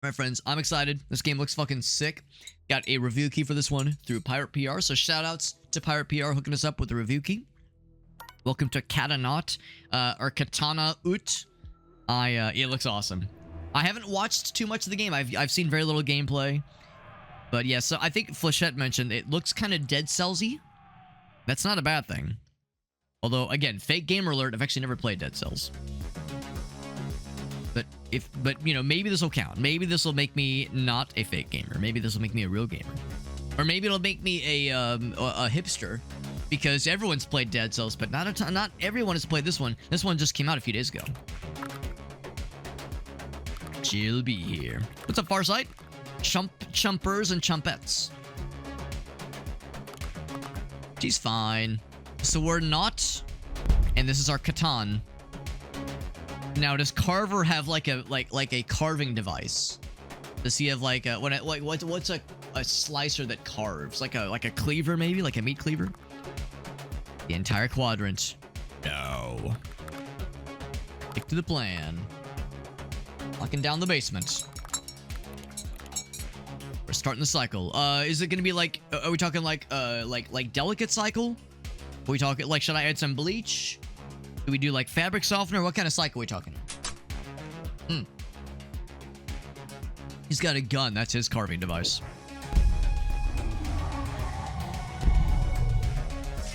My friends, I'm excited. This game looks fucking sick. Got a review key for this one through Pirate PR, so shoutouts to Pirate PR hooking us up with the review key. Welcome to Katanaut, or Katanaut. It looks awesome. I haven't watched too much of the game. I've seen very little gameplay. But yeah, so I think Flechette mentioned it looks kind of Dead Cells-y. That's not a bad thing. Although, again, fake gamer alert, I've actually never played Dead Cells. But you know, maybe this will count. Maybe this will make me not a fake gamer. Maybe this will make me a real gamer. Or maybe it'll make me a hipster. Because everyone's played Dead Cells, but not everyone has played this one. This one just came out a few days ago. She'll be here. What's up, Farsight? Chumpers and chumpettes. She's fine. So we're not, and this is our Catan. Now, does Carver have like a carving device? Does he have like a what's a slicer that carves? Like a cleaver, maybe, like a meat cleaver? The entire quadrant. No. Stick to the plan. Locking down the basement. We're starting the cycle. Is it gonna be like? Are we talking like delicate cycle? Are we talking like? Should I add some bleach? Do we do like fabric softener? What kind of cycle are we talking? He's got a gun. That's his carving device.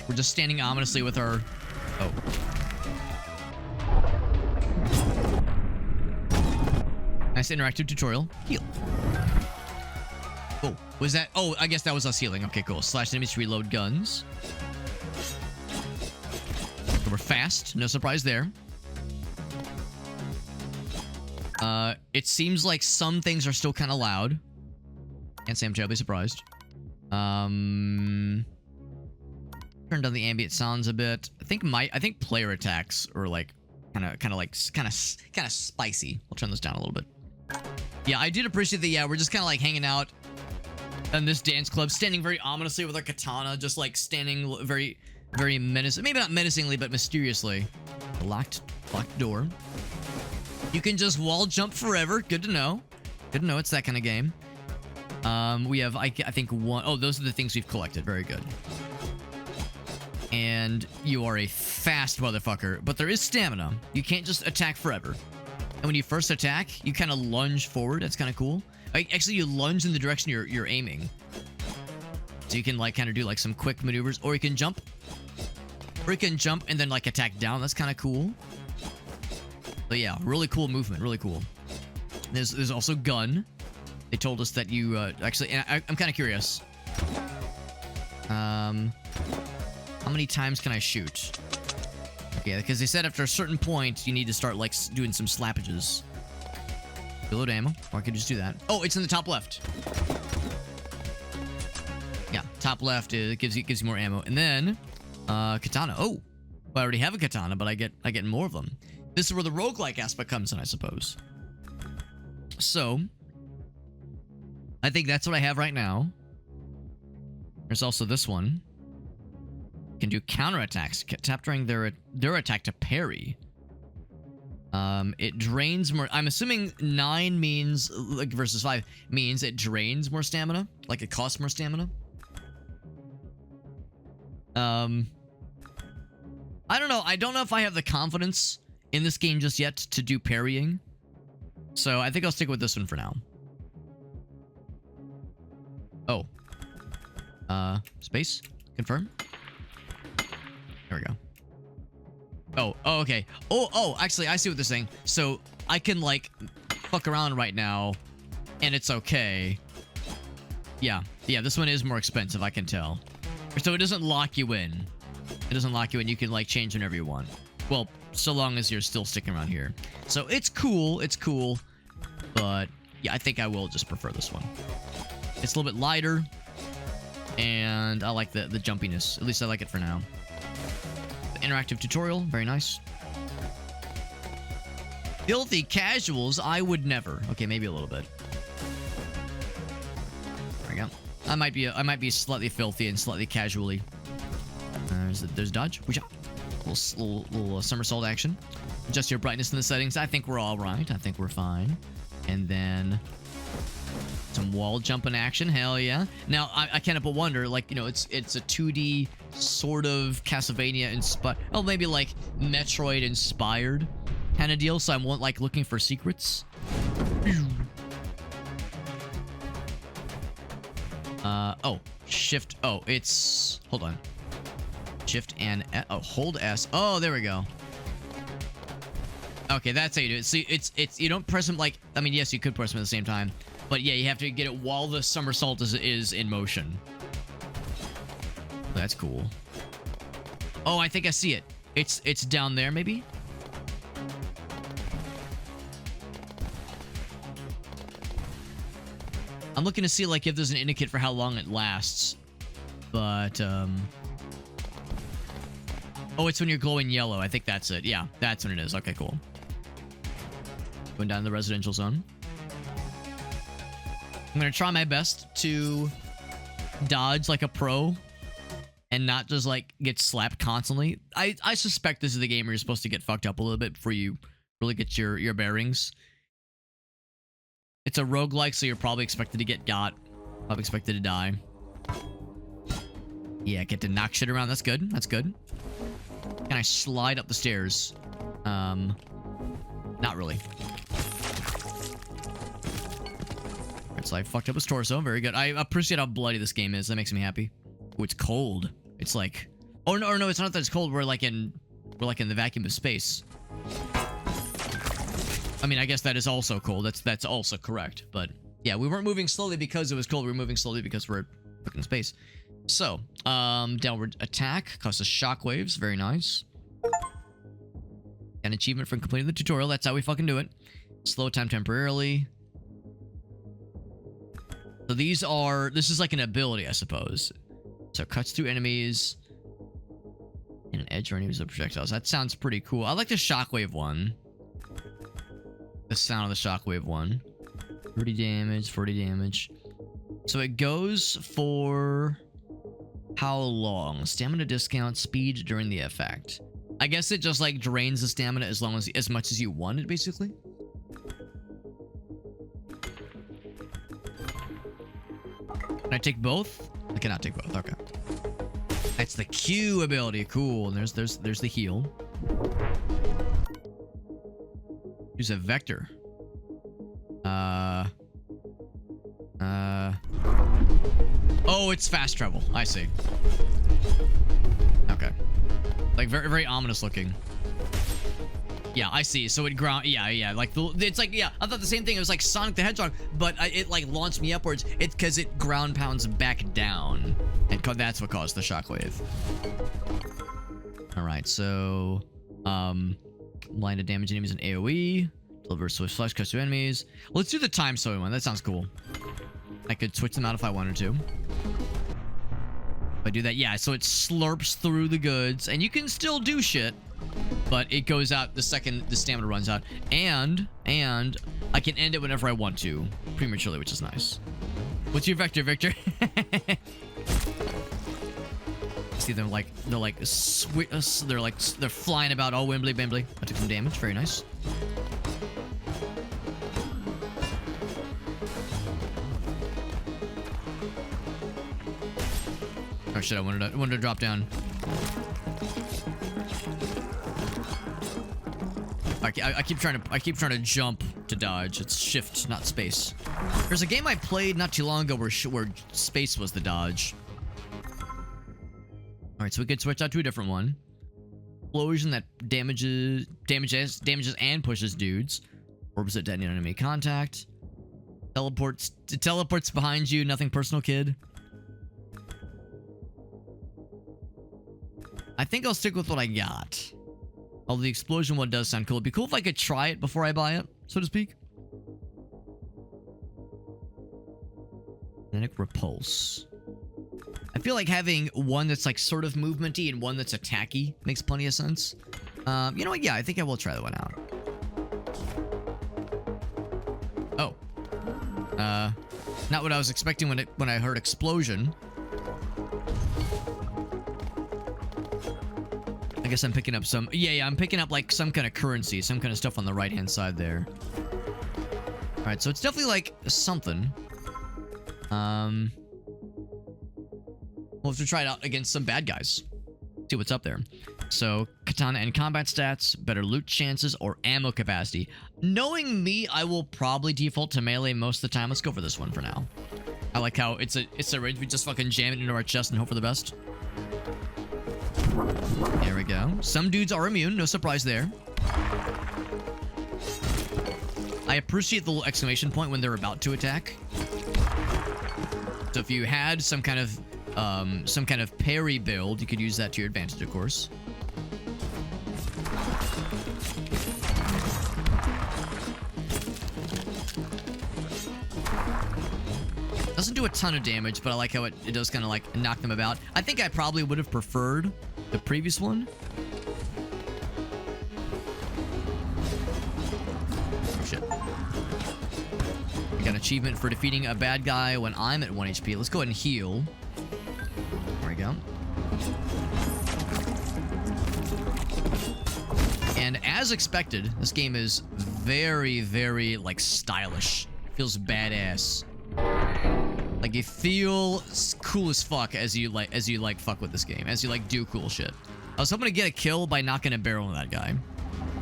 We're just standing ominously with our... Oh. Nice interactive tutorial. Heal. Oh, was that... Oh, I guess that was us healing. Okay, cool. Slash enemies to reload guns. We're fast. No surprise there. It seems like some things are still kind of loud. Can't say I'm terribly surprised. Turn down the ambient sounds a bit. I think player attacks are like kind of spicy. I'll turn this down a little bit. Yeah, I did appreciate that. Yeah, we're just kind of like hanging out in this dance club, standing very ominously with our katana, just like standing very menacing. Maybe not menacingly, but mysteriously. A locked door. You can just wall jump forever. Good to know. Good to know it's that kind of game. We have, I think, one... Oh, those are the things we've collected. Very good. And you are a fast motherfucker. But there is stamina. You can't just attack forever. And when you first attack, you kind of lunge forward. That's kind of cool. Actually, you lunge in the direction you're aiming. So you can, like, kind of do, like, some quick maneuvers. Or you can jump. Or you can jump and then, like, attack down. That's kind of cool. But yeah, really cool movement. Really cool. There's also gun. They told us that you, actually... And I'm kind of curious. How many times can I shoot? Okay, because they said after a certain point, you need to start, like, doing some slappages. Reload ammo. Or I could just do that. Oh, it's in the top left. Yeah, top left gives you more ammo. And then, katana. Oh, I already have a katana, but I get more of them. This is where the roguelike aspect comes in, I suppose. So, I think that's what I have right now. There's also this one. Can do counterattacks. Tap during their attack to parry. It drains more... I'm assuming 9 means... Like, versus 5 means it drains more stamina. Like, it costs more stamina. I don't know. I don't know if I have the confidence in this game just yet to do parrying. So, I think I'll stick with this one for now. Oh. Space? Confirm? There we go. Oh, okay. Oh, actually, I see what they're saying. So, I can, like, fuck around right now, and it's okay. Yeah, this one is more expensive, I can tell. So, it doesn't lock you in. It doesn't lock you in. You can, like, change whenever you want. Well, so long as you're still sticking around here. So, it's cool. It's cool. But, yeah, I think I will just prefer this one. It's a little bit lighter. And I like the jumpiness. At least I like it for now. Interactive tutorial, very nice. Filthy casuals, I would never. Okay, maybe a little bit. There we go. I might be slightly filthy and slightly casually. There's dodge. Little somersault action. adjust your brightness in the settings. I think we're all right. I think we're fine. And then some wall jumping action. Hell yeah. Now, I can't help but wonder, like, you know, it's a 2D sort of Castlevania inspired. Oh, maybe like Metroid inspired kind of deal. So I'm like looking for secrets. Oh, shift. Oh, it's, hold on. Shift and, oh, hold S. Oh, there we go. Okay, that's how you do it. See, it's, you don't press them like, I mean, yes, you could press them at the same time. But yeah, you have to get it while the somersault is in motion. That's cool. Oh, I think I see it. It's down there, maybe? I'm looking to see, like, if there's an indicate for how long it lasts. But, oh, it's when you're glowing yellow. I think that's it. Yeah, that's when it is. Okay, cool. Going down to the residential zone. I'm going to try my best to dodge like a pro and not just, like, get slapped constantly. I suspect this is the game where you're supposed to get fucked up a little bit before you really get your bearings. It's a roguelike, so you're probably expected to get got. Probably expected to die. Yeah, get to knock shit around. That's good. That's good. Can I slide up the stairs? Not really. Alright, so I fucked up his torso. Very good. I appreciate how bloody this game is. That makes me happy. Oh, it's cold. It's like... Oh, no, it's not that it's cold. We're like in the vacuum of space. I mean, I guess that is also cold. That's also correct. But yeah, we weren't moving slowly because it was cold. We were moving slowly because we're in space. So, downward attack causes shockwaves. Very nice. An achievement for completing the tutorial. That's how we fucking do it. Slow time temporarily. So this is like an ability, I suppose. So cuts through enemies. And an edge or enemies of projectiles. That sounds pretty cool. I like the shockwave one. The sound of the shockwave one. 30 damage, 40 damage. So it goes for how long? Stamina discount, speed during the effect. I guess it just like drains the stamina as much as you want it, basically. Can I take both? I cannot take both. Okay. That's the Q ability. Cool. And there's the heal. Use a vector. Oh, it's fast travel. I see. Okay. Like very, very ominous looking. Yeah, I see. So it ground. Yeah. Like it's like, yeah. I thought the same thing. It was like Sonic the Hedgehog, but it like launched me upwards. It's because it ground pounds back down, and that's what caused the shockwave. All right. So, line to damage enemies in AOE. Deliver Swift Flash cuts to enemies. Let's do the time slowing one. That sounds cool. I could switch them out if I wanted to. If I do that, yeah, so it slurps through the goods, and you can still do shit, but it goes out the second the stamina runs out, and I can end it whenever I want to, prematurely, which is nice. What's your vector, Victor? See them like they're flying about all wimbly bimbly. I took some damage. Very nice. Oh shit! I wanted to drop down. I keep trying to jump to dodge. It's shift, not space. There's a game I played not too long ago where space was the dodge. All right, so we could switch out to a different one. Explosion that damages and pushes dudes. Orbs that detonate enemy contact. Teleports behind you. Nothing personal, kid. I think I'll stick with what I got. Although the explosion one does sound cool. It'd be cool if I could try it before I buy it, so to speak. Kinetic repulse. I feel like having one that's like sort of movementy and one that's attacky makes plenty of sense. You know what? Yeah, I think I will try that one out. Oh. Not what I was expecting when I heard explosion. Like guess I'm picking up some... Yeah, I'm picking up, like, some kind of currency. Some kind of stuff on the right-hand side there. Alright, so it's definitely, like, something. We'll have to try it out against some bad guys. See what's up there. So, katana and combat stats, better loot chances, or ammo capacity. Knowing me, I will probably default to melee most of the time. Let's go for this one for now. I like how it's a range. We just fucking jam it into our chest and hope for the best. There we go. Some dudes are immune. No surprise there. I appreciate the little exclamation point when they're about to attack. So if you had some kind of parry build, you could use that to your advantage, of course. Doesn't do a ton of damage, but I like how it does kind of like knock them about. I think I probably would have preferred the previous one. Oh, shit. We got an achievement for defeating a bad guy when I'm at 1 HP. Let's go ahead and heal. There we go. And as expected, this game is very, very, like, stylish. It feels badass. Like, you feel cool as fuck as you fuck with this game, as you like do cool shit. I was hoping to get a kill by knocking a barrel on that guy.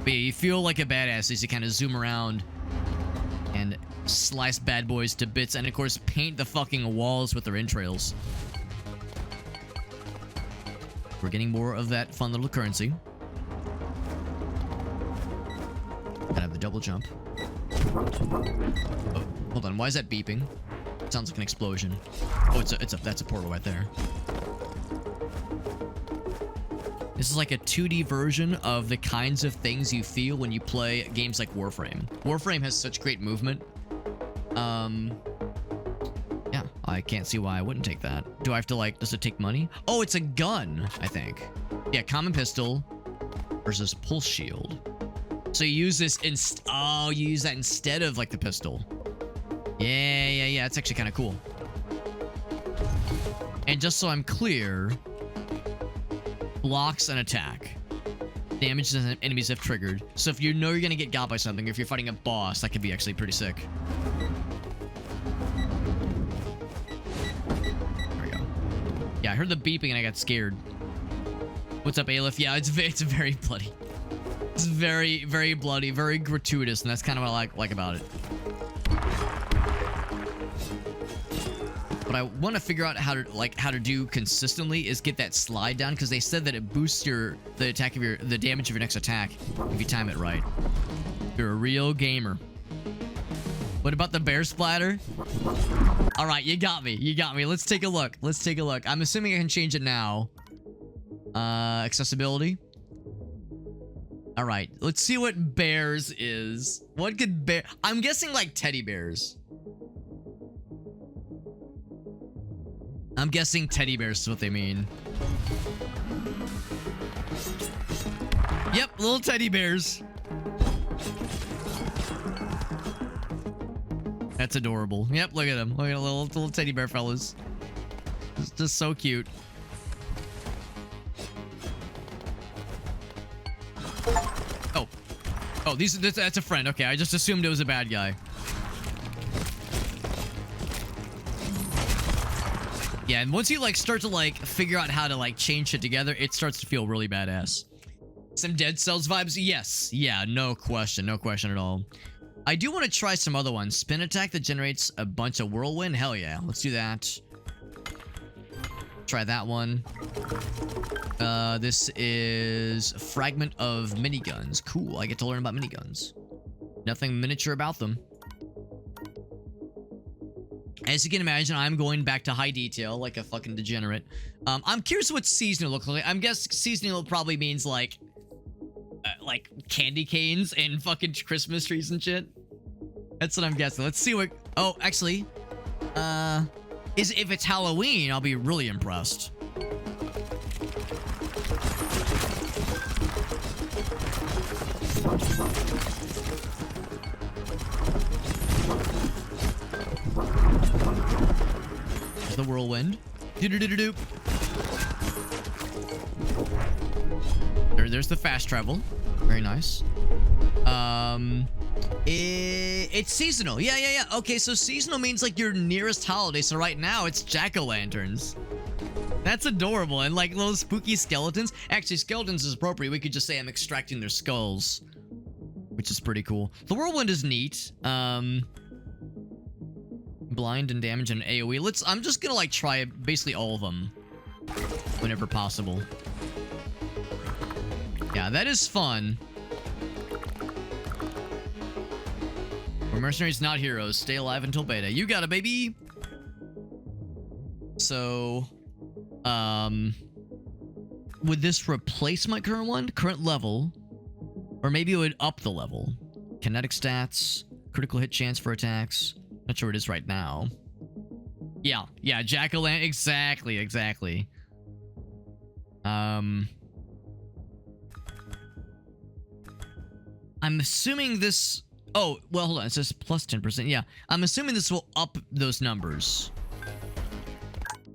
But yeah, you feel like a badass as you kind of zoom around and slice bad boys to bits, and of course paint the fucking walls with their entrails. We're getting more of that fun little currency. Gotta have the double jump. Oh, hold on, why is that beeping? Sounds like an explosion. Oh, that's a portal right there. This is like a 2D version of the kinds of things you feel when you play games like Warframe. Warframe has such great movement. Yeah, I can't see why I wouldn't take that. Do I have to, like, does it take money? Oh, it's a gun, I think. Yeah, common pistol versus pulse shield. So you use this you use that instead of, like, the pistol. Yeah, that's actually kind of cool. And just so I'm clear, blocks an attack. Damage enemies have triggered. So if you know you're gonna get got by something, if you're fighting a boss, that could be actually pretty sick. There we go. Yeah, I heard the beeping and I got scared. What's up, Aleph? Yeah, it's very bloody. It's very, very bloody, very gratuitous, and that's kind of what I like about it. What I want to figure out how to do consistently is get that slide down, because they said that it boosts the damage of your next attack if you time it right. You're a real gamer. What about the bear splatter? All right, you got me. Let's take a look. I'm assuming I can change it now. Accessibility. All right, let's see what bears is. What could bear? I'm guessing like teddy bears. I'm guessing teddy bears is what they mean. Yep, little teddy bears. That's adorable. Yep, look at them. Look at little teddy bear fellas. It's just so cute. Oh, that's a friend. Okay, I just assumed it was a bad guy. Yeah, and once you like start to like figure out how to like chain shit together, it starts to feel really badass. Some Dead Cells vibes? Yes. Yeah, no question at all. I do want to try some other ones. Spin attack that generates a bunch of whirlwind? Hell yeah, let's do that. Try that one. This is fragment of miniguns. Cool, I get to learn about miniguns. Nothing miniature about them. As you can imagine, I'm going back to high detail like a fucking degenerate. I'm curious what seasonal looks like. I'm guessing seasonal probably means like candy canes and fucking Christmas trees and shit. That's what I'm guessing. Let's see what... Oh, actually, if it's Halloween, I'll be really impressed. There's the whirlwind. There's There's the fast travel. Very nice. It's seasonal. Yeah. Okay, so seasonal means like your nearest holiday. So right now it's jack-o'-lanterns. That's adorable. And like little spooky skeletons. Actually, skeletons is appropriate. We could just say I'm extracting their skulls, which is pretty cool. The whirlwind is neat. Blind and damage and AoE. I'm just gonna like try basically all of them whenever possible. Yeah, that is fun. We're mercenaries, not heroes. Stay alive until beta. You got it, baby. So, would this replace my current one? Current level? Or maybe it would up the level. Kinetic stats, critical hit chance for attacks. Not sure what it is right now. Yeah, jack-o'-lantern. Exactly. I'm assuming this... Oh, well, hold on. It says plus 10%. Yeah, I'm assuming this will up those numbers.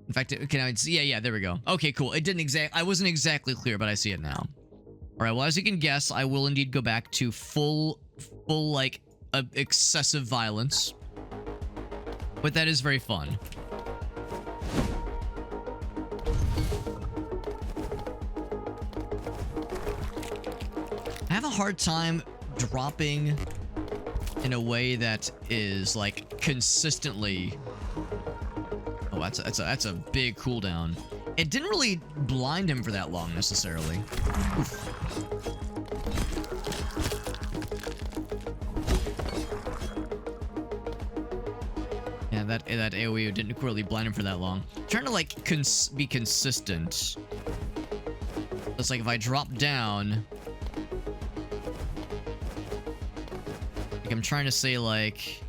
In fact, can I see? Yeah, there we go. Okay, cool. It didn't I wasn't exactly clear, but I see it now. All right, well, as you can guess, I will indeed go back to full, like, excessive violence. But that is very fun. I have a hard time dropping in a way that is like consistently. Oh, that's a big cooldown. It didn't really blind him for that long necessarily. Oof. Yeah, that AoE didn't really blind him for that long. I'm trying to like be consistent. It's like if I drop down. Like I'm trying to say like.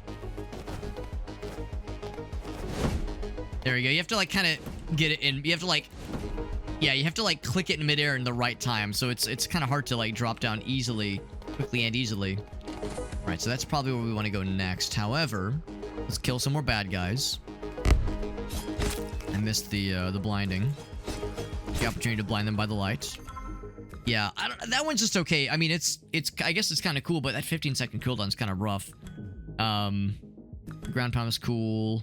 There we go. You have to like kind of get it in. You have to like. Yeah, you have to like click it in midair in the right time. So it's kind of hard to like drop down quickly and easily. All right, so that's probably where we want to go next. However, let's kill some more bad guys. I missed the blinding. The opportunity to blind them by the light. Yeah, that one's just okay. I mean, it's I guess it's kind of cool, but that 15-second cooldown's kind of rough. Ground pound is cool.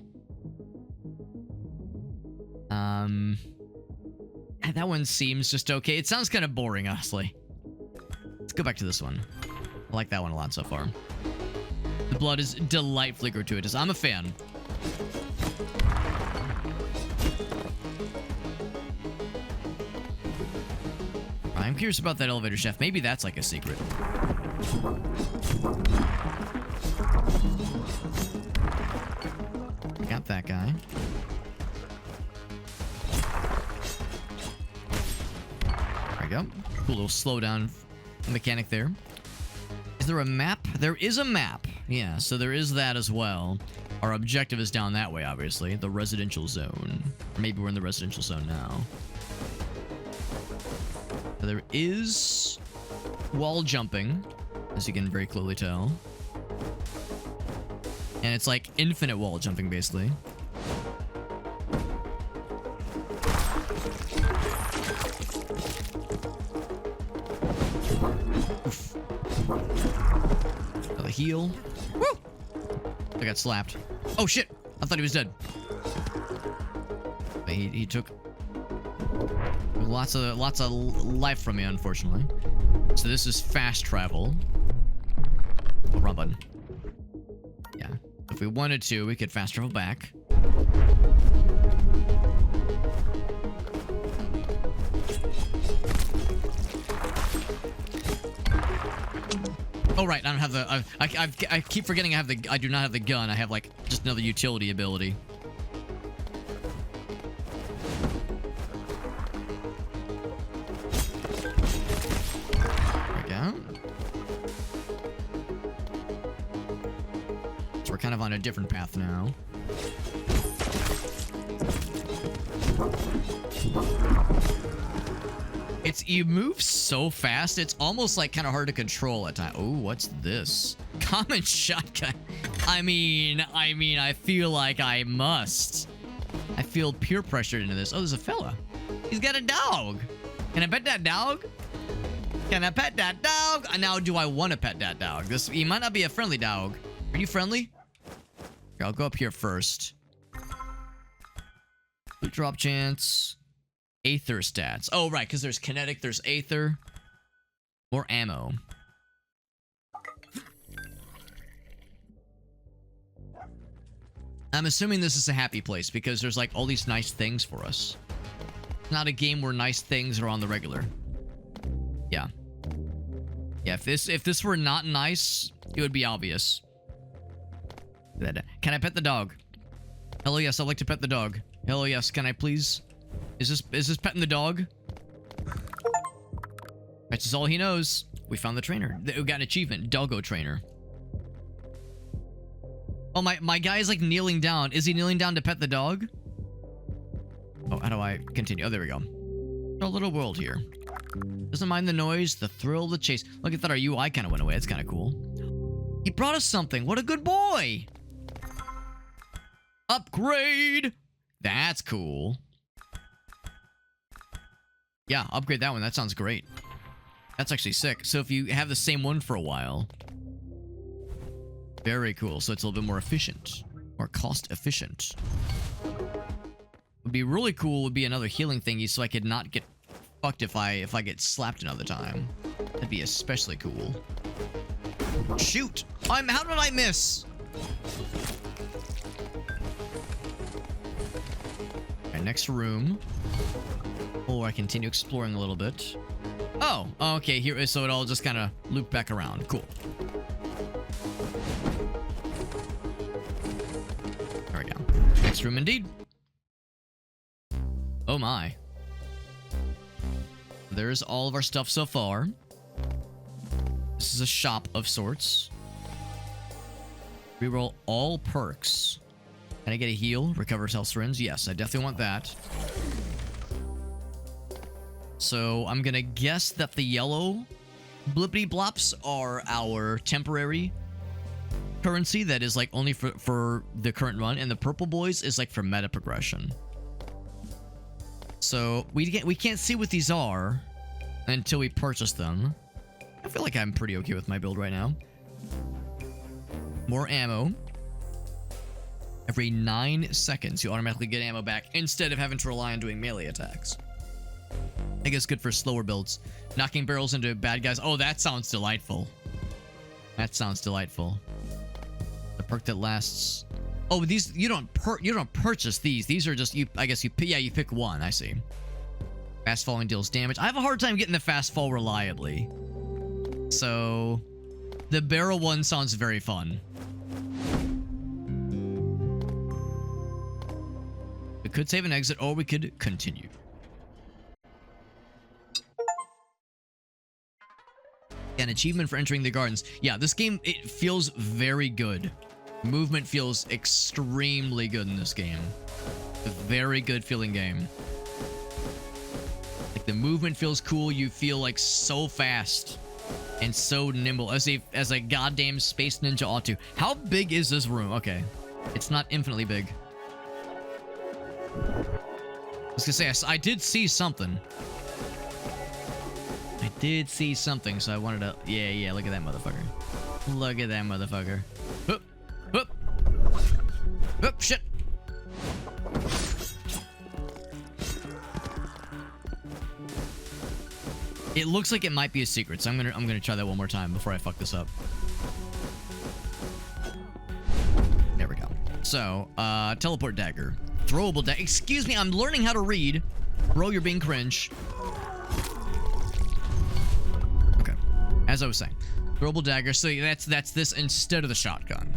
That one seems just okay. It sounds kind of boring, honestly. Let's go back to this one. I like that one a lot so far. The blood is delightfully gratuitous. I'm a fan. I'm curious about that elevator shaft. Maybe that's like a secret. Got that guy. There we go. Cool little slowdown mechanic there. Is there a map? There is a map. Yeah, so there is that as well. Our objective is down that way, obviously. The residential zone. Or maybe we're in the residential zone now. There is wall jumping, as you can very clearly tell. And it's like infinite wall jumping, basically. Oof. Another heal. Woo! I got slapped. Oh shit! I thought he was dead. But he took lots of life from me, unfortunately. So this is fast travel. Wrong button. Yeah. If we wanted to, we could fast travel back. Oh right, I don't have the. I keep forgetting I have the. I do not have the gun. I have like just another utility ability. Kind of on a different path now. You move so fast, it's almost like kind of hard to control at times. Oh, what's this? Common shotgun. I mean, I feel like I must. I feel peer pressured into this. Oh, there's a fella. He's got a dog. Can I pet that dog? Can I pet that dog? Now, do I want to pet that dog? He might not be a friendly dog. Are you friendly? Here, I'll go up here first. Loot drop chance. Aether stats. Oh, right, because there's kinetic, there's aether. More ammo. I'm assuming this is a happy place because there's like all these nice things for us. Not a game where nice things are on the regular. Yeah. Yeah, if this were not nice, it would be obvious. Can I pet the dog? Hello, yes, I'd like to pet the dog. Hello, yes, can I please? Is this petting the dog? That's all he knows. We found the trainer. We got an achievement. Doggo trainer. Oh, my guy is like kneeling down. Is he kneeling down to pet the dog? Oh, how do I continue? Oh, there we go. A little world here. Doesn't mind the noise, the thrill, the chase. Look at that, our UI kind of went away. That's kind of cool. He brought us something. What a good boy. Upgrade. That's cool. Yeah, upgrade that one. That sounds great. That's actually sick. So if you have the same one for a while. Very cool. So it's a little bit more efficient. More cost efficient. Would be really cool would be another healing thingy so I could not get fucked if I get slapped another time. That'd be especially cool. Shoot! How did I miss? Okay, next room. Or I continue exploring a little bit. Oh, okay, here, so it all just kind of looped back around. Cool. There we go. Next room indeed. Oh my. There's all of our stuff so far. This is a shop of sorts. Reroll all perks. Can I get a heal? Recover health syringe? Yes, I definitely want that. So I'm gonna guess that the yellow blippity blops are our temporary currency that is like only for the current run, and the purple boys is like for meta progression. So we can't see what these are until we purchase them. I feel like I'm pretty okay with my build right now. More ammo. Every 9 seconds, you automatically get ammo back instead of having to rely on doing melee attacks. I guess good for slower builds. Knocking barrels into bad guys. Oh, that sounds delightful. That sounds delightful. The perk that lasts. Oh, these you don't purchase these. These are just I guess you pick one. I see. Fast falling deals damage. I have a hard time getting the fast fall reliably. So the barrel one sounds very fun. We could save and exit, or we could continue. An achievement for entering the gardens. Yeah, this game, it feels very good. Movement feels extremely good in this game. A very good feeling game. Like the movement feels cool. You feel like so fast and so nimble as a goddamn space ninja ought to. How big is this room? Okay, it's not infinitely big. I was gonna say I did see something. I did see something, so I wanted to. Yeah. Look at that motherfucker. Look at that motherfucker. Whoop. Whoop. Whoop. Shit. It looks like it might be a secret, so I'm gonna try that one more time before I fuck this up. There we go. So, teleport dagger, throwable dagger. Excuse me, I'm learning how to read. Bro, you're being cringe. Okay, as I was saying, throwable dagger. So that's this instead of the shotgun.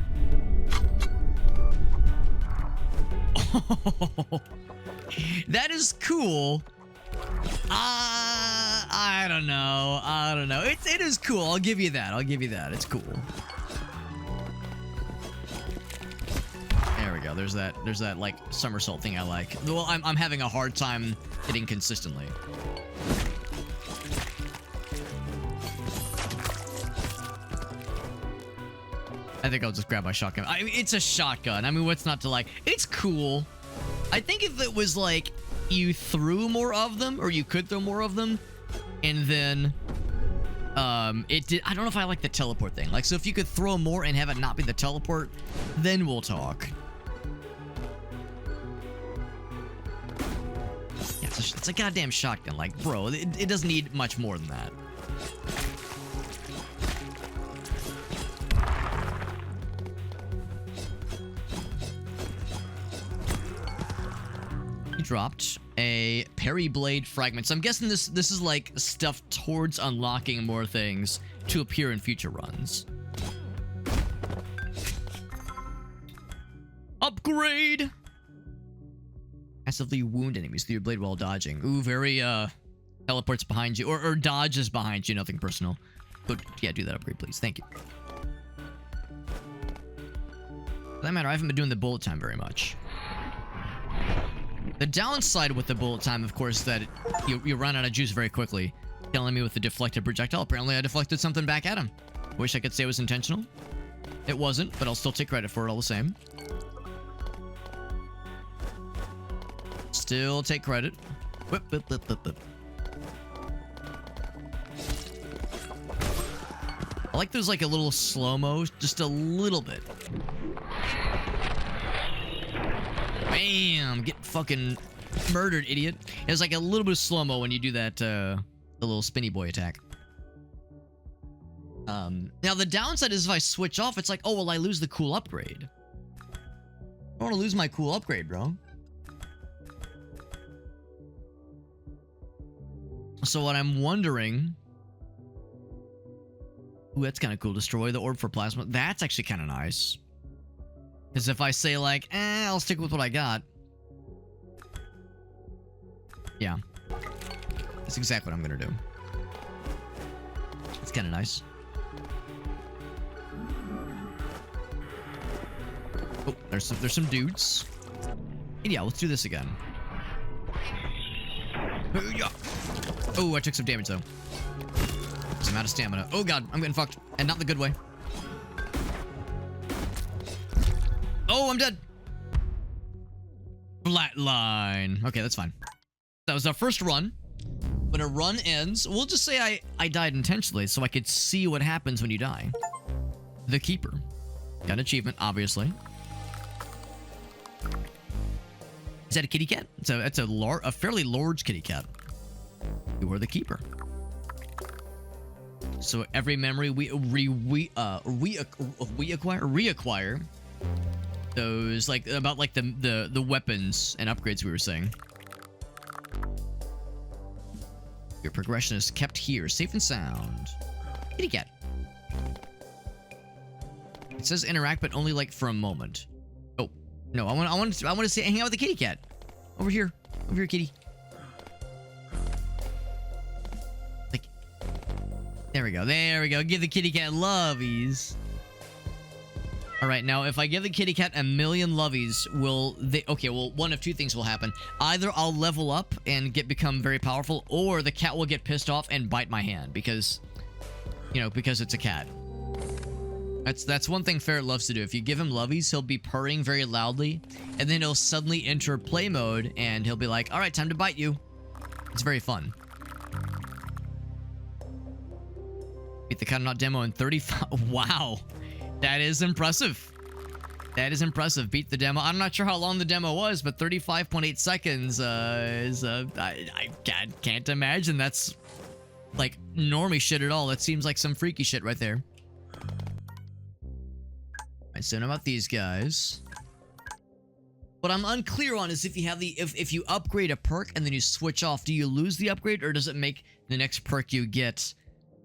Oh, that is cool. I don't know. It is cool. I'll give you that. It's cool. There we go. There's that like somersault thing I like. Well, I'm having a hard time hitting consistently. I think I'll just grab my shotgun. I mean, it's a shotgun. I mean, what's not to like? It's cool. I think if it was like you threw more of them, or you could throw more of them, and then It did. I don't know if I like the teleport thing. Like, so if you could throw more and have it not be the teleport, then we'll talk. Yeah, it's a goddamn shotgun. Like, bro, it doesn't need much more than that. He dropped a parry blade fragment. So I'm guessing this is like stuff towards unlocking more things to appear in future runs. Upgrade! Passively wound enemies through your blade while dodging. Ooh, very teleports behind you or dodges behind you. Nothing personal. But yeah, do that upgrade, please. Thank you. For that matter, I haven't been doing the bullet time very much. The downside with the bullet time, of course, that you run out of juice very quickly. Killing me with the deflected projectile. Apparently, I deflected something back at him. Wish I could say it was intentional. It wasn't, but I'll still take credit for it all the same. Still take credit. Whip, whip, whip, whip, whip. I like those like a little slow-mo, just a little bit. Bam! Get fucking murdered, idiot. It's like a little bit of slow-mo when you do that, the little spinny boy attack. Now the downside is if I switch off, it's like, oh, well, I lose the cool upgrade. I don't want to lose my cool upgrade, bro. So what I'm wondering... Ooh, that's kind of cool. Destroy the orb for plasma. That's actually kind of nice. Because if I say, like, I'll stick with what I got. Yeah. That's exactly what I'm going to do. It's kind of nice. Oh, there's some dudes. And yeah, let's do this again. Oh, I took some damage, though. I'm out of stamina. Oh, God, I'm getting fucked. And not the good way. Oh, I'm dead. Flatline. Okay, that's fine. That was our first run. When a run ends, we'll just say I died intentionally so I could see what happens when you die. The Keeper. Got an achievement, obviously. Is that a kitty cat? So that's a fairly large kitty cat. You are the Keeper. So every memory we reacquire those like about like the weapons and upgrades we were saying. Your progression is kept here, safe and sound. Kitty cat. It says interact, but only like for a moment. Oh no, I want to say hang out with the kitty cat. Over here, kitty. Like, there we go. Give the kitty cat lovies. All right, now if I give the kitty cat a million lovies, will they? Okay, well, one of two things will happen. Either I'll level up and become very powerful, or the cat will get pissed off and bite my hand because, you know, because it's a cat. That's one thing Ferret loves to do. If you give him lovies, he'll be purring very loudly, and then he'll suddenly enter play mode, and he'll be like, "All right, time to bite you." It's very fun. Beat the Katanaut demo in 35. Wow. That is impressive. That is impressive. Beat the demo. I'm not sure how long the demo was, but 35.8 seconds is I can't imagine that's like normie shit at all. That seems like some freaky shit right there. Alright, so now about these guys. What I'm unclear on is if you have if you upgrade a perk and then you switch off, do you lose the upgrade, or does it make the next perk you get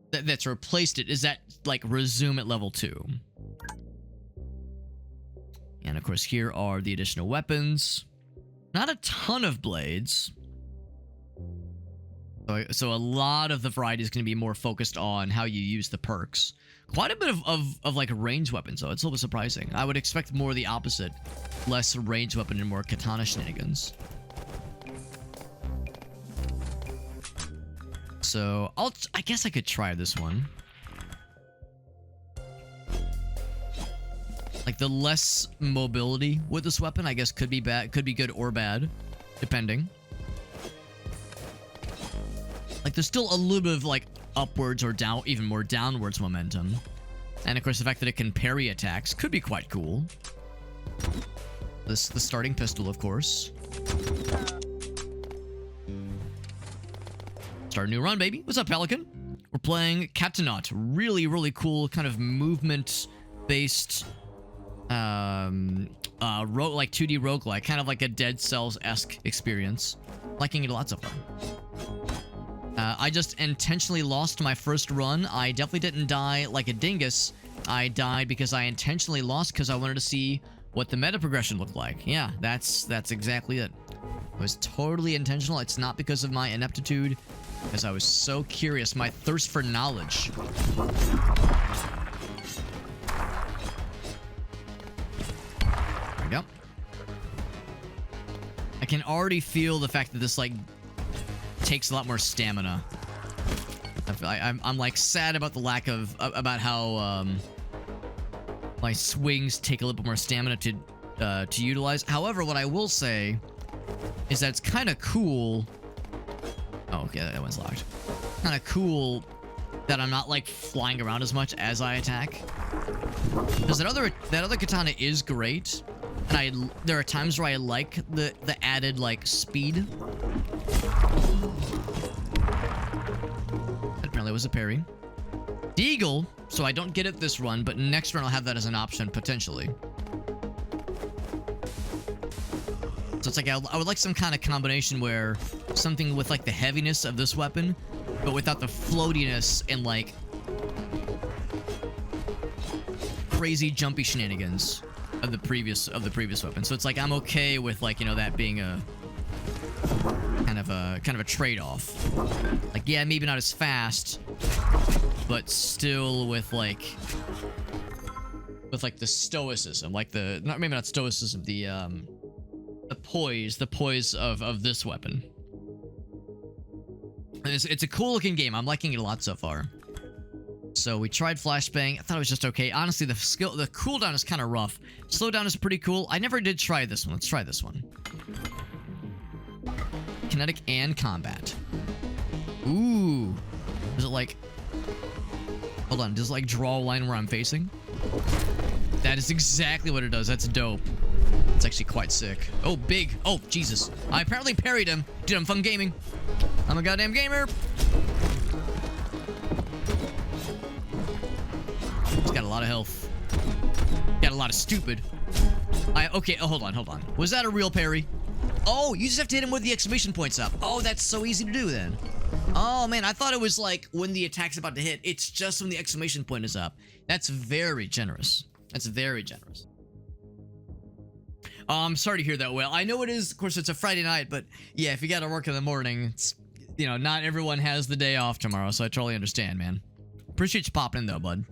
that's replaced it, is that like resume at level 2? And of course, here are the additional weapons. Not a ton of blades. So a lot of the variety is going to be more focused on how you use the perks. Quite a bit of like range weapons, though. It's a little bit surprising. I would expect more the opposite. Less range weapon and more katana shenanigans. So I guess I could try this one. Like the less mobility with this weapon, I guess could be bad, could be good or bad, depending. Like there's still a little bit of like upwards or down, even more downwards momentum. And of course, the fact that it can parry attacks could be quite cool. The starting pistol, of course. Start a new run, baby. What's up, Pelican? We're playing Katanaut. Really, really cool kind of movement-based, like 2D roguelike, kind of like a Dead Cells-esque experience. Liking it a lot so far. I just intentionally lost my first run. I definitely didn't die like a dingus. I died because I intentionally lost because I wanted to see what the meta progression looked like. Yeah, that's exactly it. It was totally intentional. It's not because of my ineptitude, because I was so curious. My thirst for knowledge. There we go. I can already feel the fact that this, like, takes a lot more stamina. I'm like sad about the lack of about how my swings take a little bit more stamina to utilize. However, what I will say is that it's kind of cool. Oh, okay, that one's locked. Kind of cool that I'm not like flying around as much as I attack. Because that other katana is great, and there are times where I like the added like speed. That apparently was a parry. Deagle, so I don't get it this run, but next run I'll have that as an option potentially. So it's like I would like some kind of combination where something with like the heaviness of this weapon, but without the floatiness and like crazy jumpy shenanigans of the previous weapon. So it's like I'm okay with, like, you know, that being a kind of a trade-off. Like, yeah, maybe not as fast, but still with like the stoicism, like maybe not stoicism, the poise of this weapon. And it's a cool looking game. I'm liking it a lot so far. So we tried flashbang. I thought it was just okay. Honestly, the cooldown is kind of rough. Slowdown is pretty cool. I never did try this one. Let's try this one. Kinetic and combat. Ooh. Does it like... Hold on. Does it like draw a line where I'm facing? That is exactly what it does. That's dope. It's actually quite sick. Oh, big. Oh, Jesus. I apparently parried him. Dude, I'm fun gaming. I'm a goddamn gamer. He's got a lot of health. Got a lot of stupid. Okay, oh, hold on. Was that a real parry? Oh, you just have to hit him with the exclamation points up. Oh, that's so easy to do then. Oh, man, I thought it was like when the attack's about to hit. It's just when the exclamation point is up. That's very generous. That's very generous. I'm sorry to hear that, Will. I know it is, of course, it's a Friday night, but yeah, if you gotta work in the morning, it's, you know, not everyone has the day off tomorrow, so I totally understand, man. Appreciate you popping in, though, bud.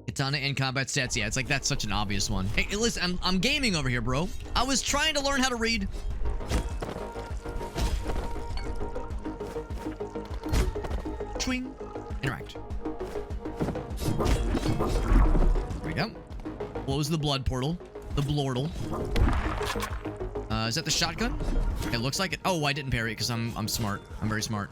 Katana in combat stats, yeah, it's like, that's such an obvious one. Hey, listen, I'm gaming over here, bro. I was trying to learn how to read. Swing. Interact. There we go. Close the blood portal. The blortle. Is that the shotgun? It looks like it. Oh, I didn't parry it because I'm smart. I'm very smart.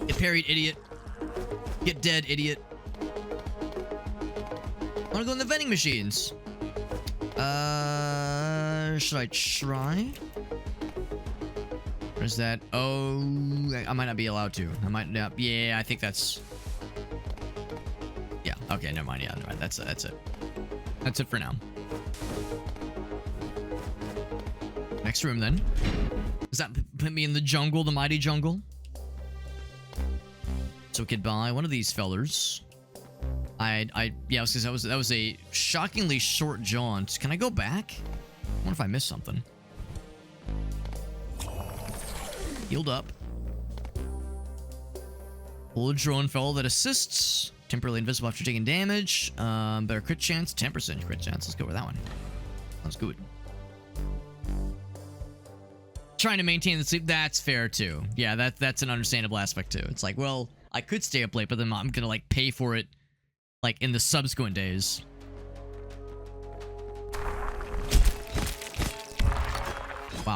Get parried, idiot. Get dead, idiot. I wanna go in the vending machines. Should I try? Or is that... Oh, I might not be allowed to. I might not... Yeah, I think that's... Yeah, okay, never mind. Yeah, never mind. That's it. That's it for now. Next room, then. Does that put me in the jungle, the mighty jungle? So we could buy one of these fellers. Yeah, that was a shockingly short jaunt. Can I go back? I wonder if I missed something. Healed up. Full drone fellow that assists. Temporarily invisible after taking damage. Better crit chance. 10% crit chance. Let's go with that one. That's good. Trying to maintain the sleep. That's fair too. Yeah, that's an understandable aspect too. It's like, well, I could stay up late, but then I'm gonna like pay for it like in the subsequent days.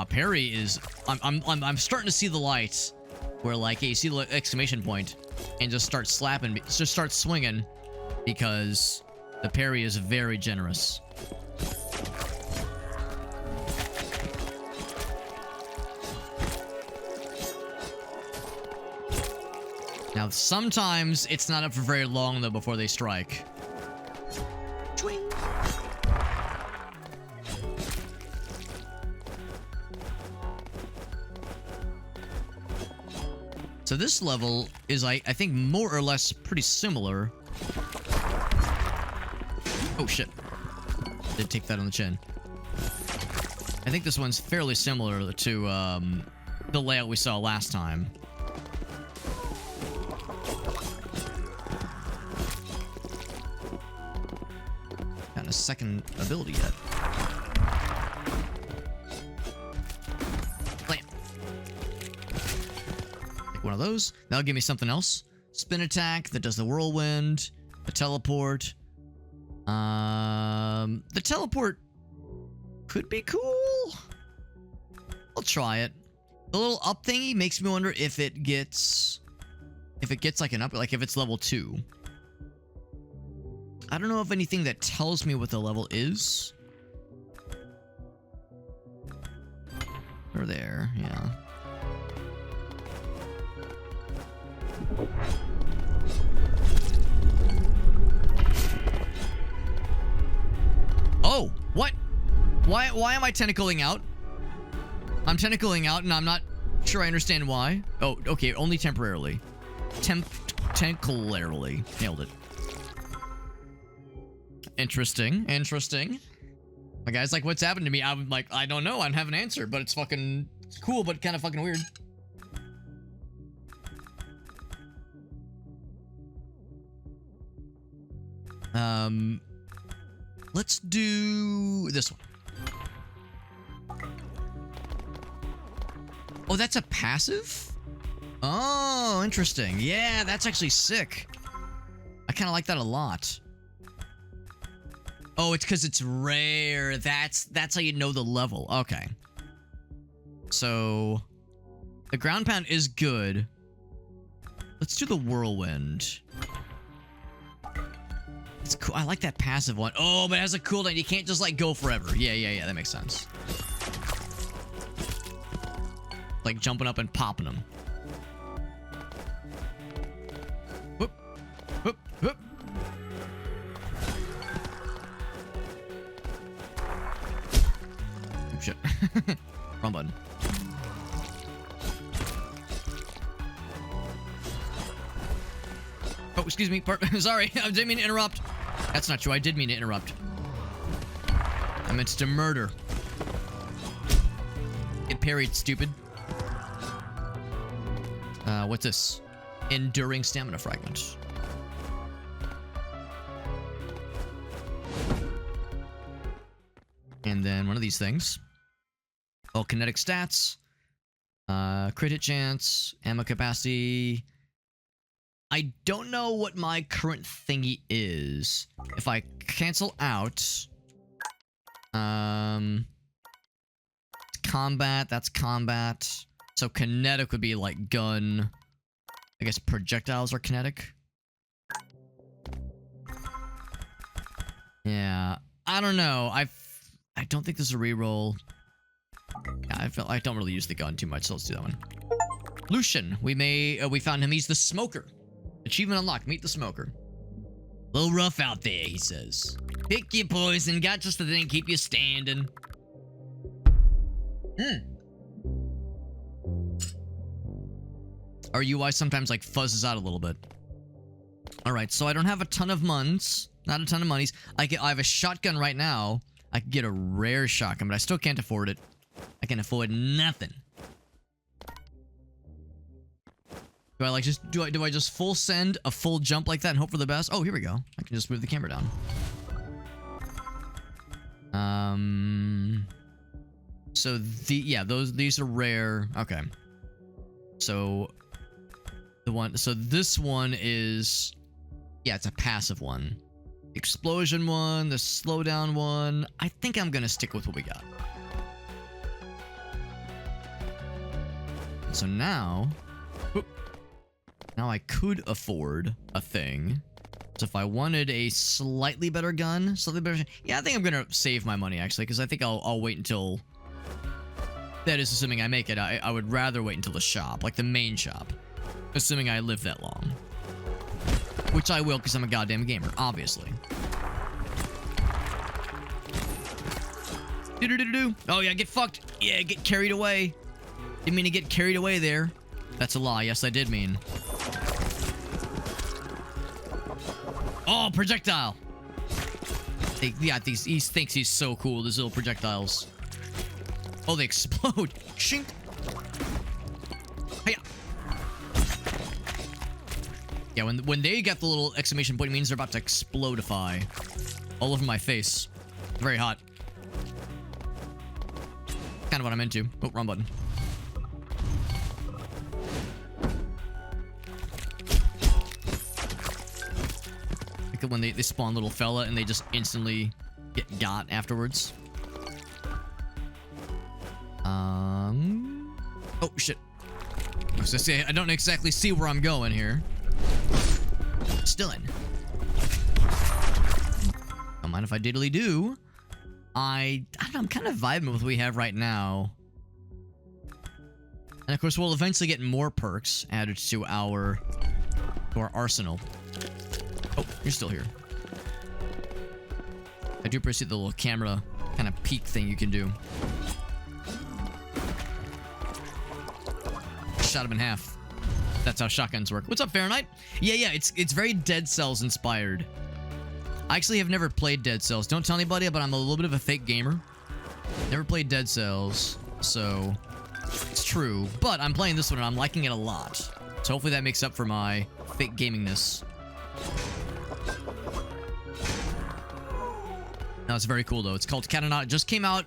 wow, parry is... I'm starting to see the lights. Where, like, you see the exclamation point. And just start slapping, just start swinging. Because the parry is very generous. Now, sometimes it's not up for very long, though, before they strike. Swing. So this level is, I think, more or less pretty similar. Oh, shit. Did take that on the chin. I think this one's fairly similar to the layout we saw last time. Got a second ability yet. One of those. That'll give me something else. Spin attack that does the whirlwind. A teleport. The teleport could be cool. I'll try it. The little up thingy makes me wonder if it gets like an up, like if it's level 2. I don't know if anything that tells me what the level is. Or there, yeah. Oh, what? Why am I tentacling out? I'm tentacling out and I'm not sure I understand why. Oh, okay, only temporarily. Temporarily. Nailed it. Interesting. Interesting. My guy's like, what's happened to me? I'm like, I don't know. I don't have an answer, but it's fucking cool, but kind of fucking weird. Let's do this one. Oh, that's a passive? Oh, interesting. Yeah, that's actually sick. I kind of like that a lot. Oh, it's because it's rare. That's how you know the level. Okay. So, the ground pound is good. Let's do the whirlwind. It's cool. I like that passive one. Oh, but it has a cooldown. You can't just, like, go forever. Yeah. That makes sense. Like jumping up and popping them. Whoop. Whoop. Whoop. Oh, shit. Wrong button. Oh, excuse me. Sorry. I didn't mean to interrupt. That's not true. I did mean to interrupt. I meant to murder. It parried, stupid. What's this? Enduring stamina fragment. And then one of these things. Oh, kinetic stats. Crit hit chance. Ammo capacity. I don't know what my current thingy is. If I cancel out... combat, that's combat. So kinetic would be like gun. I guess projectiles are kinetic. Yeah, I don't know. I don't think this is a reroll. Yeah, I don't really use the gun too much, so let's do that one. Lucian, we found him. He's the smoker. Achievement unlocked. Meet the smoker. A little rough out there, he says. Pick your poison. Got just the thing. Keep you standing. Our UI sometimes like fuzzes out a little bit. Alright, so I don't have a ton of muns. Not a ton of monies. I have a shotgun right now. I could get a rare shotgun, but I still can't afford it. I can afford nothing. Do I like just do I just full send a full jump like that and hope for the best? Oh, here we go. I can just move the camera down. So these are rare. Okay. So this one is, yeah, it's a passive one. Explosion one, the slowdown one. I think I'm gonna stick with what we got. So now... Now I could afford a thing. So if I wanted a slightly better gun, yeah, I think I'm gonna save my money actually, because I think I'll wait until. That is assuming I make it. I would rather wait until the shop, like the main shop, assuming I live that long. Which I will, because I'm a goddamn gamer, obviously. Oh yeah, get fucked. Yeah, get carried away. Didn't mean to get carried away there. That's a lie. Yes, I did mean. Oh, projectile! Yeah, he thinks he's so cool, these little projectiles. Oh, they explode. Shink. Hiya. Yeah, when they get the little exclamation point, it means they're about to explodify. All over my face. Very hot. Kind of what I'm into. Oh, wrong button. When they spawn little fella and they just instantly get got afterwards. Oh shit. I was gonna say, I don't exactly see where I'm going here. Still in. Don't mind if I diddly do. I don't know, I'm kind of vibing with what we have right now. And of course we'll eventually get more perks added to our arsenal. Oh, you're still here. I do appreciate the little camera kind of peek thing you can do. Shot him in half. That's how shotguns work. What's up, Fahrenheit? Yeah, it's very Dead Cells inspired. I actually have never played Dead Cells. Don't tell anybody, but I'm a little bit of a fake gamer. Never played Dead Cells, so it's true. But I'm playing this one and I'm liking it a lot. So hopefully that makes up for my fake gamingness. No, it's very cool though. It's called Katanaut. It just came out.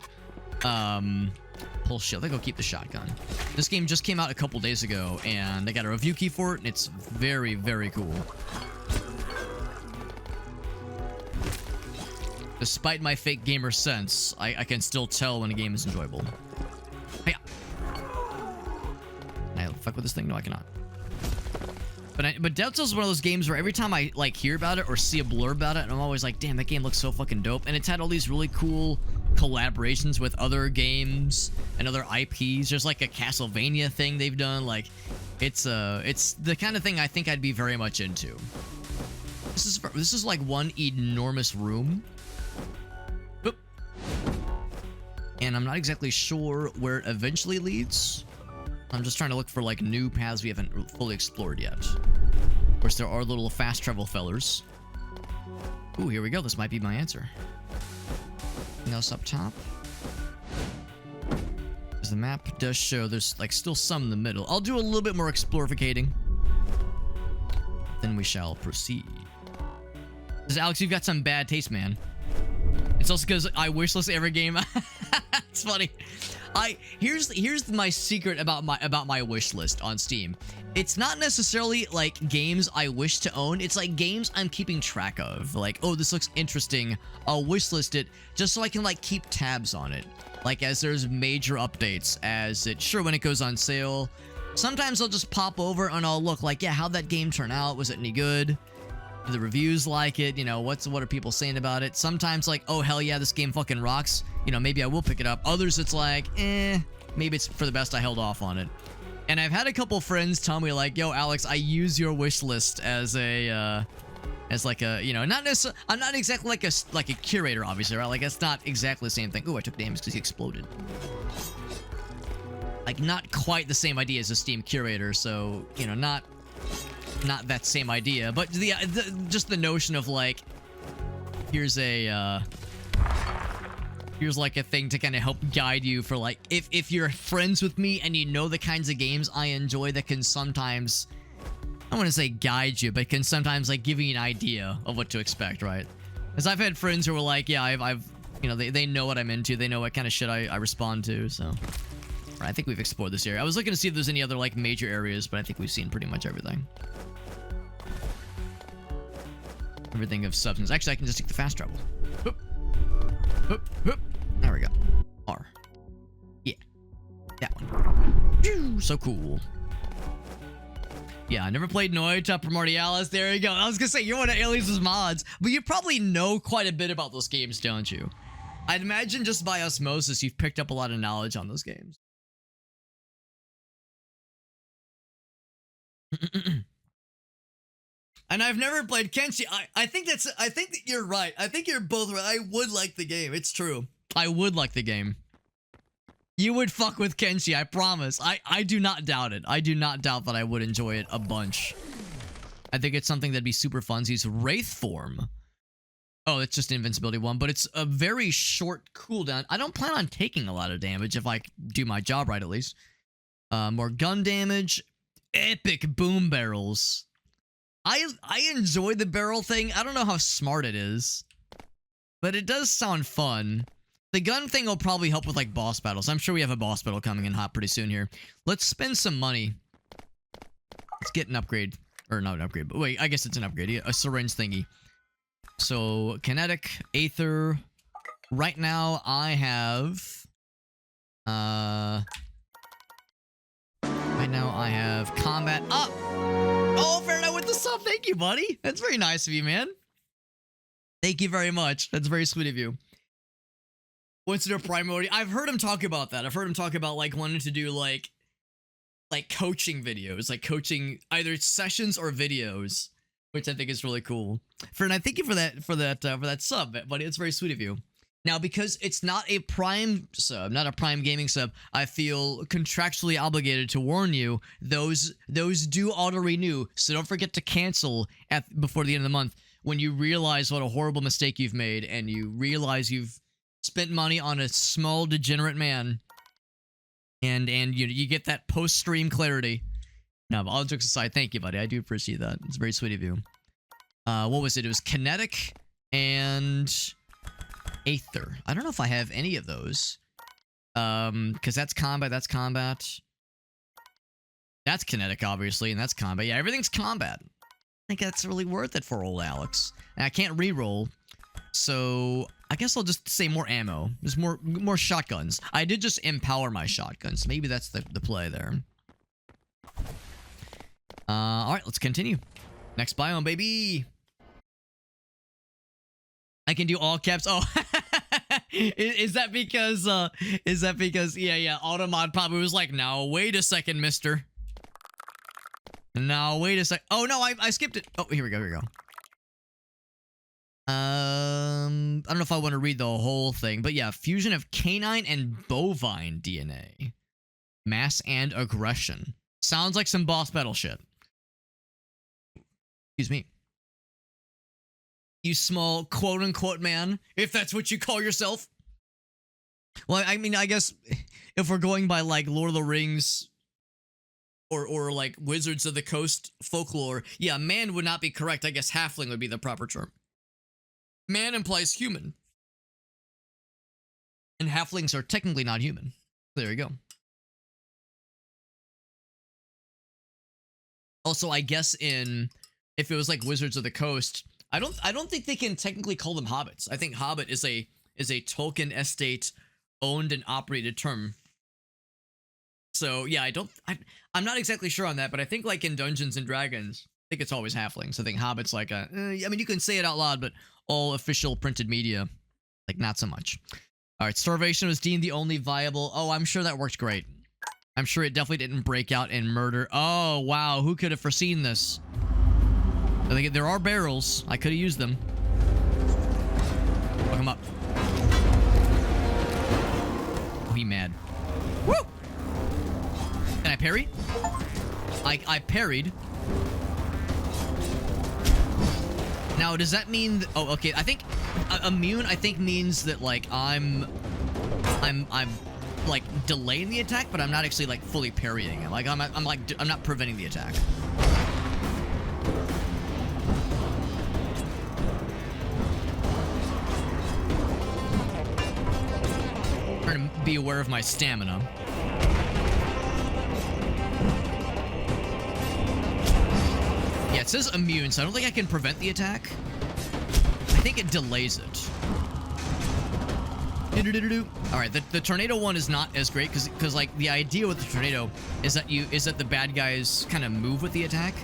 Pull shield. I think I'll keep the shotgun. This game just came out a couple days ago, and I got a review key for it, and it's very, very cool. Despite my fake gamer sense, I can still tell when a game is enjoyable. Hey, can I fuck with this thing? No, I cannot. But Dead Cells is one of those games where every time I like hear about it or see a blurb about it, I'm always like, damn, that game looks so fucking dope. And it's had all these really cool collaborations with other games and other IPs. There's like a Castlevania thing they've done. Like, it's the kind of thing I think I'd be very much into. This is like one enormous room. Boop. And I'm not exactly sure where it eventually leads. I'm just trying to look for like new paths we haven't fully explored yet. Of course, there are little fast travel fellers. Ooh, here we go. This might be my answer. Anything else up top? Because the map does show there's like still some in the middle. I'll do a little bit more explorificating. Then we shall proceed. Because Alex, you've got some bad taste, man. It's also because I wishlist every game. It's funny. Here's my secret about my wish list on Steam. It's not necessarily like games I wish to own. It's like games I'm keeping track of. Like, oh, this looks interesting. I'll wishlist it just so I can like keep tabs on it. Like as there's major updates, when it goes on sale. Sometimes I'll just pop over and I'll look like, yeah, how'd that game turn out? Was it any good? Do the reviews like it? You know, what are people saying about it? Sometimes like, oh hell yeah, this game fucking rocks. You know, maybe I will pick it up. Others it's like, maybe it's for the best I held off on it. And I've had a couple friends tell me like, yo, Alex, I use your wish list as a, you know, not necessarily, I'm not exactly like a curator, obviously, right? Like, it's not exactly the same thing. Ooh, I took damage because he exploded. Like, not quite the same idea as a Steam curator, so, you know, not that same idea, but just the notion of like, here's like a thing to kind of help guide you for like, if you're friends with me and you know the kinds of games I enjoy that can sometimes, I don't want to say guide you, but can sometimes like give you an idea of what to expect, right? Because I've had friends who were like, yeah, I've you know, they know what I'm into, they know what kind of shit I respond to, so. Right, I think we've explored this area. I was looking to see if there's any other like major areas, but I think we've seen pretty much everything. Everything of substance. Actually, I can just take the fast travel. Hoop. Hoop, hoop. There we go. R. Yeah. That one. So cool. Yeah, I never played Noita Primordialis. There you go. I was gonna say, you're one of Alias's mods, but you probably know quite a bit about those games, don't you? I'd imagine just by osmosis, you've picked up a lot of knowledge on those games. And I've never played Kenshi. I think that you're right. I think you're both right. I would like the game. It's true. I would like the game. You would fuck with Kenshi, I promise. I do not doubt it. I do not doubt that I would enjoy it a bunch. I think it's something that'd be super fun. Use Wraith Form. Oh, it's just an invincibility one, but it's a very short cooldown. I don't plan on taking a lot of damage if I do my job right, at least. More gun damage. Epic boom barrels. I enjoy the barrel thing. I don't know how smart it is, but it does sound fun. The gun thing will probably help with like boss battles. I'm sure we have a boss battle coming in hot pretty soon here. Let's spend some money. Let's get an upgrade. Or not an upgrade, but wait, I guess it's an upgrade. Yeah, a syringe thingy. So, kinetic, aether. Right now, I have... Right now, I have combat up. Oh, Fahrenheit with the sub. Thank you, buddy. That's very nice of you, man. Thank you very much. That's very sweet of you. What's their primordial? I've heard him talk about that. I've heard him talk about like wanting to do like coaching videos, like coaching either sessions or videos, which I think is really cool. Fahrenheit, thank you for that sub, buddy. It's very sweet of you. Now, because it's not a Prime sub, not a Prime Gaming sub, I feel contractually obligated to warn you, those do auto-renew, so don't forget to cancel before the end of the month when you realize what a horrible mistake you've made and you realize you've spent money on a small, degenerate man, and you get that post-stream clarity. No, but all jokes aside, thank you, buddy. I do appreciate that. It's very sweet of you. What was it? It was kinetic and... aether. I don't know if I have any of those. Because that's combat, that's combat. That's kinetic, obviously, and that's combat. Yeah, everything's combat. I think that's really worth it for old Alex. And I can't re-roll, so I guess I'll just say more ammo. There's more shotguns. I did just empower my shotguns. Maybe that's the play there. Alright, let's continue. Next biome, baby! I can do all caps. Oh, is that because, yeah, Automod probably was like, now, wait a second, mister. Now, wait a sec. Oh, no, I skipped it. Oh, here we go. I don't know if I want to read the whole thing, but yeah, fusion of canine and bovine DNA. Mass and aggression. Sounds like some boss battle shit. Excuse me. You small quote-unquote man, if that's what you call yourself. Well, I mean, I guess if we're going by, like, Lord of the Rings or like, Wizards of the Coast folklore, yeah, man would not be correct. I guess halfling would be the proper term. Man implies human. And halflings are technically not human. There you go. Also, I guess if it was like Wizards of the Coast... I don't think they can technically call them hobbits. I think hobbit is a Tolkien estate owned and operated term. So yeah, I'm not exactly sure on that, but I think like in Dungeons and Dragons, I think it's always halflings. I think hobbit's like I mean, you can say it out loud, but all official printed media, like not so much. All right, starvation was deemed the only viable. Oh, I'm sure that worked great. I'm sure it definitely didn't break out in murder. Oh wow, who could have foreseen this? I think there are barrels. I could have used them. Fuck him up. Oh, he mad. Woo! Can I parry? I parried. Now, does that mean... oh, okay. I think... immune, I think, means that, like, I'm like, delaying the attack, but I'm not actually, like, fully parrying it. Like, I'm not preventing the attack. Trying to be aware of my stamina. Yeah, it says immune, so I don't think I can prevent the attack. I think it delays it. All right, the tornado one is not as great because like the idea with the tornado is that the bad guys kind of move with the attack.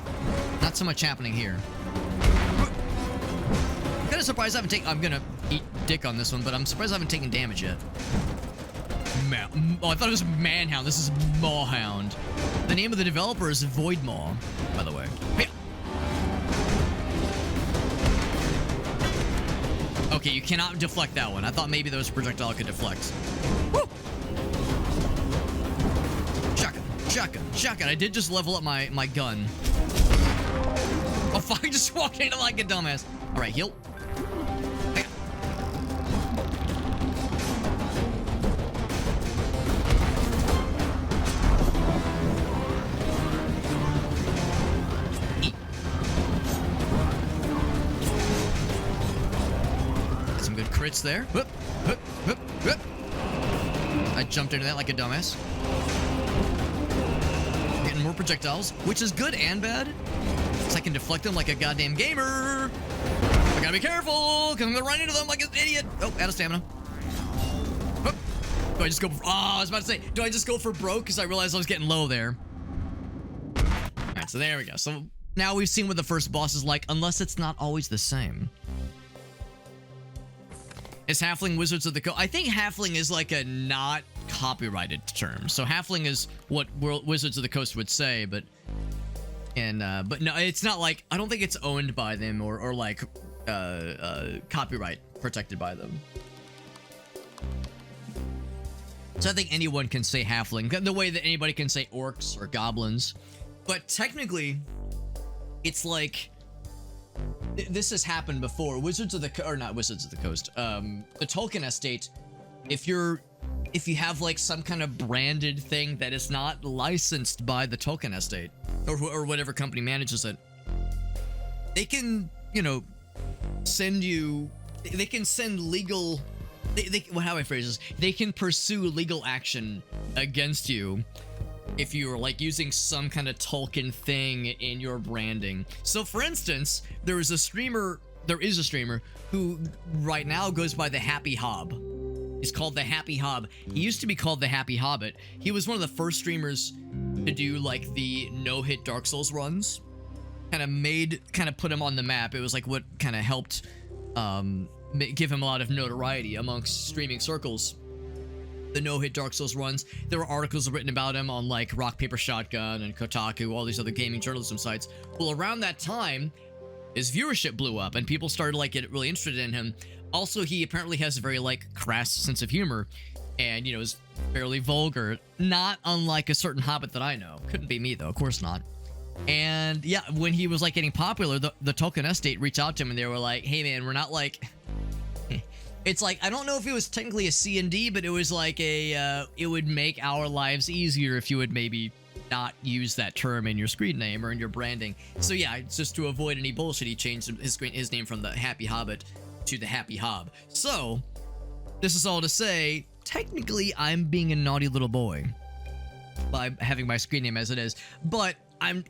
Not so much happening here. Kind of surprised I haven't taken. I'm gonna eat dick on this one, but I'm surprised I haven't taken damage yet. Oh, I thought it was Manhound. This is Mawhound. The name of the developer is Voidmaw, by the way. Hey. Okay, you cannot deflect that one. I thought maybe there was a projectile I could deflect. Woo! Shotgun, shotgun, shotgun. I did just level up my gun. Oh, fuck, I just walked into like a dumbass. All right, heal. Hey. Eat. Some good crits there. Whoop, whoop, whoop, whoop. I jumped into that like a dumbass. Getting more projectiles, which is good and bad. I can deflect them like a goddamn gamer. I gotta be careful, because I'm gonna run into them like an idiot. Oh, out of stamina. Oh. Do I just go for... Oh, I was about to say, do I just go for broke? Because I realized I was getting low there. Alright, so there we go. So now we've seen what the first boss is like, unless it's not always the same. Is Halfling Wizards of the Coast? I think Halfling is like a not copyrighted term. So Halfling is what Wizards of the Coast would say, but... but no, it's not like, I don't think it's owned by them or like, copyright protected by them. So I think anyone can say halfling, the way that anybody can say orcs or goblins. But technically, it's like, this has happened before. Wizards of the or not Wizards of the Coast, the Tolkien estate, if you have like some kind of branded thing that is not licensed by the Tolkien estate or whatever company manages it, they can, you know, send you, they can send legal, well, how do I phrase this? They can pursue legal action against you if you're like using some kind of Tolkien thing in your branding. So for instance, there is a streamer who right now goes by the Happy Hob. He's called the Happy Hob. He used to be called the Happy Hobbit. He was one of the first streamers to do like the no-hit Dark Souls runs. Kind of put him on the map. It was like what kind of helped give him a lot of notoriety amongst streaming circles. The no-hit Dark Souls runs. There were articles written about him on like Rock Paper Shotgun and Kotaku, all these other gaming journalism sites. Well, around that time, his viewership blew up and people started like get really interested in him. Also, he apparently has a very like crass sense of humor and, you know, is fairly vulgar, not unlike a certain hobbit that I know. Couldn't be me though, of course not. And yeah, when he was like getting popular, the Tolkien estate reached out to him and they were like, hey man, we're not like, it's like, I don't know if it was technically a C&D, but it was like a, it would make our lives easier if you would maybe not use that term in your screen name or in your branding. So yeah, just to avoid any bullshit, he changed his name from the Happy Hobbit to the Happy Hob. So this is all to say, technically I'm being a naughty little boy by having my screen name as it is, but I'm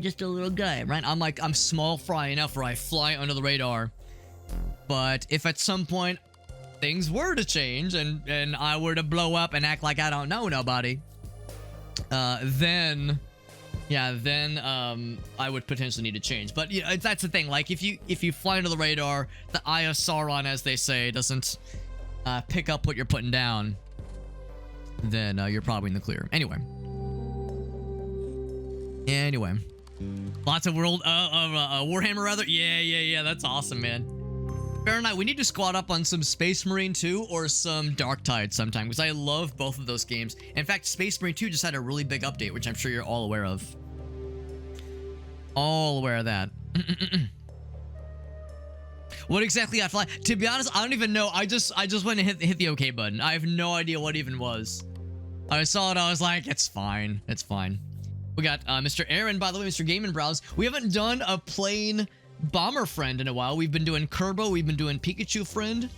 just a little guy, right? I'm small fry enough where I fly under the radar. But if at some point things were to change and I were to blow up and act like I don't know nobody, then I would potentially need to change. But you know, that's the thing. Like if you fly under the radar, the Eye of Sauron, as they say, doesn't pick up what you're putting down, then you're probably in the clear. Anyway, lots of Warhammer rather. Yeah. That's awesome, man. Fahrenheit, we need to squad up on some Space Marine 2 or some Dark Tide sometime, because I love both of those games. In fact, Space Marine 2 just had a really big update, which I'm sure you're all aware of. All aware of that. What exactly I fly? To be honest, I don't even know. I just went and hit the OK button. I have no idea what even was. I saw it, I was like, it's fine. It's fine. We got Mr. Aaron, by the way, Mr. Game & Browse. We haven't done a plain Bomber friend in a while. We've been doing Kerbo, we've been doing Pikachu friend.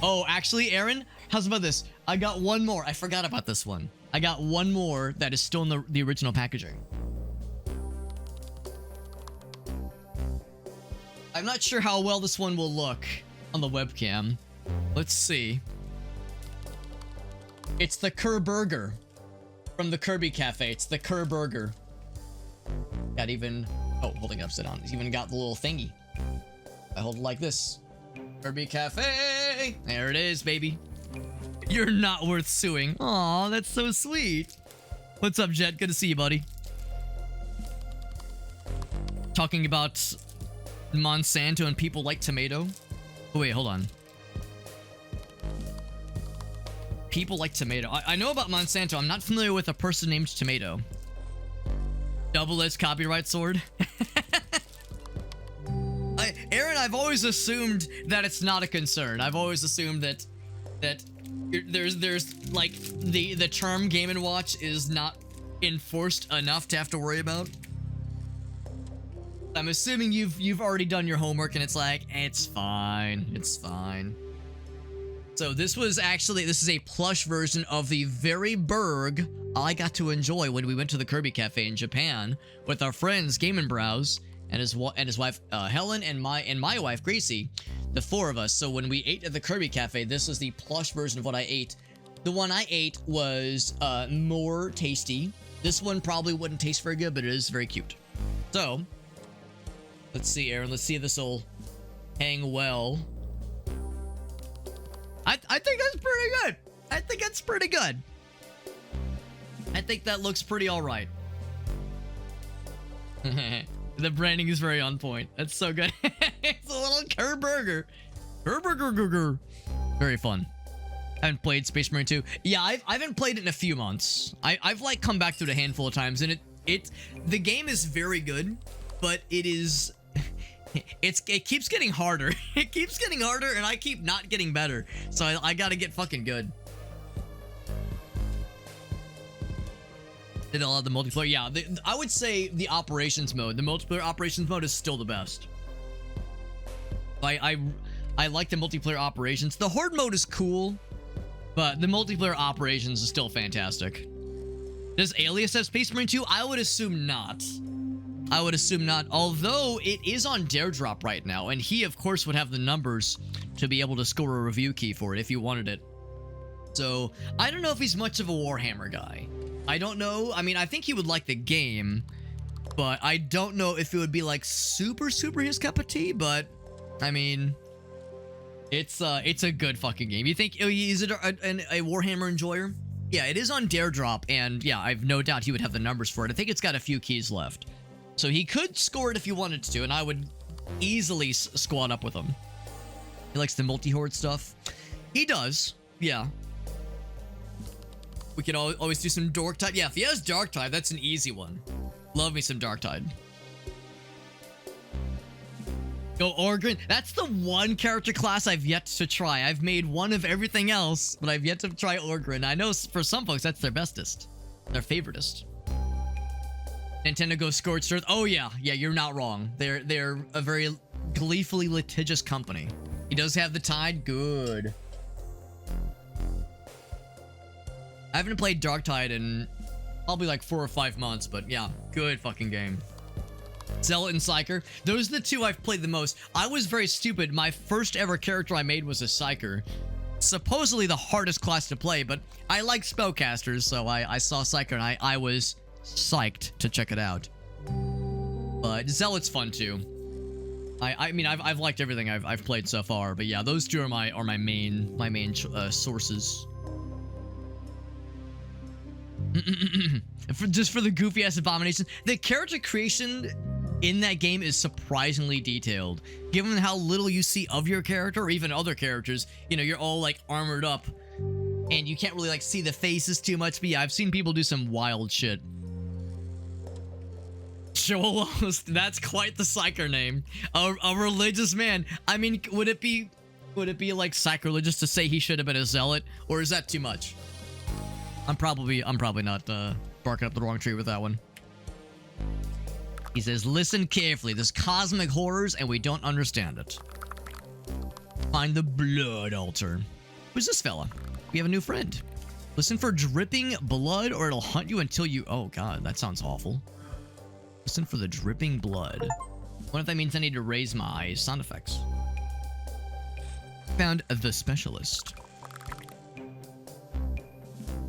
Oh, actually, Aaron, how's about this? I got one more. I forgot about this one. I got one more that is still in the original packaging. I'm not sure how well this one will look on the webcam. Let's see. It's the Kerr Burger from the Kirby Cafe. It's the Kerr Burger. Got even... Oh, holding it upside down. It's even got the little thingy. I hold it like this. Kirby Cafe! There it is, baby. You're not worth suing. Aw, that's so sweet. What's up, Jet? Good to see you, buddy. Talking about Monsanto and people like tomato. Oh, wait, hold on. People like tomato. I know about Monsanto. I'm not familiar with a person named Tomato. Double-edged copyright sword. Aaron, I've always assumed that it's not a concern. I've always assumed that there's like the term Game & Watch is not enforced enough to have to worry about. I'm assuming you've already done your homework and it's like, it's fine. It's fine. So this is a plush version of the very burg I got to enjoy when we went to the Kirby Cafe in Japan with our friends Game & Browse and his wife Helen and my wife Gracie, the four of us. So when we ate at the Kirby Cafe, this was the plush version of what I ate. The one I ate was more tasty. This one probably wouldn't taste very good, but it is very cute. So let's see, Aaron. Let's see if this will hang well. I think that's pretty good. I think that's pretty good. I think that looks pretty all right. The branding is very on point. That's so good. It's a little Kerr Burger. Kerr Burger. Very fun. I haven't played Space Marine 2. Yeah, I haven't played it in a few months. I've like come back through it a handful of times, and the game is very good, but it is... It keeps getting harder. It keeps getting harder, and I keep not getting better. So I gotta get fucking good. Did a lot of the multiplayer. Yeah, I would say the operations mode. The multiplayer operations mode is still the best. I like the multiplayer operations. The horde mode is cool, but the multiplayer operations is still fantastic. Does Alias have Space Marine 2? I would assume not. I would assume not, although it is on Dare Drop right now, and he, of course, would have the numbers to be able to score a review key for it if you wanted it. So, I don't know if he's much of a Warhammer guy. I don't know. I mean, I think he would like the game, but I don't know if it would be, like, super his cup of tea, but, I mean, it's a good fucking game. You think, is it a Warhammer enjoyer? Yeah, it is on Dare Drop, and yeah, I've no doubt he would have the numbers for it. I think it's got a few keys left. So he could score it if you wanted to, and I would easily squad up with him. He likes the multi-horde stuff. He does, yeah. We can always do some Dark Tide. Yeah, if he has Dark Tide, that's an easy one. Love me some Dark Tide. Go Orgrin. That's the one character class I've yet to try. I've made one of everything else, but I've yet to try Orgrin. I know for some folks, that's their bestest. Their favoritist. Nintendo goes Scorched Earth. Oh yeah, you're not wrong. They're a very gleefully litigious company. He does have the Tide. Good. I haven't played Dark Tide in probably like 4 or 5 months, but yeah, good fucking game. Zealot and Psyker. Those are the two I've played the most. I was very stupid. My first ever character I made was a Psyker. Supposedly the hardest class to play, but I like spellcasters, so I saw Psyker and I was psyched to check it out. But Zealot's fun too. I mean I've liked everything I've played so far, but yeah, those two are my main sources. Just for the goofy ass abomination, the character creation in that game is surprisingly detailed. Given how little you see of your character or even other characters, you know, you're all like armored up and you can't really like see the faces too much. But yeah, I've seen people do some wild shit. Joelos, that's quite the Psyker name. A religious man. I mean, would it be like sacrilegious to say he should have been a zealot, or is that too much? I'm probably not barking up the wrong tree with that one. He says, listen carefully. There's cosmic horrors and we don't understand it. Find the blood altar. Who's this fella? We have a new friend. Listen for dripping blood or it'll hunt you until you... Oh god, that sounds awful. Listen for the dripping blood. What if that means I need to raise my sound effects? Found the specialist.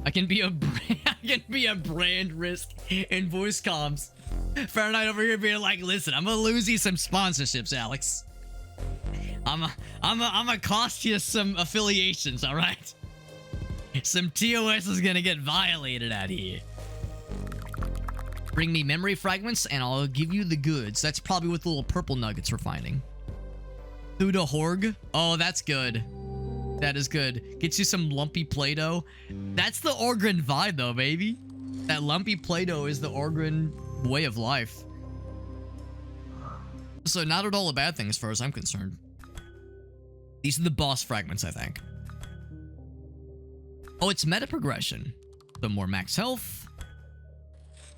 I can be a brand, I can be a brand risk in voice comms. Fahrenheit over here being like, listen, I'm gonna lose you some sponsorships, Alex. I'm gonna cost you some affiliations, all right? Some TOS is gonna get violated out here. Bring me memory fragments and I'll give you the goods. That's probably what the little purple nuggets we're finding. Thuda Horg. Oh, that's good. That is good. Gets you some lumpy Play-Doh. That's the Orgrin vibe though, baby. That lumpy Play-Doh is the Orgrin way of life. So not at all a bad thing as far as I'm concerned. These are the boss fragments, I think. Oh, it's meta progression. So more max health.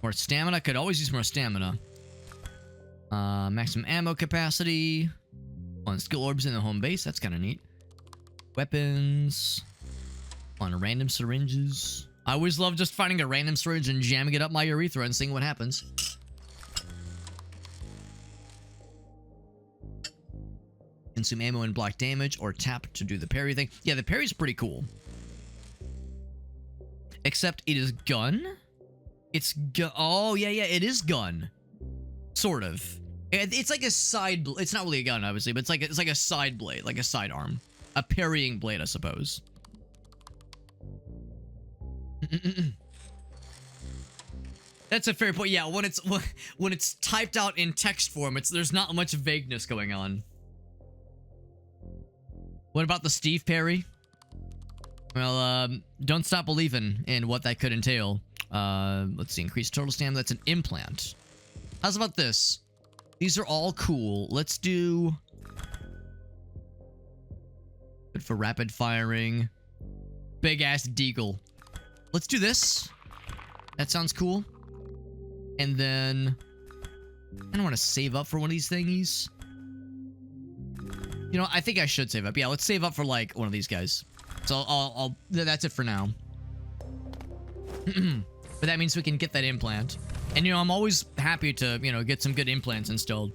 More stamina. Could always use more stamina. Maximum ammo capacity. On skill orbs in the home base. That's kind of neat. Weapons. On random syringes. I always love just finding a random syringe and jamming it up my urethra and seeing what happens. Consume ammo and block damage, or tap to do the parry thing. Yeah, the parry's pretty cool. Except it is gun? It's gun. Oh, yeah, it is gun. Sort of. It's like a side. It's not really a gun, obviously, but it's like a side blade, like a sidearm, a parrying blade, I suppose. That's a fair point. Yeah, when it's typed out in text form, there's not much vagueness going on. What about the Steve parry? Well, don't stop believing in what that could entail. Let's see, increased total stamina. That's an implant. How's about this? These are all cool. Let's do... Good for rapid firing. Big ass deagle. Let's do this. That sounds cool. And then... I don't want to save up for one of these thingies. You know, I think I should save up. Yeah, let's save up for, like, one of these guys. So that's it for now. But that means we can get that implant. And, you know, I'm always happy to, you know, get some good implants installed.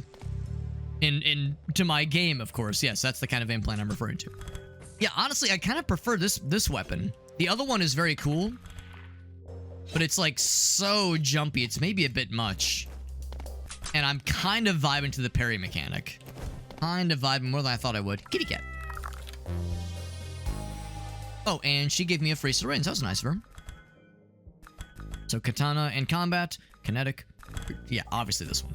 To my game, of course. Yes, that's the kind of implant I'm referring to. Yeah, honestly, I kind of prefer this weapon. The other one is very cool. But it's, like, so jumpy. It's maybe a bit much. And I'm kind of vibing to the parry mechanic. Kind of vibing more than I thought I would. Kitty cat. Oh, and she gave me a free syringe. That was nice of her. So, katana and combat. Kinetic. Yeah, obviously this one.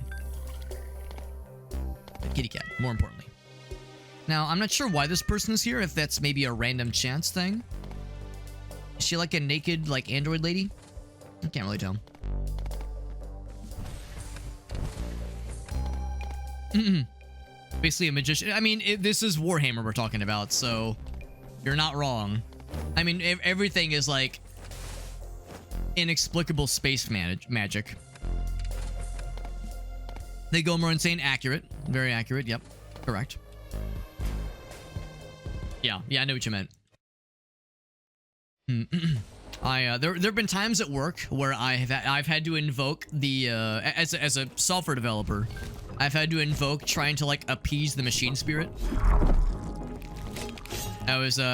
The kitty cat, more importantly. Now, I'm not sure why this person is here. If that's maybe a random chance thing. Is she like a naked, like, android lady? I can't really tell. Basically a magician. I mean, this is Warhammer we're talking about, so you're not wrong. I mean, everything is like inexplicable space magic. They go more insane. Accurate. Very accurate. Yep. Correct. Yeah, I know what you meant. There have been times at work where I've had to invoke the as a software developer, I've had to invoke trying to like appease the machine spirit. I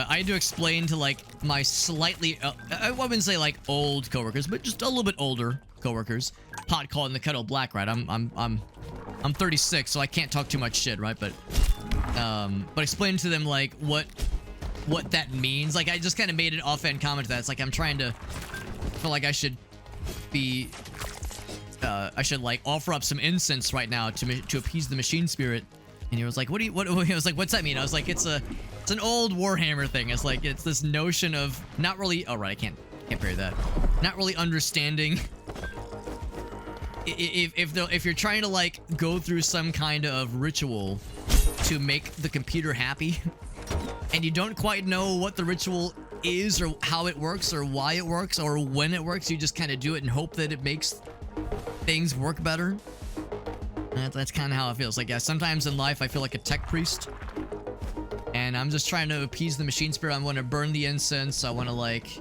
had to explain to like my slightly I wouldn't say like old coworkers, but just a little bit older coworkers. Pot calling the kettle black, right? I'm 36, so I can't talk too much shit, right? But explain to them like what that means. Like I just kind of made an offhand comment to that. It's like I'm trying to feel like I should be I should like offer up some incense right now to appease the machine spirit. And he was like, he was like, what's that mean? I was like, it's an old Warhammer thing. It's like, it's this notion of not really, oh right, I can't parry that. Not really understanding if you're trying to like go through some kind of ritual to make the computer happy and you don't quite know what the ritual is or how it works or why it works or when it works, you just kind of do it and hope that it makes things work better. That's kind of how it feels. Like, yeah, sometimes in life I feel like a tech priest. And I'm just trying to appease the machine spirit. I want to burn the incense. I want to, like,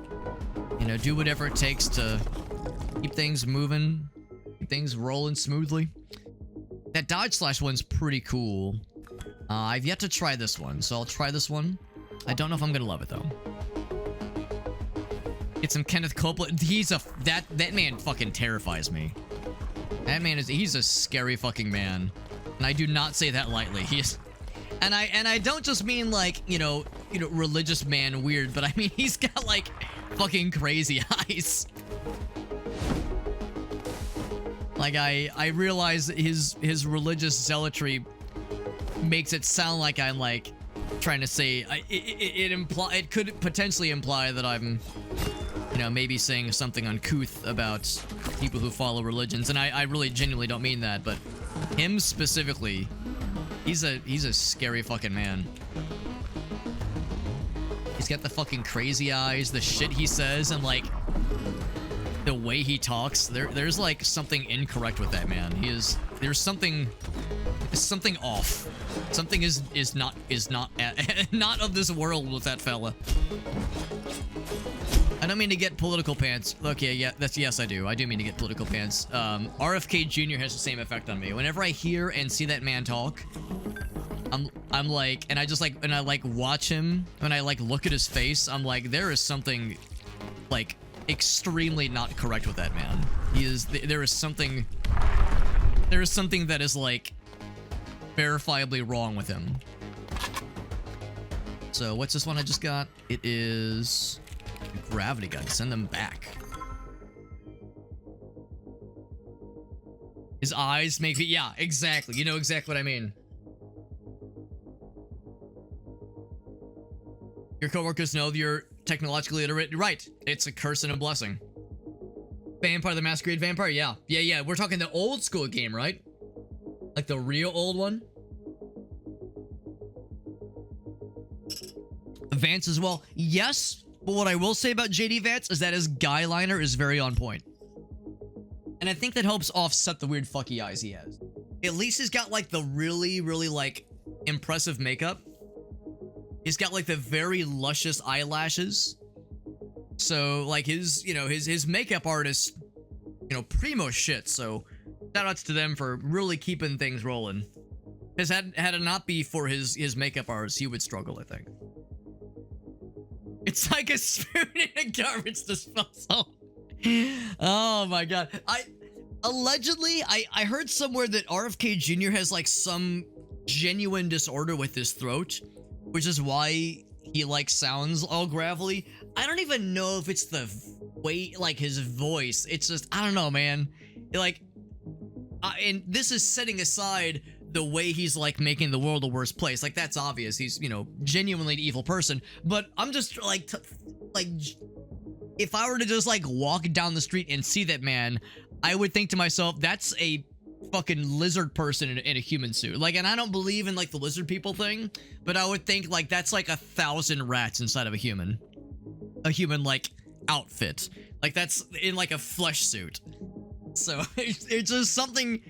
you know, do whatever it takes to keep things moving. Keep things rolling smoothly. That dodge slash one's pretty cool. I've yet to try this one, so I'll try this one. I don't know if I'm going to love it, though. Get some Kenneth Copeland. That man fucking terrifies me. That man he's a scary fucking man. And I do not say that lightly. He is, and I don't just mean like, you know, religious man weird, but I mean he's got like fucking crazy eyes. Like I realize that his religious zealotry makes it sound like I'm like trying to say it could potentially imply that I'm, you know, maybe saying something uncouth about people who follow religions, and I really genuinely don't mean that, but him specifically, he's a scary fucking man. He's got the fucking crazy eyes, the shit he says, and like the way he talks. There's like something incorrect with that man. There's something off. Something is not not of this world with that fella. I don't mean to get political pants. Okay, yeah, yes I do. I do mean to get political pants. RFK Jr. has the same effect on me. Whenever I hear and see that man talk, I'm like, and I just like, and I like watch him, when I like look at his face, I'm like, there is something like extremely not correct with that man. There is something that is like verifiably wrong with him. So what's this one I just got? It is a gravity gun. Send them back. His eyes make me, yeah, exactly. You know exactly what I mean. Your coworkers know you're technologically illiterate. Right. It's a curse and a blessing. Vampire the Masquerade Vampire? Yeah. Yeah. We're talking the old school game, right? Like the real old one? Vance as well. Yes, but what I will say about JD Vance is that his guy liner is very on point. And I think that helps offset the weird fucky eyes he has. At least he's got like the really, really like impressive makeup. He's got like the very luscious eyelashes. So like his, you know, his makeup artist, you know, primo shit. So shout outs to them for really keeping things rolling. Because had it not be for his makeup artist, he would struggle, I think. It's like a spoon in a garbage disposal. Oh my god. Allegedly, I heard somewhere that RFK Jr. has like some genuine disorder with his throat, which is why he like sounds all gravelly. I don't even know if it's the way, like his voice. It's just, I don't know, man. Like, and this is setting aside the way he's like making the world a worse place. Like, that's obvious. He's, you know, genuinely an evil person. But I'm just like, if I were to just like walk down the street and see that man, I would think to myself, that's a fucking lizard person in a human suit. Like, and I don't believe in like the lizard people thing, but I would think like that's like 1,000 rats inside of a human like outfit. Like that's in like a flesh suit. So it's just something.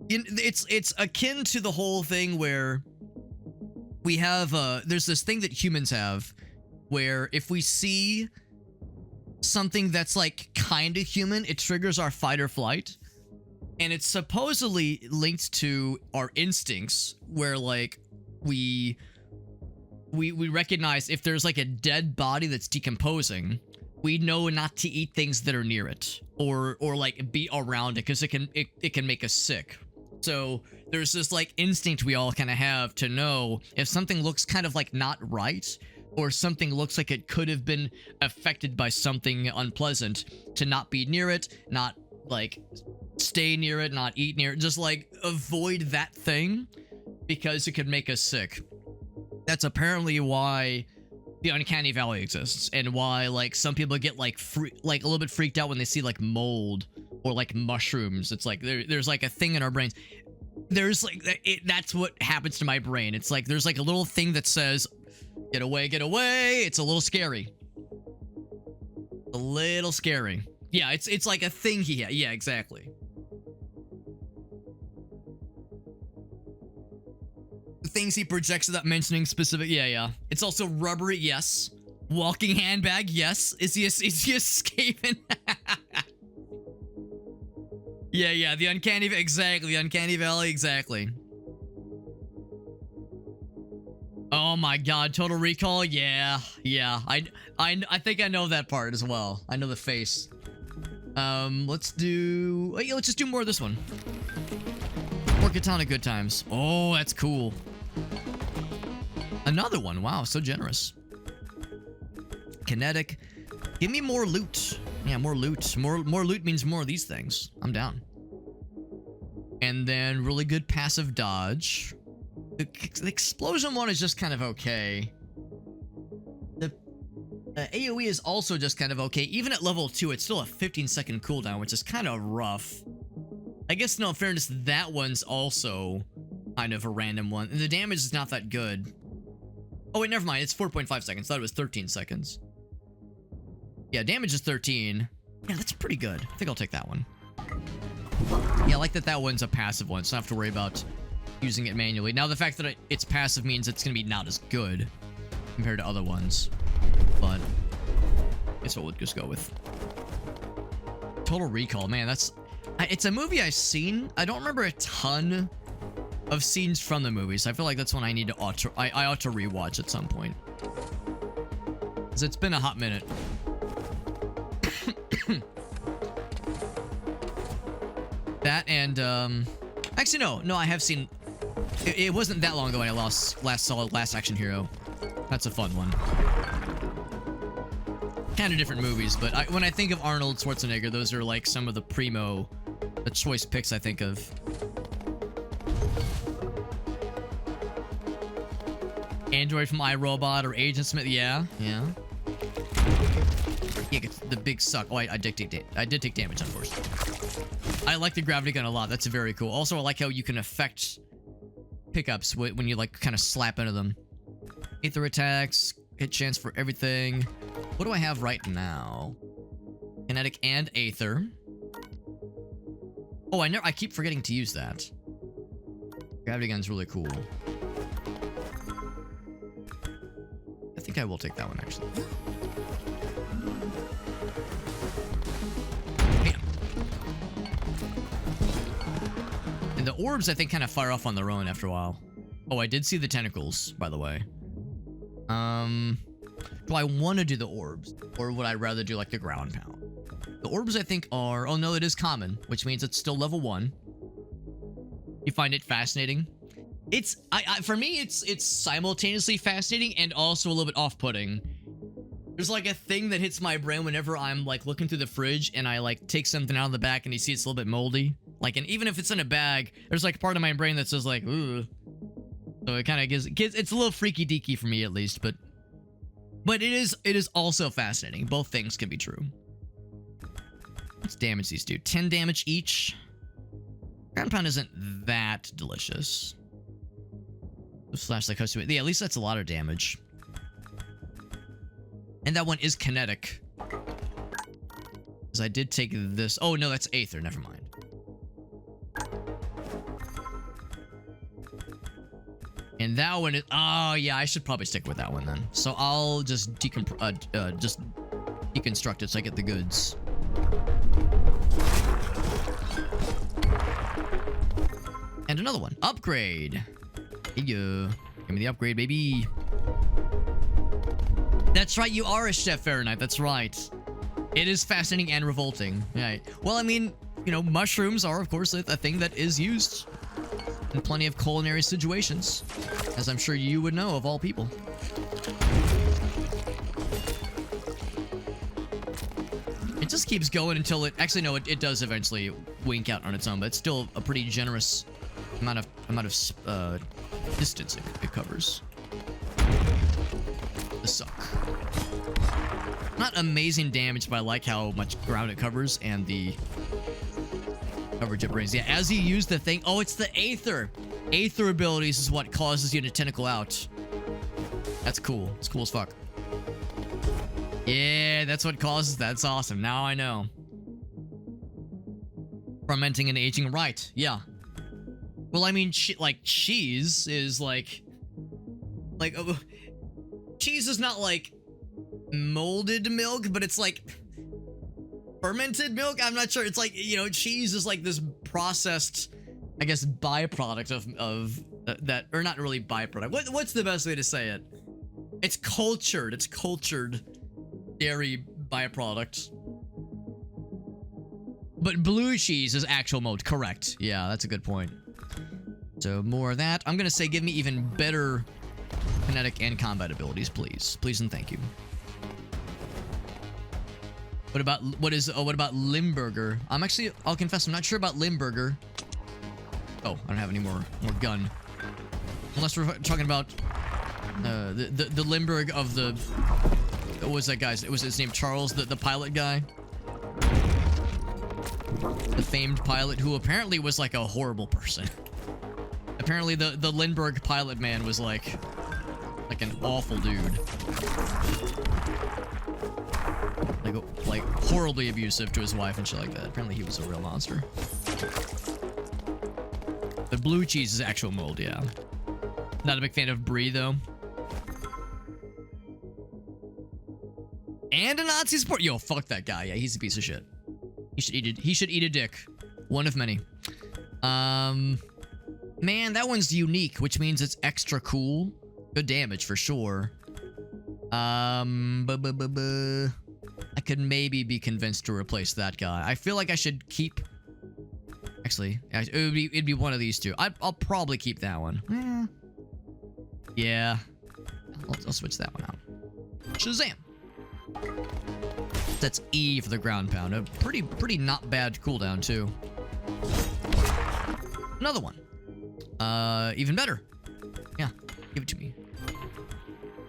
It's akin to the whole thing where we have there's this thing that humans have where if we see something that's like kind of human, it triggers our fight or flight. And it's supposedly linked to our instincts, where like we recognize if there's like a dead body that's decomposing, we know not to eat things that are near it or like be around it, because it can make us sick. So there's this like instinct we all kind of have to know if something looks kind of like not right, or something looks like it could have been affected by something unpleasant, to not be near it, not like stay near it, not eat near it, just like avoid that thing because it could make us sick. That's apparently why the uncanny valley exists, and why like some people get like a little bit freaked out when they see like mold or like mushrooms. It's like there's like a thing in our brains. There's like that's what happens to my brain. It's like there's like a little thing that says, "Get away, get away." It's a little scary. A little scary. Yeah, it's like a thing he had. Yeah, exactly. The things he projects without mentioning specific. Yeah. It's also rubbery. Yes. Walking handbag. Yes. Is he escaping? Yeah. The uncanny. Exactly. The uncanny valley. Exactly. Oh my god, Total Recall? Yeah. I think I know that part as well. I know the face. Let's just do more of this one. More Katana good times. Oh, that's cool. Another one. Wow, so generous. Kinetic. Give me more loot. Yeah, more loot. More loot means more of these things. I'm down. And then really good passive dodge. The explosion one is just kind of okay. The AoE is also just kind of okay. Even at level 2, it's still a 15-second cooldown, which is kind of rough. I guess, no, in fairness, that one's also kind of a random one. And the damage is not that good. Oh, wait, never mind. It's 4.5 seconds. I thought it was 13 seconds. Yeah, damage is 13. Yeah, that's pretty good. I think I'll take that one. Yeah, I like that one's a passive one, so I don't have to worry about using it manually. Now, the fact that it's passive means it's going to be not as good compared to other ones. But it's what we'll just go with. Total Recall, man, it's a movie I've seen. I don't remember a ton of scenes from the movie, so I feel like that's one I need to I ought to rewatch at some point. Because it's been a hot minute. That and actually no, I have seen. It wasn't that long ago I last saw Last Action Hero. That's a fun one. Kind of different movies, but when I think of Arnold Schwarzenegger, those are like some of the choice picks I think of. Android from iRobot or Agent Smith, yeah. Yeah, the big suck. Oh, I did take damage, unfortunately. I like the gravity gun a lot. That's very cool. Also, I like how you can affect pickups when you like kind of slap into them. Aether attacks, hit chance for everything. What do I have right now? Kinetic and Aether. Oh, I keep forgetting to use that. Gravity gun's really cool. I think I will take that one, actually. Bam. And the orbs, I think, kind of fire off on their own after a while. Oh, I did see the tentacles, by the way. Do I want to do the orbs? Or would I rather do, like, the ground pound? The orbs, I think, are... Oh, no, it is common, which means it's still level 1. You find it fascinating? It's... for me, it's simultaneously fascinating and also a little bit off-putting. There's, like, a thing that hits my brain whenever I'm, like, looking through the fridge and I, like, take something out of the back and you see it's a little bit moldy. Like, and even if it's in a bag, there's, like, part of my brain that says, like, ooh. So it kind of gives... It's a little freaky-deaky for me, at least, but it is also fascinating. Both things can be true. Let's damage these two. 10 damage each. Ground pound isn't that delicious. Slash like custom. Yeah, at least that's a lot of damage. And that one is kinetic. Because I did take this. Oh no, that's Aether. Never mind. And that one is... Oh yeah, I should probably stick with that one then. So I'll just deconstruct it so I get the goods. And another one. Upgrade. Hey, give me the upgrade, baby. That's right, you are a Chef Fahrenheit. That's right. It is fascinating and revolting. Right. Well, I mean, you know, mushrooms are, of course, a thing that is used in plenty of culinary situations, as I'm sure you would know of all people. It just keeps going until it... Actually, no, it does eventually wink out on its own, but it's still a pretty generous amount of distance it covers. The suck. Not amazing damage, but I like how much ground it covers and the coverage it brings. Yeah, as you use the thing... Oh, it's the Aether. Aether abilities is what causes you to tentacle out. That's cool. It's cool as fuck. Yeah, that's what causes that. That's awesome. Now I know. Fermenting and aging. Right. Yeah. Well, I mean, like, cheese is like... cheese is not like molded milk, but it's like fermented milk. I'm not sure. It's like, you know, cheese is like this processed, I guess, byproduct of that, or not really byproduct. What's the best way to say it? It's cultured. It's cultured dairy byproduct. But blue cheese is actual mode. Correct. Yeah, that's a good point. So more of that. I'm gonna say give me even better kinetic and combat abilities, please. Please and thank you. What about Limburger? I'll confess, I'm not sure about Limburger. Oh, I don't have any more gun. Unless we're talking about the Limburg of the, what was that guy's? It was his name Charles, the pilot guy. The famed pilot who apparently was like a horrible person. Apparently the Limburg pilot man was like an awful dude. Like horribly abusive to his wife and shit like that. Apparently he was a real monster. The blue cheese is actual mold, yeah. Not a big fan of Brie though. And a Nazi support. Yo, fuck that guy. Yeah, he's a piece of shit. He should eat a dick. One of many. Man, that one's unique, which means it's extra cool. Good damage for sure. I could maybe be convinced to replace that guy. I feel like I should keep. Actually, it'd be one of these two. I'll probably keep that one. Yeah. I'll switch that one out. Shazam. That's E for the ground pound. A pretty not bad cooldown too. Another one. Even better. Yeah, give it to me.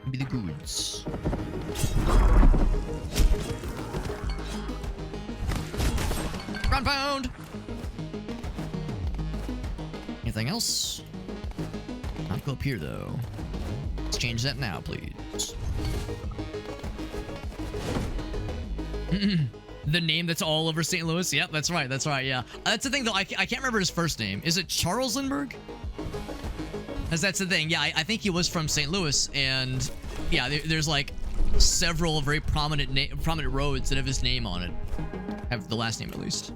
Give me the goods. Ground pound. Anything else? Not go up here though. Let's change that now, please. The name that's all over St. Louis? Yep, that's right, yeah. That's the thing, though, I can't remember his first name. Is it Charles Lindbergh? Because that's the thing, yeah, I think he was from St. Louis, and yeah, there's like several very prominent roads that have his name on it. Have the last name, at least.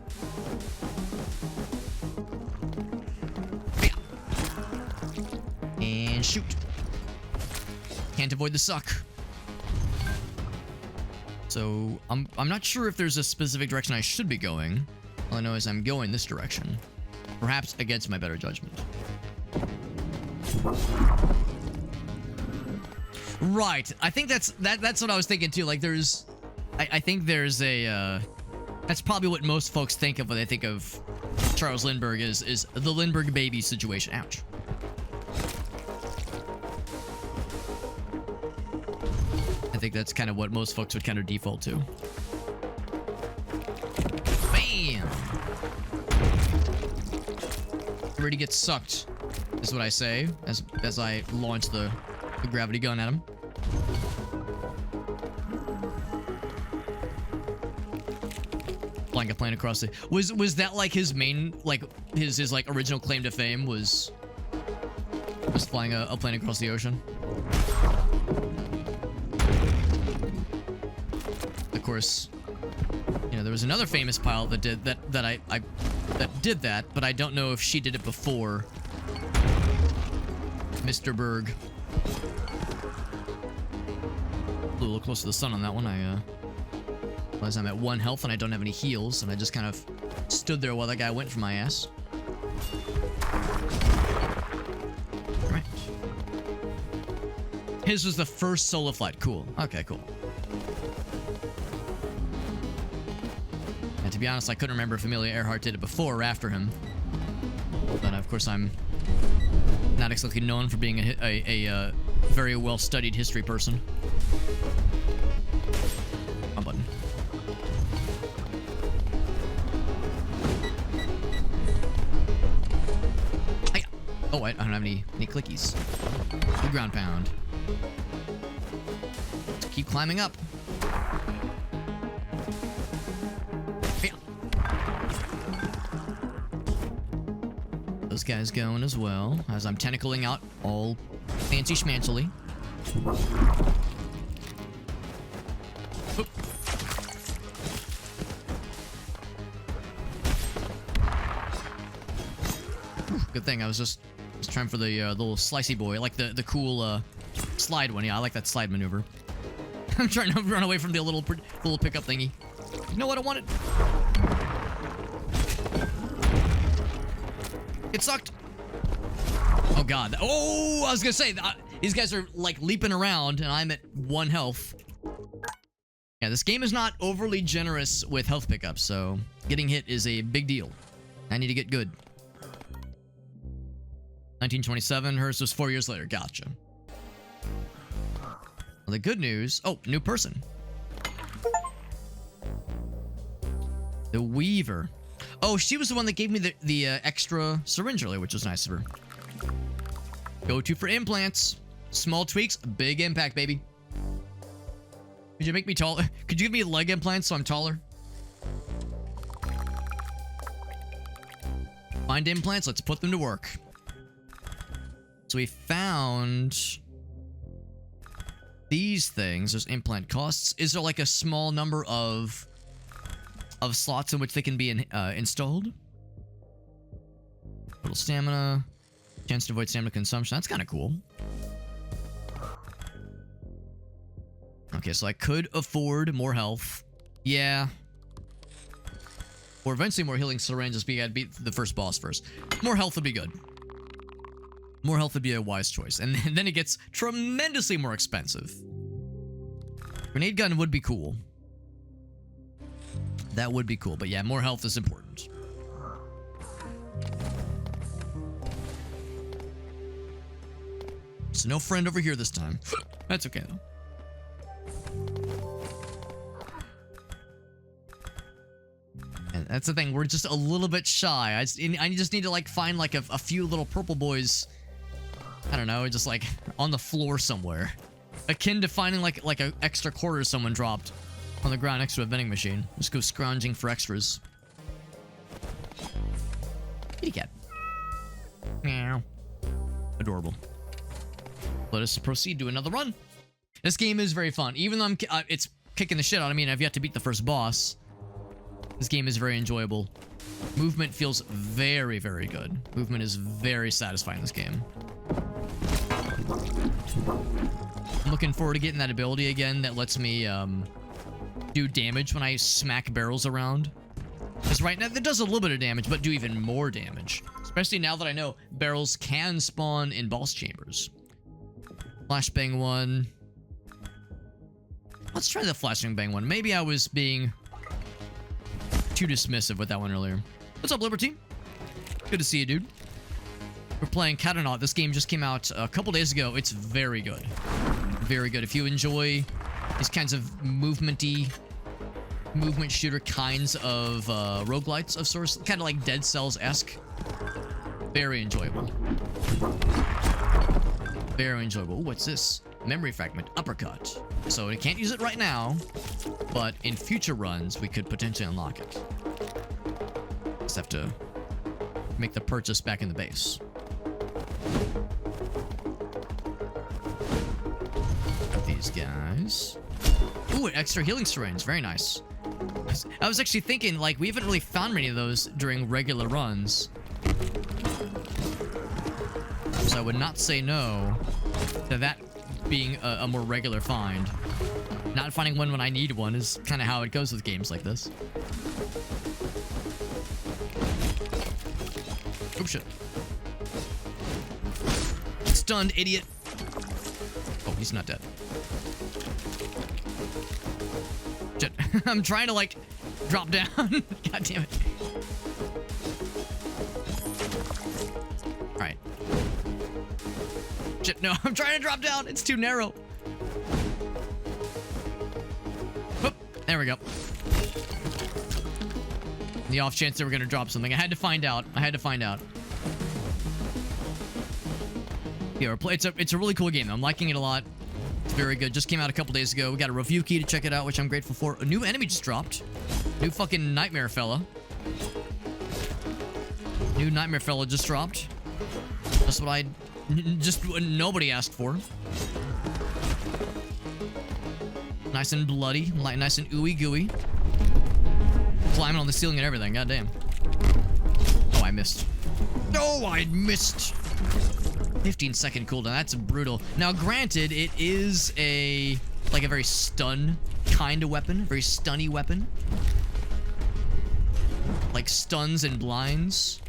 Yeah. And shoot. Can't avoid the suck. So, I'm not sure if there's a specific direction I should be going. All I know is I'm going this direction. Perhaps against my better judgment. Right. I think that's what I was thinking too. Like I think there's a that's probably what most folks think of when they think of Charles Lindbergh is the Lindbergh baby situation. Ouch. I think that's kind of what most folks would kind of default to. Bam! Ready to get sucked, is what I say as I launch the gravity gun at him. Flying a plane across the... Was that like his main, like his like original claim to fame was flying a plane across the ocean? Of course, you know, there was another famous pilot that did that did that, but I don't know if she did it before Mr. Berg. Flew a little close to the sun on that one. I realized I'm at 1 health and I don't have any heals, and I just kind of stood there while that guy went for my ass. Right. His was the first solo flight. Cool. Okay, cool. And to be honest, I couldn't remember if Amelia Earhart did it before or after him. But of course, I'm not exactly known for being a very well-studied history person. Wrong button. Oh, I don't have any clickies. Good ground pound. Let's keep climbing up. Those guys going as well, as I'm tentacling out all fancy schmanchily. Oop. Good thing I was just Just trying for the little slicey boy. I like the cool slide one. Yeah, I like that slide maneuver. I'm trying to run away from the little pickup thingy. You know what I wanted? It sucked. Oh god. Oh, I was gonna say these guys are like leaping around, and I'm at 1 health. Yeah, this game is not overly generous with health pickups, so getting hit is a big deal. I need to get good. 1927, hers was 4 years later. Gotcha. Well, the good news... Oh, new person. The Weaver. Oh, she was the one that gave me the extra syringe earlier, which was nice of her. Go-to for implants. Small tweaks, big impact, baby. Could you make me taller? Could you give me leg implants so I'm taller? Find implants, let's put them to work. So we found these things. There's implant costs. Is there like a small number of slots in which they can be installed? Total stamina. Chance to avoid stamina consumption. That's kind of cool. Okay, so I could afford more health. Yeah. Or eventually more healing syringes, but you gotta beat the first boss first. More health would be good. More health would be a wise choice. And then it gets tremendously more expensive. Grenade gun would be cool. That would be cool. But yeah, more health is important. So no friend over here this time. That's okay, though. And that's the thing. We're just a little bit shy. I just need to, like, find, like, a few little purple boys... I don't know, just like on the floor somewhere. Akin to finding like an extra quarter someone dropped on the ground next to a vending machine. Just go scrounging for extras. Kitty cat. Meow. Adorable. Let us proceed to another run. This game is very fun. Even though it's kicking the shit out of me and I've yet to beat the first boss, this game is very enjoyable. Movement feels very, very good. Movement is very satisfying in this game. I'm looking forward to getting that ability again that lets me do damage when I smack barrels around. Because right now, that does a little bit of damage, but do even more damage. Especially now that I know barrels can spawn in boss chambers. Flashbang one. Let's try the flashbang one. Maybe I was being too dismissive with that one earlier. What's up, Liberty? Good to see you, dude. We're playing Katanaut. This game just came out a couple days ago. It's very good. Very good. If you enjoy these kinds of movement shooter kinds of roguelites of sorts, kind of like Dead Cells-esque. Very enjoyable. Very enjoyable. Ooh, what's this? Memory fragment. Uppercut. So we can't use it right now, but in future runs, we could potentially unlock it. Just have to make the purchase back in the base. Got these guys. Ooh, an extra healing syringe. Very nice. I was actually thinking, like, we haven't really found many of those during regular runs. So I would not say no to that being a more regular find. Not finding one when I need one is kind of how it goes with games like this. Oh, shit. Stunned, idiot. Oh, he's not dead. Shit. I'm trying to, like, drop down. God damn it. Alright. Shit, no. I'm trying to drop down. It's too narrow. Oop, there we go. The off chance they were going to drop something. I had to find out. Yeah, it's a really cool game. I'm liking it a lot. It's very good. Just came out a couple days ago. We got a review key to check it out, which I'm grateful for. A new enemy just dropped. New fucking nightmare fella. New nightmare fella just dropped. That's what what nobody asked for. Nice and bloody. Nice and ooey gooey. Climbing on the ceiling and everything. God damn. Oh, I missed. No, I missed. 15-second cooldown. That's brutal. Now, granted, it is a very stun kind of weapon, very stunny weapon, like stuns and blinds.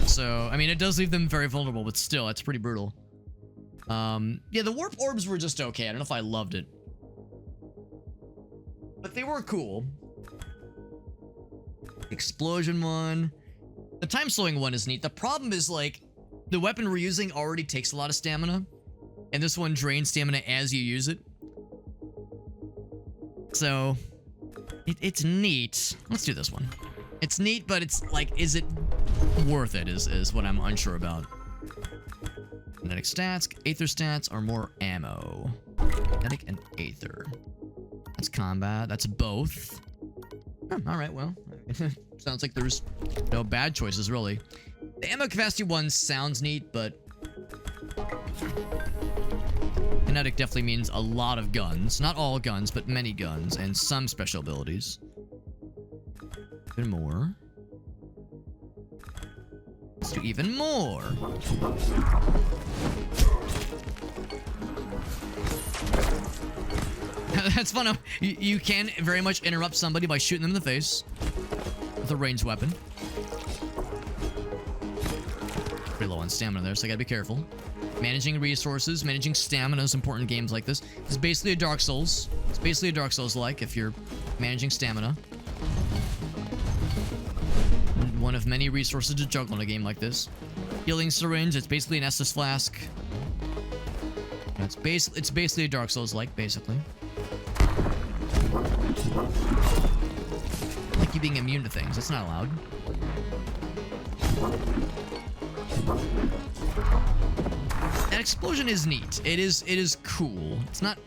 So, I mean, it does leave them very vulnerable, but still, it's pretty brutal. Yeah, the warp orbs were just okay. I don't know if I loved it, but they were cool. Explosion one. The time slowing one is neat. The problem is, like, the weapon we're using already takes a lot of stamina, and this one drains stamina as you use it. So, it's neat. Let's do this one. It's neat, but it's like, is it worth it is what I'm unsure about. Kinetic stats, aether stats are more ammo. Kinetic and aether. That's combat. That's both. Oh, all right, well, sounds like there's no bad choices, really. The ammo capacity one sounds neat, but kinetic definitely means a lot of guns. Not all guns, but many guns, and some special abilities. Even more. Let's do even more. That's fun. You can very much interrupt somebody by shooting them in the face with a ranged weapon. Pretty low on stamina there, so I gotta be careful. Managing resources, managing stamina is important in games like this. It's basically a Dark Souls. It's basically a Dark Souls-like if you're managing stamina. One of many resources to juggle in a game like this. Healing syringe, it's basically an Estus flask. It's basically a Dark Souls-like, basically. Like you being immune to things. That's not allowed. That explosion is neat. It is cool. It's not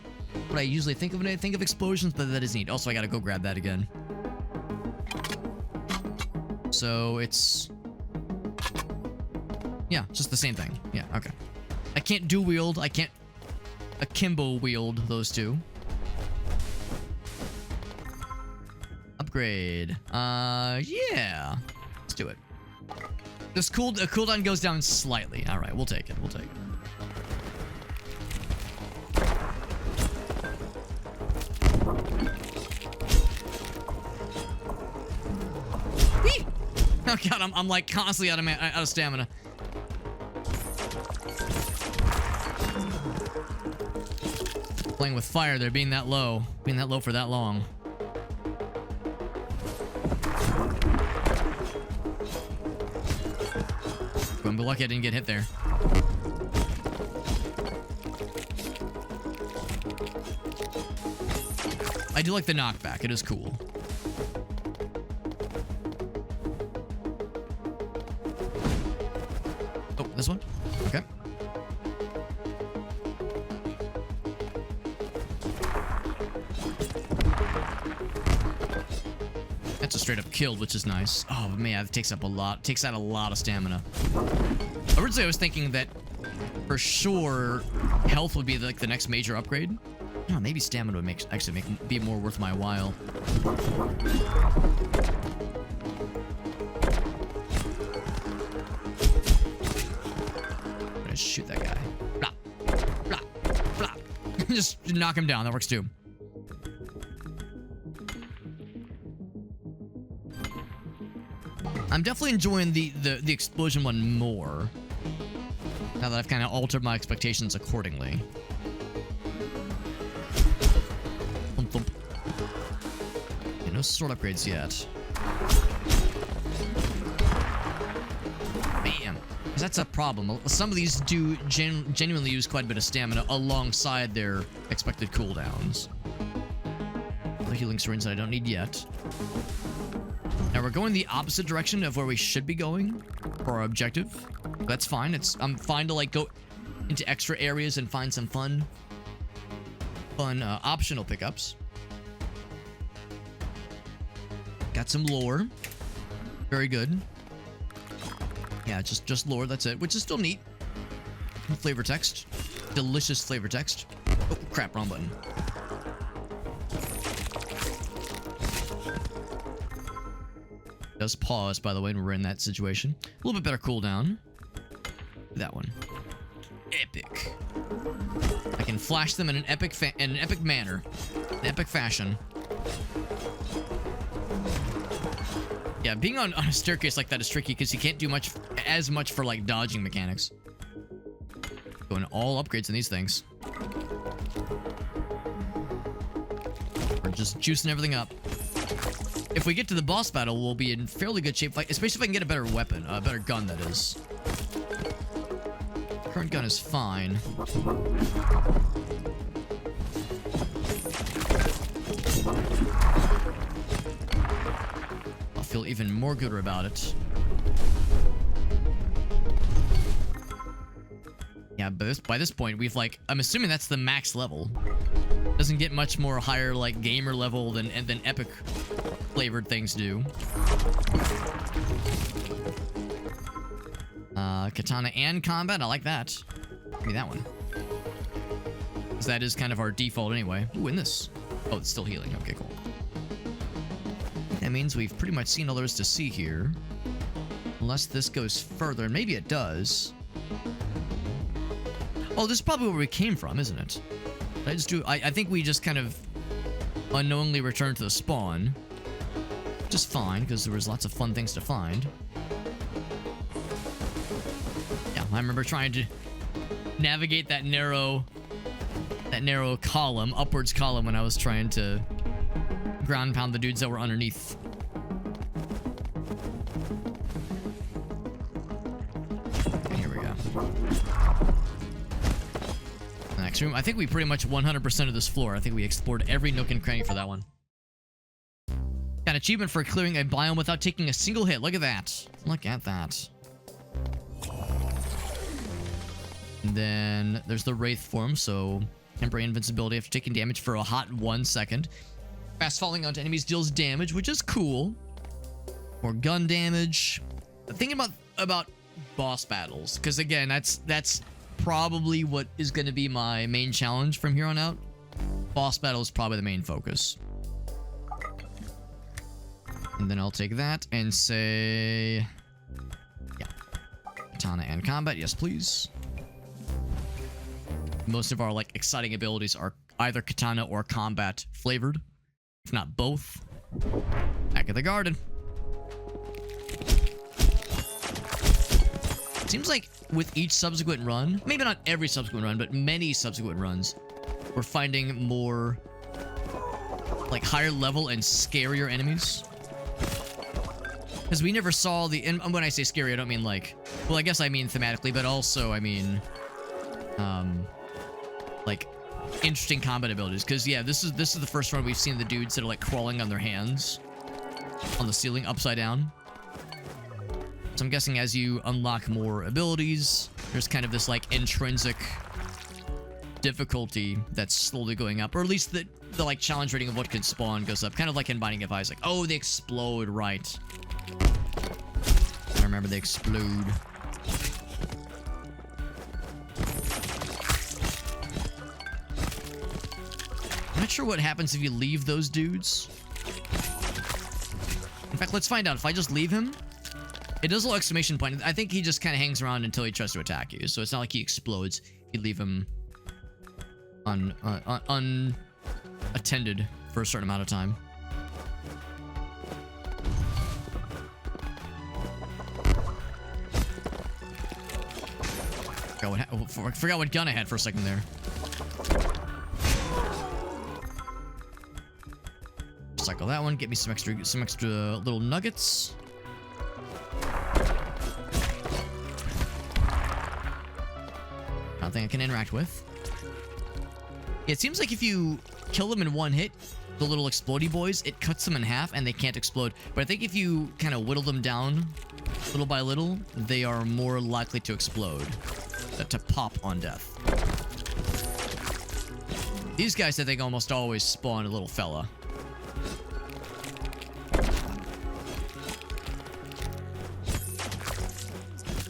what I usually think of when I think of explosions, but that is neat. Also, I gotta go grab that again. So it's... yeah, just the same thing. Yeah, okay. I can't dual wield. I can't akimbo wield those two. Upgrade. Yeah. Let's do it. This cooldown goes down slightly. All right, we'll take it. We'll take it. Whee! Oh god, I'm like constantly out of stamina. Playing with fire, they're being that low for that long. I'm lucky I didn't get hit there. I do like the knockback. It is cool. Oh, this one? Okay. That's a straight up kill, which is nice. Oh man, it takes out a lot of stamina. Originally, I was thinking that for sure health would be like the next major upgrade. No, maybe stamina would be more worth my while. I'm gonna shoot that guy. Blah, blah, blah. Just knock him down. That works too. I'm definitely enjoying the explosion one more, now that I've kind of altered my expectations accordingly. Thump, thump. Okay, no sword upgrades yet. Bam. Because that's a problem. Some of these do genuinely use quite a bit of stamina alongside their expected cooldowns. The healing syringe that I don't need yet. Now we're going the opposite direction of where we should be going for our objective. That's fine. I'm fine to like go into extra areas and find some fun optional pickups. Got some lore. Very good. Yeah, just lore. That's it. Which is still neat. Flavor text. Delicious flavor text. Oh crap! Wrong button. Does pause, by the way, when we're in that situation. A little bit better cooldown. That one. Epic. I can flash them in an epic manner. An epic fashion. Yeah, being on a staircase like that is tricky because you can't do as much for like dodging mechanics. Going all upgrades in these things. We're just juicing everything up. If we get to the boss battle, we'll be in fairly good shape, especially if I can get a better weapon, a better gun, that is. Current gun is fine. I'll feel even more gooder about it. Yeah, but by this point, we've I'm assuming that's the max level. Doesn't get much more higher, gamer level than epic flavored things do. Katana and combat, I like that. Give me that one. Because that is kind of our default anyway. Ooh, and this. Oh, it's still healing. Okay, cool. That means we've pretty much seen all there is to see here. Unless this goes further, and maybe it does. Oh, this is probably where we came from, isn't it? I think we just kind of unknowingly returned to the spawn. Which is fine, because there was lots of fun things to find. Yeah, I remember trying to navigate that narrow column, upwards column, when I was trying to ground pound the dudes that were underneath. Okay, here we go. Next room. I think we pretty much 100% of this floor. I think we explored every nook and cranny for that one. Got an achievement for clearing a biome without taking a single hit. Look at that. Look at that. And then there's the Wraith form, so temporary invincibility after taking damage for a hot 1 second. Fast falling onto enemies deals damage, which is cool. More gun damage. The thing about boss battles, because again, that's probably what is going to be my main challenge from here on out. Boss battle is probably the main focus. And then I'll take that and say... yeah. Katana and combat, yes please. Most of our, exciting abilities are either katana or combat flavored. If not both. Back at the garden. It seems like with each subsequent run, maybe not every subsequent run, but many subsequent runs, we're finding more, higher level and scarier enemies. Because we never saw the... and when I say scary, I don't mean well, I guess I mean thematically, but also I mean... interesting combat abilities. Because, yeah, this is the first one we've seen the dudes that are, crawling on their hands. On the ceiling, upside down. So I'm guessing as you unlock more abilities, there's kind of this, intrinsic difficulty that's slowly going up. Or at least the challenge rating of what can spawn goes up. Kind of like in Binding of Isaac. Oh, they explode, right. I remember they explode. I'm not sure what happens if you leave those dudes. In fact, let's find out. If I just leave him, it does a little exclamation point. I think he just kind of hangs around until he tries to attack you. So it's not like he explodes. You leave him unattended for a certain amount of time. I forgot what gun I had for a second there. Cycle that one. Get me some extra little nuggets. Nothing I can interact with. It seems like if you kill them in one hit, the little explodey boys, it cuts them in half and they can't explode. But I think if you kind of whittle them down little by little, they are more likely to explode. To pop on death. These guys, I think, almost always spawn a little fella.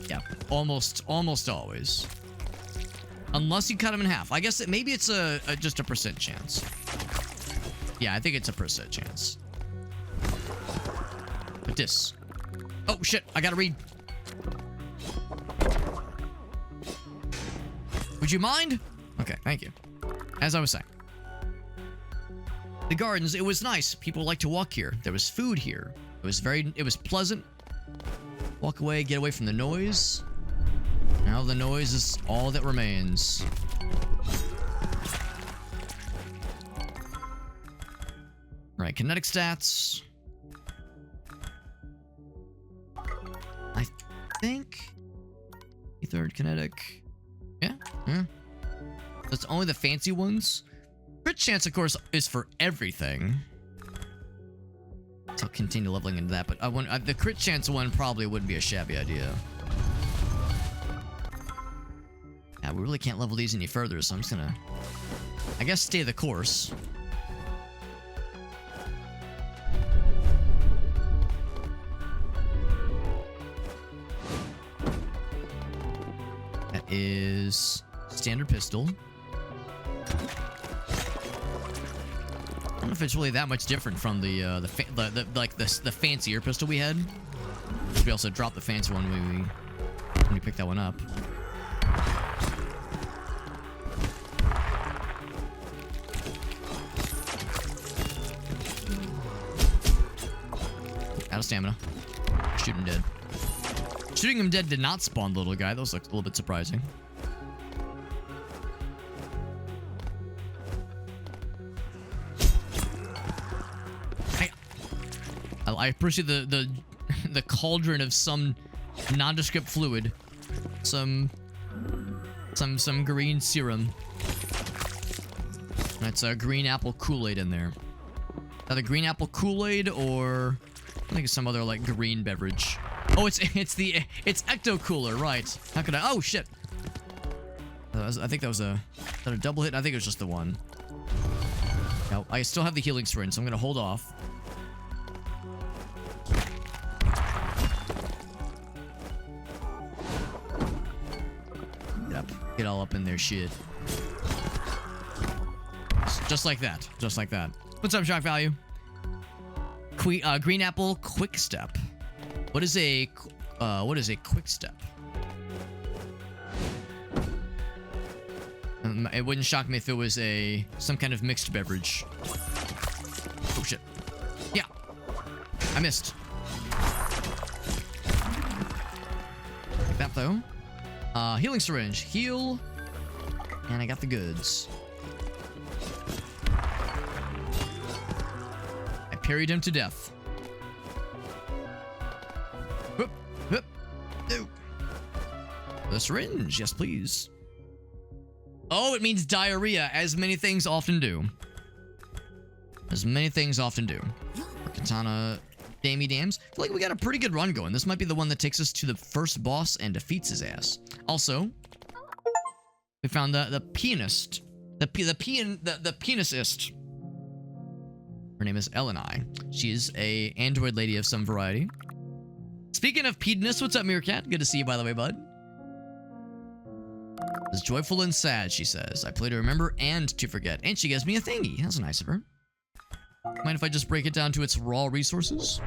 Yeah, almost always. Unless you cut them in half. I guess maybe it's just a percent chance. Yeah, I think it's a percent chance. But this. Oh, shit. I gotta read. Would you mind? Okay, thank you. As I was saying. The gardens, it was nice. People like to walk here. There was food here. It was pleasant. Walk away, get away from the noise. Now the noise is all that remains. Right, kinetic stats. I think... Third kinetic. Yeah. That's only the fancy ones. Crit chance, of course, is for everything. So I'll continue leveling into that, but the crit chance one probably wouldn't be a shabby idea. Yeah, we really can't level these any further, so I'm just gonna, I guess, stay the course. That is standard pistol. I don't know if it's really that much different from the fancier pistol we had. We also dropped the fancy one when we picked that one up. Out of stamina. Shoot him dead. Shooting him dead did not spawn the little guy. That was a little bit surprising. I appreciate the cauldron of some nondescript fluid, some green serum. That's a green apple Kool-Aid in there. Either green apple Kool-Aid or I think it's some other like green beverage. Oh, it's Ecto Cooler, right? How could I? Oh shit! I think that was a double hit. I think it was just the one. Now I still have the healing syringe, so I'm gonna hold off. Get all up in their shit. Just like that. Just like that. What's up, shock value? Green apple quick step. What is a quick step? It wouldn't shock me if it was some kind of mixed beverage. Oh shit. Yeah. I missed. Like that though. Healing syringe. Heal. And I got the goods. I parried him to death. Whoop, whoop, no. The syringe. Yes, please. Oh, it means diarrhea, as many things often do. As many things often do. Katana dammy dams. I feel like we got a pretty good run going. This might be the one that takes us to the first boss and defeats his ass. Also, we found the pianist. The pianist. Her name is Eleni. She is a android lady of some variety. Speaking of pediness, what's up, Meerkat? Good to see you, by the way, bud. It's joyful and sad, she says. I play to remember and to forget. And she gives me a thingy. That's nice of her. Mind if I just break it down to its raw resources?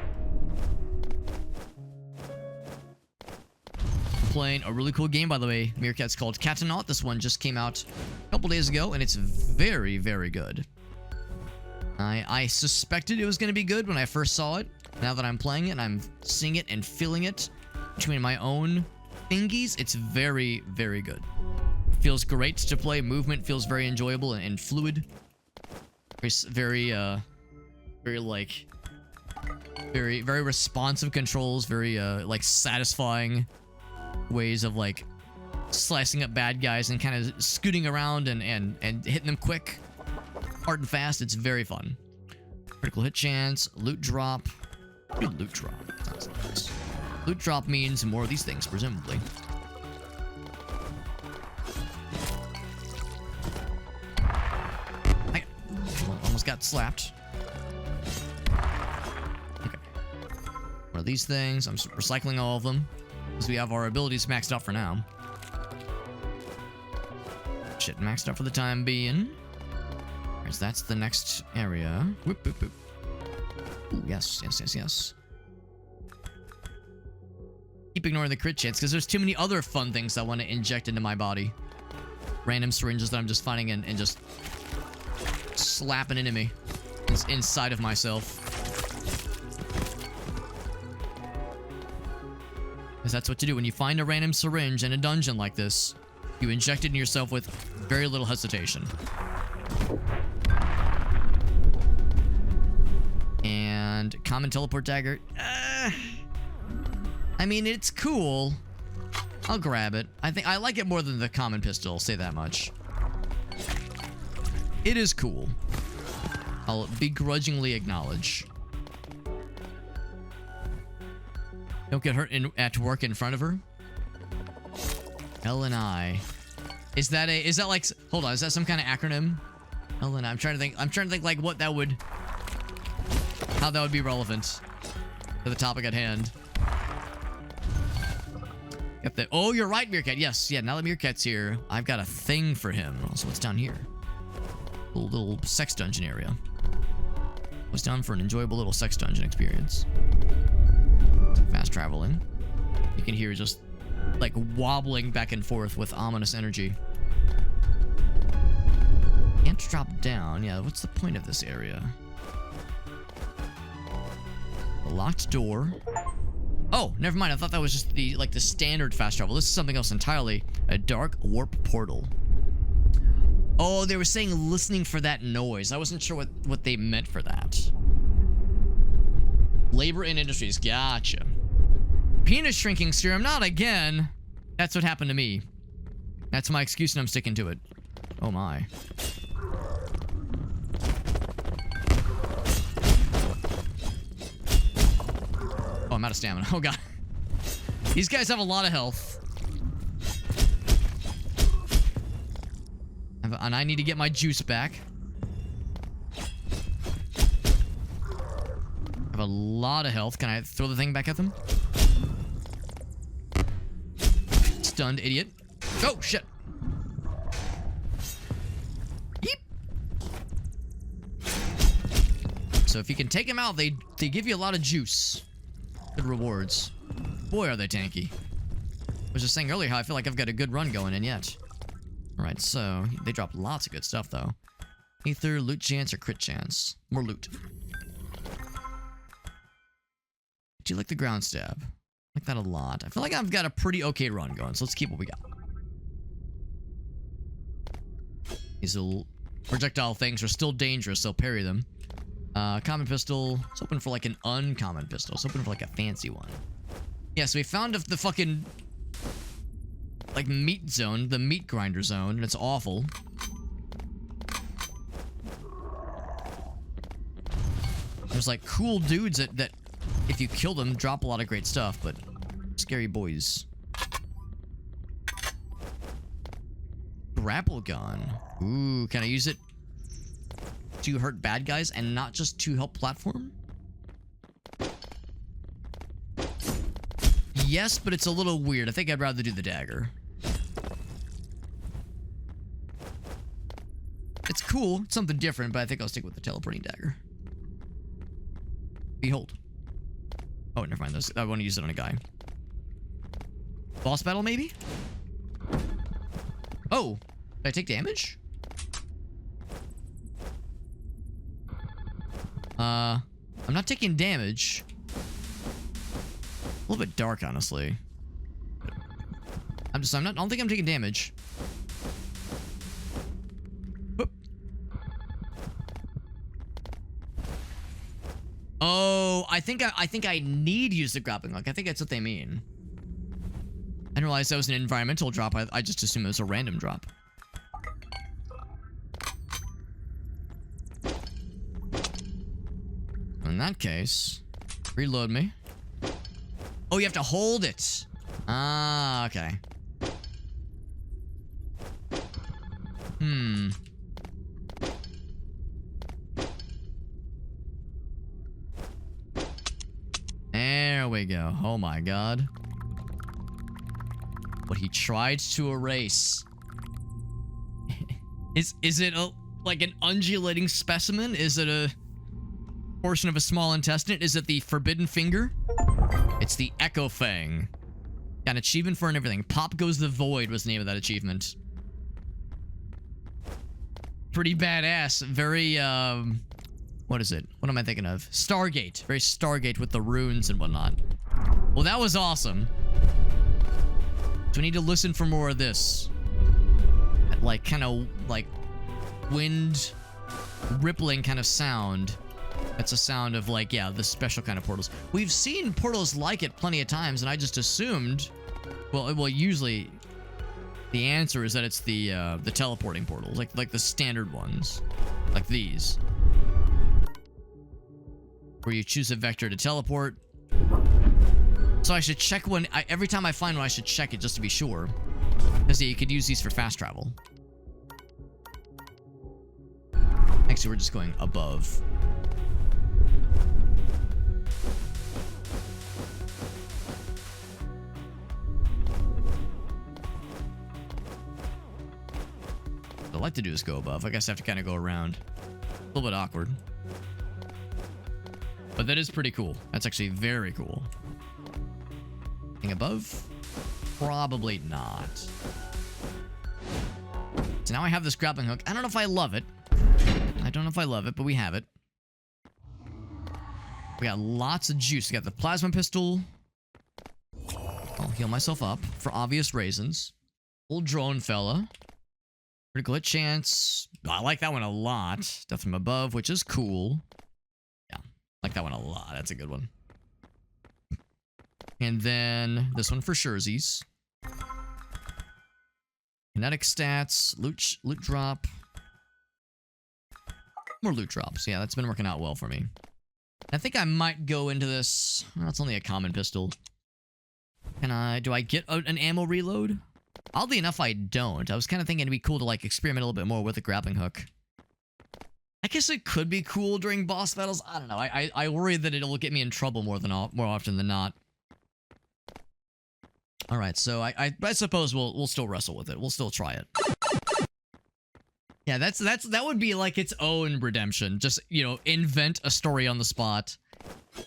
I'm playing a really cool game, by the way, Meerkat's called Katanaut. This one just came out a couple days ago, and it's very, very good. I suspected it was going to be good when I first saw it. Now that I'm playing it and I'm seeing it and feeling it between my own thingies, it's very, very good. Feels great to play. Movement feels very enjoyable and fluid. Very responsive controls. Very, like, satisfying ways of, like, slicing up bad guys and kind of scooting around and hitting them quick. Hard and fast. It's very fun. Critical hit chance. Loot drop. Good loot drop. Sounds nice. Loot drop means more of these things, presumably. I almost got slapped. Okay. One of these things. I'm recycling all of them, because we have our abilities maxed out for now. Shit, maxed out for the time being. Alright, so that's the next area. Whoop, whoop, whoop. Ooh, yes, yes, yes, yes. Keep ignoring the crit chance, because there's too many other fun things I want to inject into my body. random syringes that I'm just finding and just slapping into me inside of myself. Because that's what you do when you find a random syringe in a dungeon like this. You inject it in yourself with very little hesitation. And common teleport dagger. I mean, it's cool. I'll grab it. I think I like it more than the common pistol, I'll say that much. It is cool. I'll begrudgingly acknowledge. Don't get hurt at work in front of her. L&I. Is that like, hold on, is that some kind of acronym? L&I. I'm trying to think like what that would, how that would be relevant to the topic at hand. Got the, oh, you're right, Meerkat. Yes, yeah, now that Meerkat's here, I've got a thing for him. So what's down here? Little sex dungeon area. What's down for an enjoyable little sex dungeon experience? Fast traveling. You can hear just like wobbling back and forth with ominous energy. Can't drop down. Yeah, what's the point of this area? A locked door. Oh, never mind. I thought that was just the standard fast travel. This is something else entirely. A dark warp portal. Oh, they were saying listening for that noise. I wasn't sure what they meant for that. Labor in industries. Gotcha. Penis shrinking serum. Not again. That's what happened to me. That's my excuse and I'm sticking to it. Oh my. Oh, I'm out of stamina. Oh god. These guys have a lot of health. And I need to get my juice back. I have a lot of health. Can I throw the thing back at them? Stunned idiot. Oh, shit. Yeep. So if you can take them out, they give you a lot of juice. Good rewards. Boy, are they tanky. I was just saying earlier how I feel like I've got a good run going in yet. Alright, so they drop lots of good stuff, though. Ether, loot chance, or crit chance. More loot. Do you like the ground stab? I like that a lot. I feel like I've got a pretty okay run going, so let's keep what we got. These little projectile things are still dangerous, so parry them. Common pistol. It's open for like an uncommon pistol. It's open for like a fancy one. Yeah, so we found the fucking like meat zone, the meat grinder zone, and it's awful. There's like cool dudes that if you kill them drop a lot of great stuff, but scary boys. Grapple gun. Ooh, can I use it to hurt bad guys and not just to help platform? Yes, but it's a little weird. I think I'd rather do the dagger. It's cool. It's something different, but I think I'll stick with the teleporting dagger. Behold. Oh, never mind. I want to use it on a guy. Boss battle, maybe? Oh. Did I take damage? I'm not taking damage. A little bit dark, honestly. I don't think I'm taking damage. Whoop. Oh, I think I need to use the grappling hook. I think that's what they mean. I didn't realize that was an environmental drop. I just assumed it was a random drop. In that case, reload me. Oh, you have to hold it. Ah, okay. There we go. Oh my god. What he tried to erase. Is it like an undulating specimen? Is it a portion of a small intestine? Is it the forbidden finger? It's the Echo Fang. Got an achievement for it and everything. Pop Goes the Void was the name of that achievement. pretty badass. Very, what is it? What am I thinking of? Stargate. Very Stargate with the runes and whatnot. Well, that was awesome. So we need to listen for more of this. That, like, kind of, like, wind rippling kind of sound. That's a sound of, like, yeah, the special kind of portals. We've seen portals like it plenty of times, and I just assumed, well, usually the answer is that it's the teleporting portals, like the standard ones, like these, where you choose a vector to teleport. So I should check one every time I find one. I should check it just to be sure, because yeah, you could use these for fast travel. Actually, we're just going above. What I'd like to do is go above. I guess I have to kind of go around. A little bit awkward. But that is pretty cool. That's actually very cool. Anything above? Probably not. So now I have this grappling hook. I don't know if I love it. But we have it. We got lots of juice. We got the plasma pistol. I'll heal myself up for obvious reasons. Old drone fella. Critical hit chance. I like that one a lot. Death from above, which is cool. Yeah, like that one a lot. That's a good one. And then this one for surezies. Kinetic stats. Loot drop. More loot drops. Yeah, that's been working out well for me. I think I might go into this. That's only a common pistol. Do I get an ammo reload? Oddly enough, I don't. I was kind of thinking it'd be cool to, like, experiment a little bit more with the grappling hook. I guess it could be cool during boss battles. I don't know. I worry that it'll get me in trouble more often than not. All right, so I suppose we'll still wrestle with it. We'll still try it. Yeah, that would be like its own redemption. Just, you know, invent a story on the spot.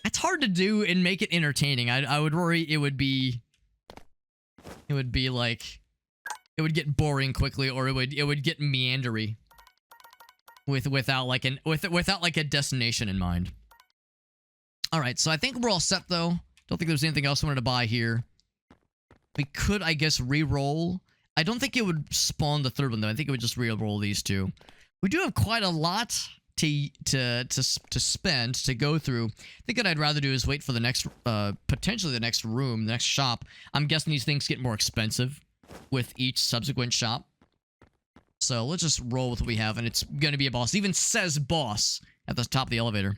It's hard to do and make it entertaining. I would worry it would be like, it would get boring quickly, or it would get meandery without like a destination in mind. All right, so I think we're all set though. Don't think there's anything else I wanted to buy here. We could, I guess, re-roll. I don't think it would spawn the third one though. I think it would just re-roll these two. We do have quite a lot to spend, to go through. I think what I'd rather do is wait for the next, potentially the next room, the next shop. I'm guessing these things get more expensive with each subsequent shop. So let's just roll with what we have, and it's going to be a boss. It even says boss at the top of the elevator.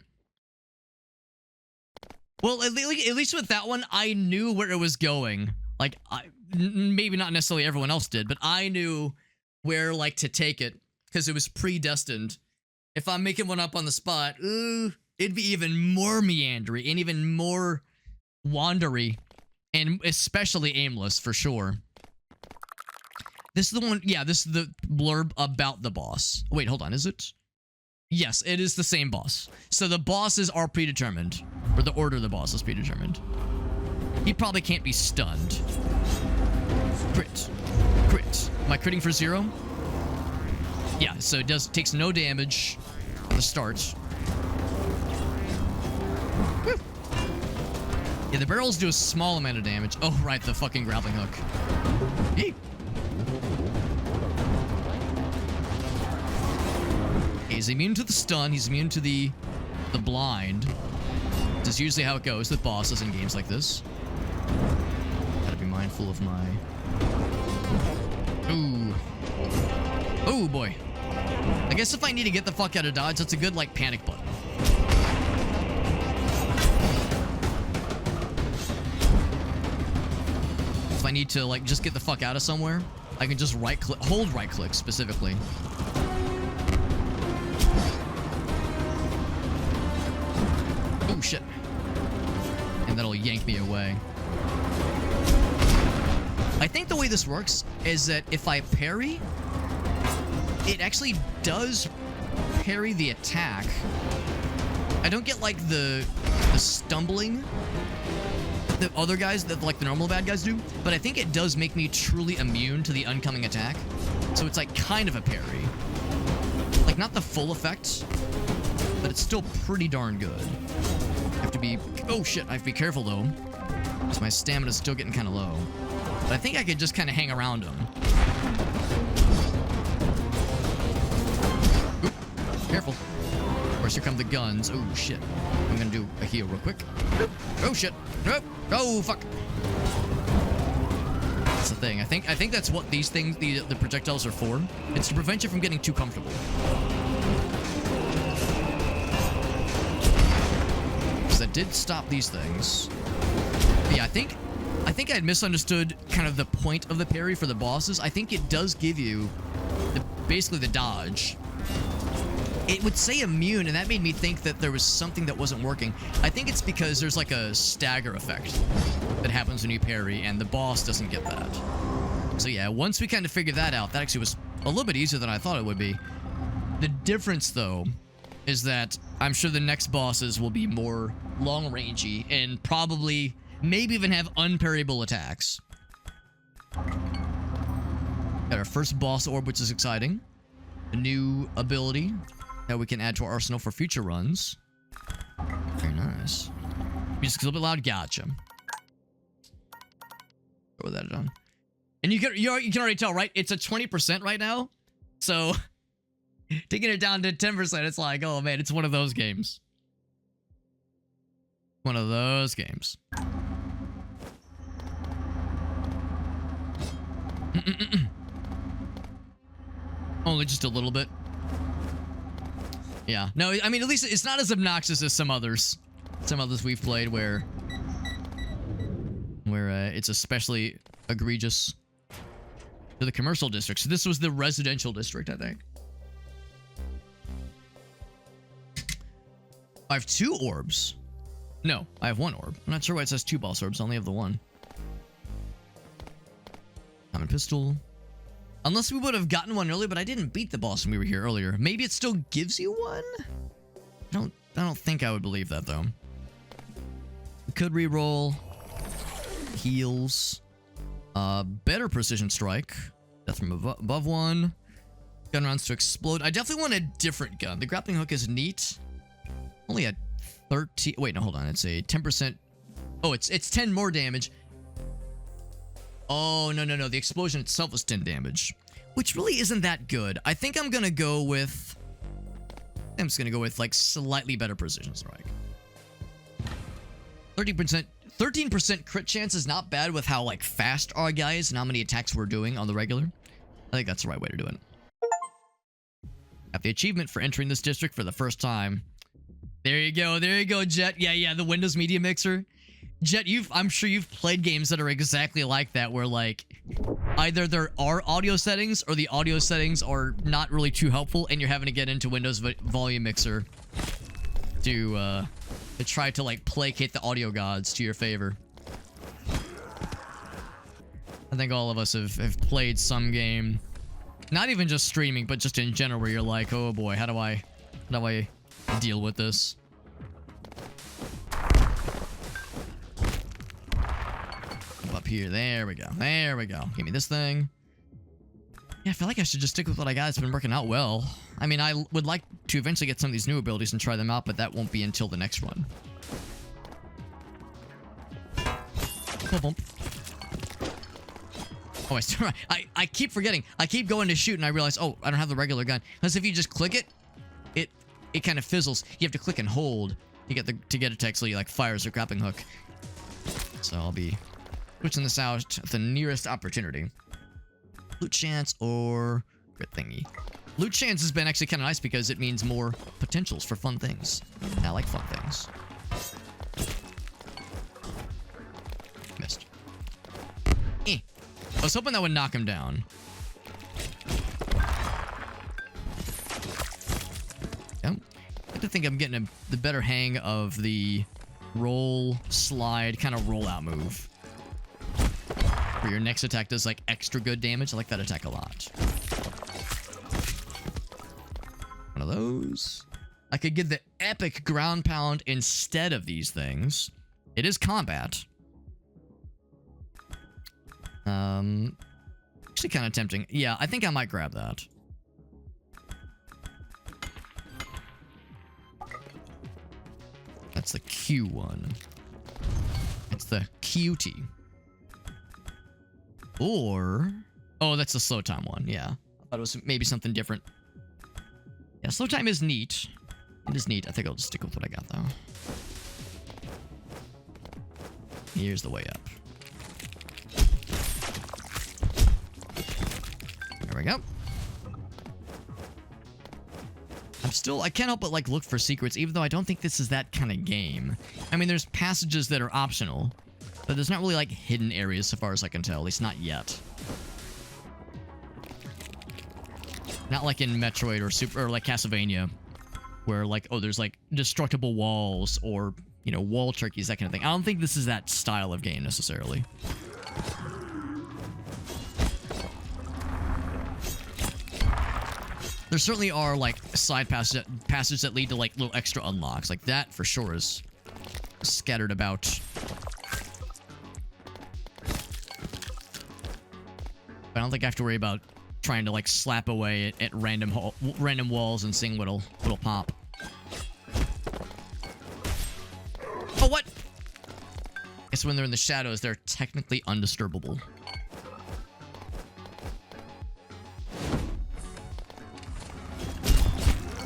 Well, at least with that one, I knew where it was going. Like, maybe not necessarily everyone else did, but I knew where, like, to take it, because it was predestined. If I'm making one up on the spot, it'd be even more meandery and even more wandery, and especially aimless for sure. This is the one, yeah, this is the blurb about the boss. Wait, hold on, is it? Yes, it is the same boss. So the bosses are predetermined, or the order of the boss is predetermined. He probably can't be stunned. Crit. Crit. Am I critting for 0? Yeah, so it takes no damage at the start. Woo. Yeah, the barrels do a small amount of damage. Oh, right, the fucking grappling hook. Eek. He's immune to the stun. He's immune to the blind. This is usually how it goes with bosses in games like this. Gotta be mindful of my... Ooh. Oh, boy. I guess if I need to get the fuck out of dodge, that's a good, like, panic button. If I need to, like, just get the fuck out of somewhere, I can just right-click, hold right-click specifically. Oh, shit. And that'll yank me away. I think the way this works is that if I parry, it actually does parry the attack. I don't get, like, the stumbling that other guys, that like the normal bad guys do, but I think it does make me truly immune to the oncoming attack. So it's like kind of a parry. Not the full effect, but it's still pretty darn good. I have to be... Oh, shit. I have to be careful, though, because my stamina's still getting kind of low. But I think I could just kind of hang around him. Oop, careful. Of course, here come the guns. Oh, shit. I'm gonna do a heal real quick. Oh, shit. Oh, fuck. That's the thing. I think that's what these things, the projectiles are for. It's to prevent you from getting too comfortable. Because that did stop these things. But yeah, I think I had misunderstood kind of the point of the parry for the bosses. I think it does give you basically the dodge. It would say immune, and that made me think that there was something that wasn't working. I think it's because there's like a stagger effect that happens when you parry, and the boss doesn't get that. So yeah, once we kind of figured that out, that actually was a little bit easier than I thought it would be. The difference, though, is that I'm sure the next bosses will be more long-rangey and probably maybe even have unparryable attacks. Got our first boss orb, which is exciting. A new ability that we can add to our arsenal for future runs. Very nice. Music's a little bit loud. Gotcha. Go with that on. And you can already tell, right? It's a 20% right now. So taking it down to 10%, it's like, oh man, it's one of those games. One of those games. Only just a little bit. Yeah. No, I mean, at least it's not as obnoxious as some others. Some others we've played where it's especially egregious. To the commercial district. So this was the residential district, I think. I have 2 orbs. No, I have 1 orb. I'm not sure why it says 2 boss orbs. I only have the 1. Common pistol. Unless we would have gotten one earlier, but I didn't beat the boss when we were here earlier. Maybe it still gives you one? I don't think I would believe that, though. We could reroll. Heals. Better precision strike. Death from above 1. Gun rounds to explode. I definitely want a different gun. The grappling hook is neat. Only at 13. Wait, no, hold on. It's a 10%. Oh, it's 10 more damage. Oh, no. The explosion itself was 10 damage, which really isn't that good. I think I'm gonna go with... I'm just gonna go with, like, slightly better precision strike. 13% crit chance is not bad with how, like, fast our guy is and how many attacks we're doing on the regular. I think that's the right way to do it. Got the achievement for entering this district for the first time. There you go, Jet. Yeah, the Windows Media Mixer. Jet, I'm sure you've played games that are exactly like that, where, like, either there are audio settings or the audio settings are not really too helpful, and you're having to get into Windows Volume Mixer to try to, like, placate the audio gods to your favor. I think all of us have played some game, not even just streaming, but just in general, where you're like, oh boy, how do I deal with this? Up here, there we go. Give me this thing. Yeah, I feel like I should just stick with what I got. It's been working out well. I mean, I would like to eventually get some of these new abilities and try them out, but that won't be until the next run. Bump. Oh, I keep forgetting. I keep going to shoot and I realize, oh, I don't have the regular gun. Because if you just click it, it kind of fizzles. You have to click and hold to get it to actually, like, fires a grappling hook. So I'll be switching this out at the nearest opportunity. Loot chance or crit thingy. Loot chance has been actually kind of nice because it means more potentials for fun things. And I like fun things. Missed. I was hoping that would knock him down. Yeah. I like to think I'm getting the better hang of the roll, slide, kind of rollout move. Where your next attack does, like, extra good damage. I like that attack a lot. One of those. I could get the epic ground pound instead of these things. It is combat. Actually kind of tempting. Yeah, I think I might grab that. That's the Q one. It's the QT. Or... Oh, that's the slow time one. Yeah. I thought it was maybe something different. Yeah, slow time is neat. It is neat. I think I'll just stick with what I got, though. Here's the way up. There we go. I can't help but, like, look for secrets, even though I don't think this is that kind of game. I mean, there's passages that are optional, but there's not really, like, hidden areas so far as I can tell, at least not yet. Not like in Metroid or like Castlevania, where, like, oh, there's, like, destructible walls or, you know, wall turkeys, that kind of thing. I don't think this is that style of game, necessarily. There certainly are, like, side passages that lead to, like, little extra unlocks. Like, that, for sure, is scattered about. I don't think I have to worry about trying to, like, slap away at random walls and seeing what'll pop. Oh, what? I guess when they're in the shadows, they're technically undisturbable.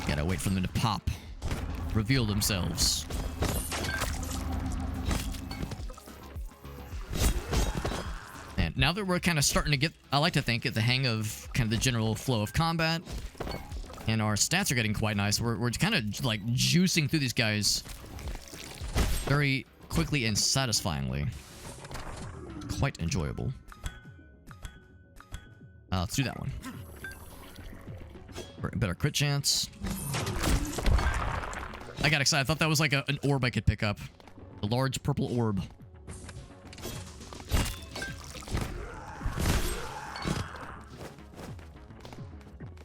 Gotta wait for them to pop. Reveal themselves. And now that we're kind of starting to get, I like to think, get the hang of kind of the general flow of combat, and our stats are getting quite nice, we're kind of, like, juicing through these guys very quickly and satisfyingly. Quite enjoyable. Let's do that one. Better crit chance. I got excited. I thought that was like an orb I could pick up. A large purple orb.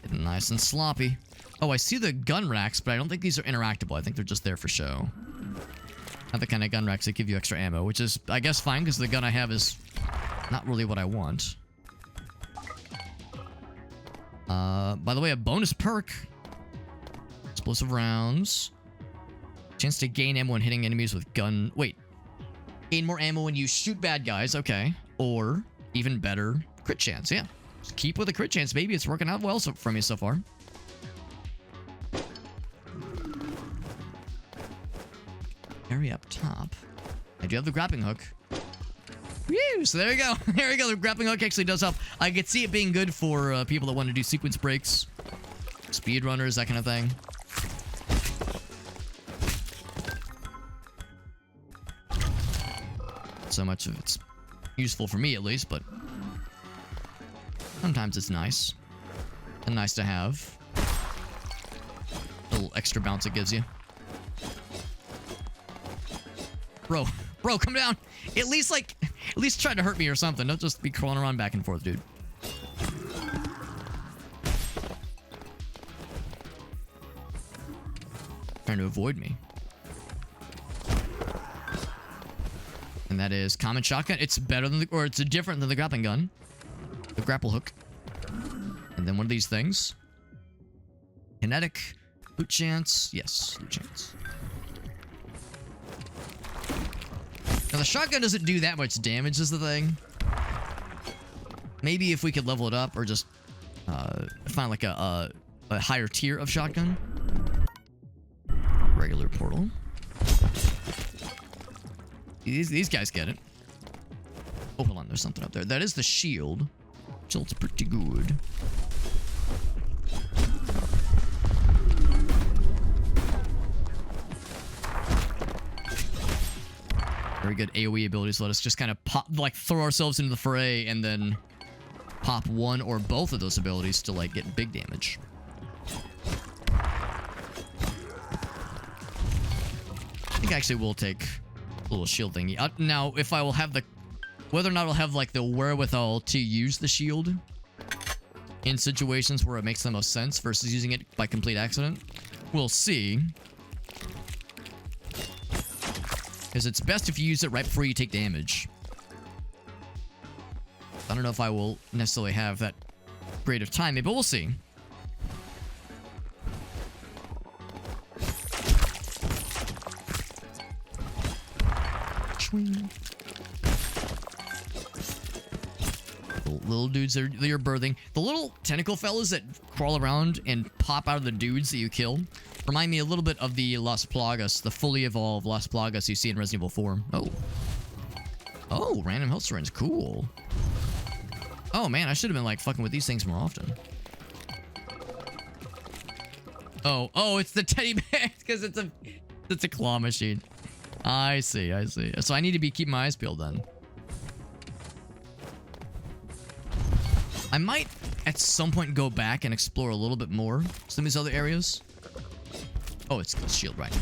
Getting nice and sloppy. Oh, I see the gun racks, but I don't think these are interactable. I think they're just there for show. Not the kind of gun racks that give you extra ammo, which is, I guess, fine, because the gun I have is not really what I want. By the way, a bonus perk. Explosive rounds. Chance to gain ammo when hitting enemies with gun... Wait. Gain more ammo when you shoot bad guys. Okay. Or, even better, crit chance. Yeah. Just keep with a crit chance, baby. It's working out well for me so far. Area up top. I do have the grappling hook. Whew, so there you go. There you go. The grappling hook actually does help. I could see it being good for people that want to do sequence breaks, speedrunners, that kind of thing. Not so much of it's useful for me, at least, but sometimes it's nice. And nice to have. A little extra bounce it gives you. Bro, come down. At least try to hurt me or something. Don't just be crawling around back and forth, dude. Trying to avoid me. And that is common shotgun. It's better than it's different than the grappling gun. The grapple hook. And then one of these things. Kinetic. Loot chance. Yes, loot chance. Now, the shotgun doesn't do that much damage is the thing. Maybe if we could level it up or just find like a higher tier of shotgun. Regular portal. These guys get it. Oh, hold on. There's something up there. That is the shield. Shield's pretty good. Very good AoE abilities. Let us just kind of pop, like, throw ourselves into the fray and then pop one or both of those abilities to, like, get big damage. I think I actually will take a little shield thingy. Now, if I will have the... Whether or not I'll have, like, the wherewithal to use the shield in situations where it makes the most sense versus using it by complete accident, we'll see. Because it's best if you use it right before you take damage. I don't know if I will necessarily have that great of timing, but we'll see. Swing. Little dudes that you're birthing. The little tentacle fellas that crawl around and pop out of the dudes that you kill remind me a little bit of the Las Plagas, the fully evolved Las Plagas you see in Resident Evil 4. Oh. Oh, random health syringe. Cool. Oh, man, I should have been, like, fucking with these things more often. Oh, it's the teddy bear because it's a claw machine. I see. So I need to be keeping my eyes peeled then. I might at some point go back and explore a little bit more some of these other areas. Oh, it's shield, right?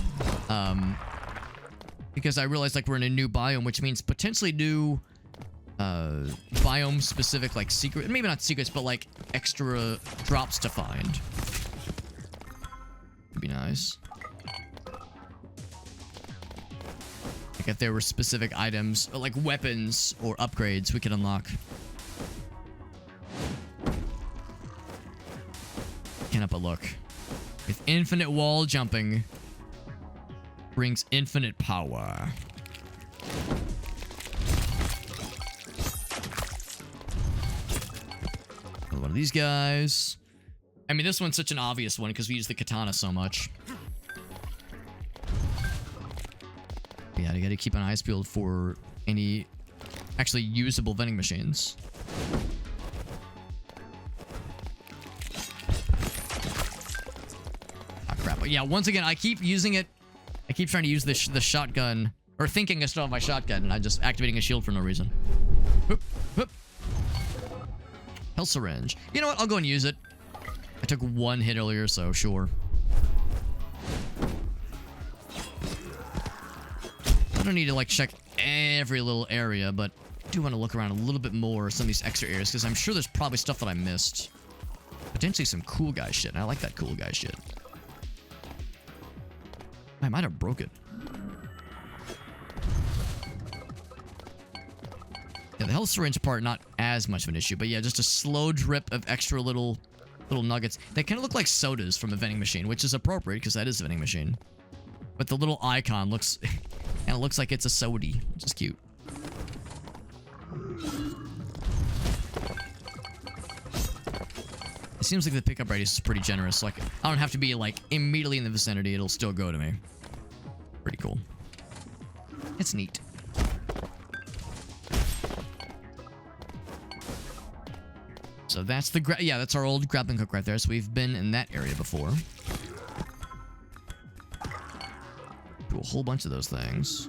Because I realized like we're in a new biome, which means potentially new biome specific like secret, maybe not secrets, but like extra drops to find. Would be nice. Like if there were specific items or like weapons or upgrades we could unlock. Can't help but look. With infinite wall jumping brings infinite power. Another one of these guys. I mean, this one's such an obvious one because we use the katana so much. Yeah, you gotta keep an eye peeled for any actually usable vending machines. But yeah, once again, I keep using it. I keep trying to use the shotgun, or thinking I still have my shotgun, and I'm just activating a shield for no reason. Whoop, whoop. Health syringe. You know what? I'll go and use it. I took one hit earlier, so sure. I don't need to like check every little area, but I do want to look around a little bit more some of these extra areas, because I'm sure there's probably stuff that I missed. Potentially some cool guy shit, and I like that cool guy shit. I might have broke it. Yeah, the health syringe part, not as much of an issue, but yeah, just a slow drip of extra little nuggets. They kind of look like sodas from a vending machine, which is appropriate because that is a vending machine. But the little icon looks, and it looks like it's a sody, which is cute. It seems like the pickup radius is pretty generous. Like, I don't have to be like immediately in the vicinity. It'll still go to me. Pretty cool. It's neat. So that's the yeah, that's our old grappling hook right there. So we've been in that area before. Do a whole bunch of those things.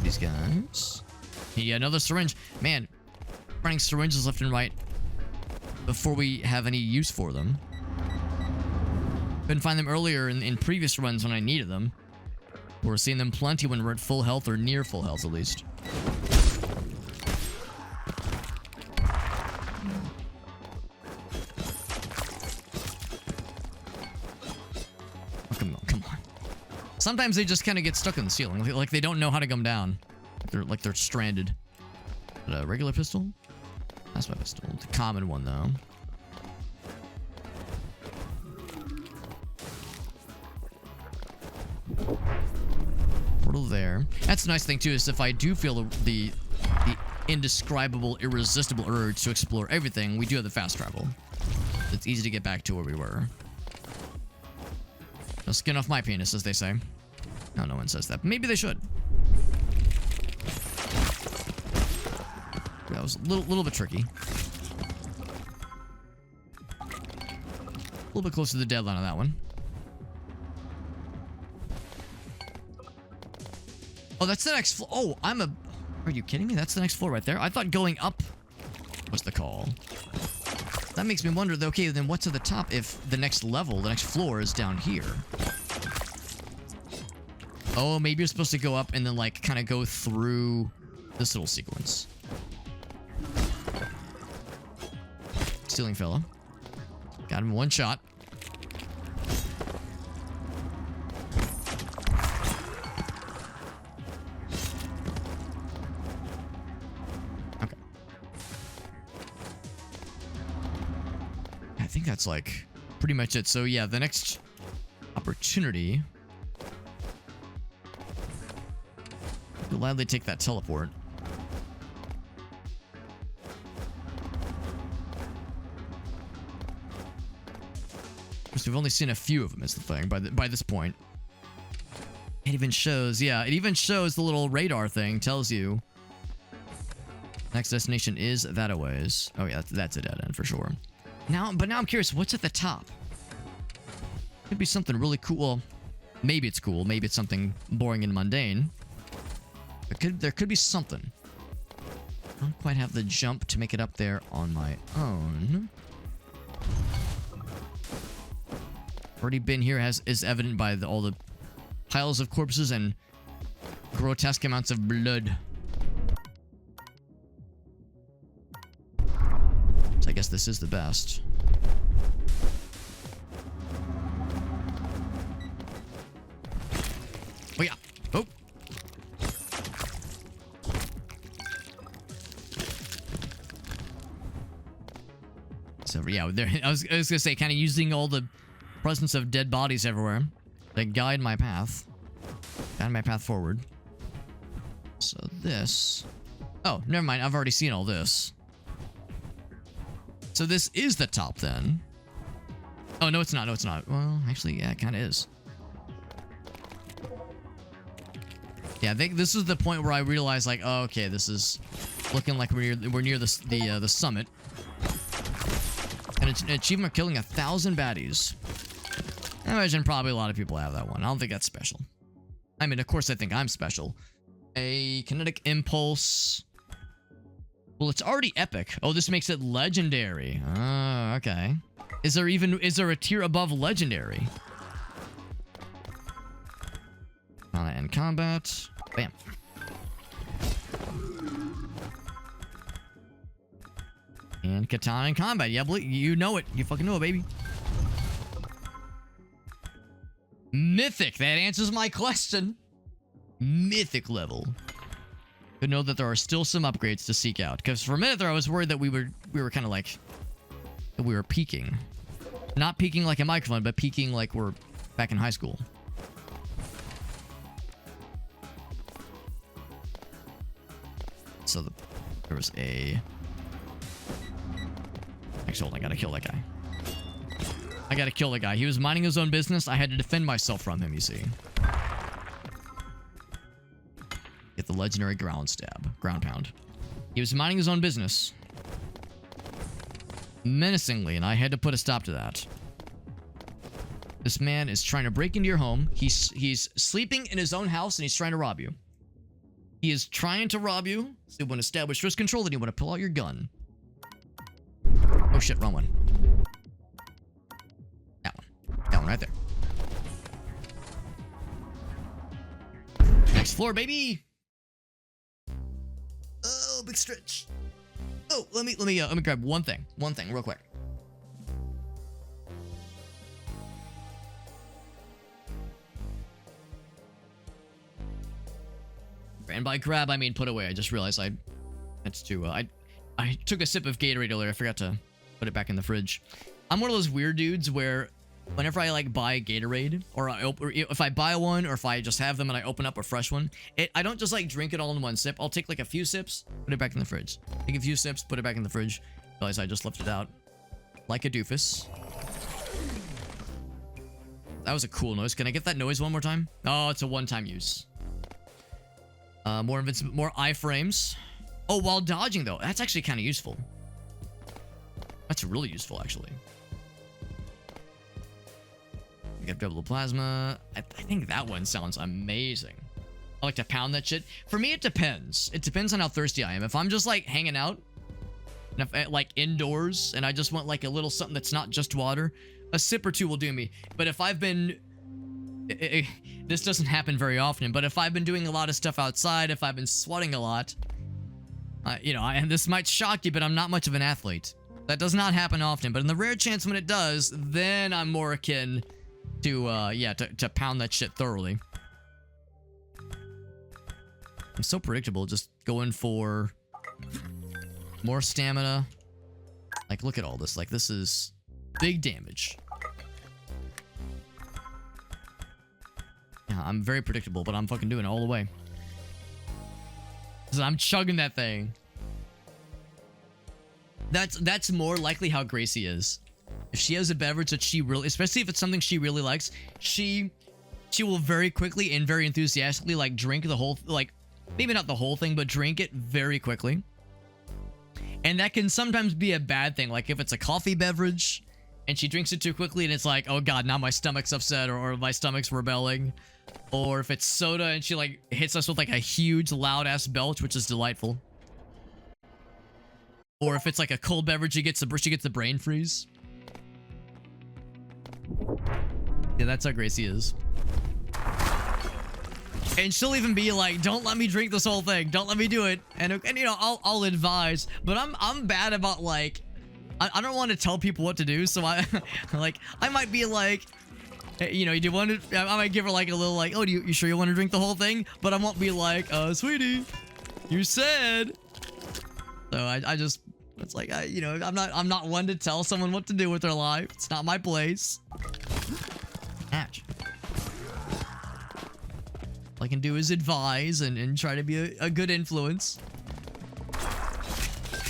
These guys. Yeah, another syringe. Man, running syringes left and right before we have any use for them. Couldn't find them earlier in previous runs when I needed them. We're seeing them plenty when we're at full health or near full health at least. Oh, come on. Sometimes they just kind of get stuck in the ceiling, like they don't know how to come down. They're stranded. A regular pistol? That's my pistol. The common one, though. Portal there. That's the nice thing, too, is if I do feel the indescribable, irresistible urge to explore everything, we do have the fast travel. It's easy to get back to where we were. No skin off my penis, as they say. No, no one says that. Maybe they should. That was a little bit tricky. A little bit close to the deadline on that one. Oh, that's the next floor. Oh, are you kidding me? That's the next floor right there. I thought going up was the call. That makes me wonder, okay, then what's at the top if the next level, the next floor is down here? Oh, maybe you're supposed to go up and then, like, kind of go through this little sequence. Stealing fella. Got him one shot. Okay. I think that's like pretty much it. So yeah, the next opportunity Gladly take that teleport. We've only seen a few of them is the thing by this point. It even shows, yeah, it even shows the little radar thing, tells you next destination is that a ways. Oh yeah, that's a dead end for sure. Now I'm curious, what's at the top? Could be something really cool. Maybe it's cool, maybe it's something boring and mundane. There could be something. I don't quite have the jump to make it up there on my own. Already been here, is evident by all the piles of corpses and grotesque amounts of blood. So I guess this is the best. Oh yeah. Oh. So yeah, there. I was gonna say, kind of using all the presence of dead bodies everywhere to guide my path. Guide my path forward. So this... Oh, never mind. I've already seen all this. So this is the top then. Oh, no, it's not. No, it's not. Well, actually, yeah, it kind of is. Yeah, I think this is the point where I realized, like, oh, okay, this is looking like we're near the summit. And it's an achievement killing 1,000 baddies. I imagine probably a lot of people have that one. I don't think that's special. I mean, of course I think I'm special. A kinetic impulse. Well, it's already epic. Oh, this makes it legendary. Oh, okay. Is there a tier above legendary? Katana and combat. Bam. And katana and combat. Yeah, you know it. You fucking know it, baby. Mythic. That answers my question. Mythic level. But know that there are still some upgrades to seek out. Because for a minute there, I was worried that we were kind of like... that we were peaking. Not peaking like a microphone, but peaking like we're back in high school. So there was a... Actually, hold on, I gotta kill that guy. I gotta kill the guy. He was minding his own business. I had to defend myself from him, you see. Get the legendary ground pound. He was minding his own business. Menacingly, and I had to put a stop to that. This man is trying to break into your home. He's sleeping in his own house and he's trying to rob you. He is trying to rob you. So you want to establish risk control, then you want to pull out your gun. Oh shit, wrong one. That one right there. Next floor, baby. Oh, big stretch. Oh, let me grab one thing real quick. And by grab, I mean put away. I just realized I took a sip of Gatorade earlier. I forgot to put it back in the fridge. I'm one of those weird dudes where whenever I like buy Gatorade, or if I buy one, or if I just have them and I open up a fresh one, I don't just like drink it all in one sip. I'll take like a few sips, put it back in the fridge. Take a few sips, put it back in the fridge. Realize I just left it out like a doofus. That was a cool noise. Can I get that noise one more time? Oh, it's a one-time use. More iframes. Oh, while dodging though, that's actually kind of useful. That's really useful, actually. We got double plasma. I think that one sounds amazing. I like to pound that shit. For me, it depends. It depends on how thirsty I am. If I'm just like hanging out, and if like indoors, and I just want like a little something that's not just water, a sip or two will do me. But if I've been... this doesn't happen very often, but if I've been doing a lot of stuff outside, if I've been sweating a lot, you know, and this might shock you, but I'm not much of an athlete. That does not happen often, but in the rare chance when it does, then I'm more akin to, yeah, to pound that shit thoroughly. I'm so predictable, just going for more stamina. Like, look at all this. Like, this is big damage. Yeah, I'm very predictable, but I'm fucking doing it all the way. So I'm chugging that thing. That's more likely how Gracie is. If she has a beverage that she really, especially if it's something she really likes, she will very quickly and very enthusiastically like drink the whole, like maybe not the whole thing, but drink it very quickly. And that can sometimes be a bad thing. Like if it's a coffee beverage and she drinks it too quickly and it's like, oh God, now my stomach's upset or my stomach's rebelling. Or if it's soda and she like hits us with like a huge loud ass belch, which is delightful. Or if it's like a cold beverage, she gets the brain freeze. Yeah, that's how Gracie is. And she'll even be like, don't let me drink this whole thing. Don't let me do it. And you know, I'll advise. But I'm bad about like, I don't want to tell people what to do. So I might be like, hey, you know, do you want to, I might give her like a little like, oh, you sure you want to drink the whole thing? But I won't be like, sweetie, you said. So I just, it's like, you know, I'm not one to tell someone what to do with their life. It's not my place. Ouch. All I can do is advise and try to be a good influence.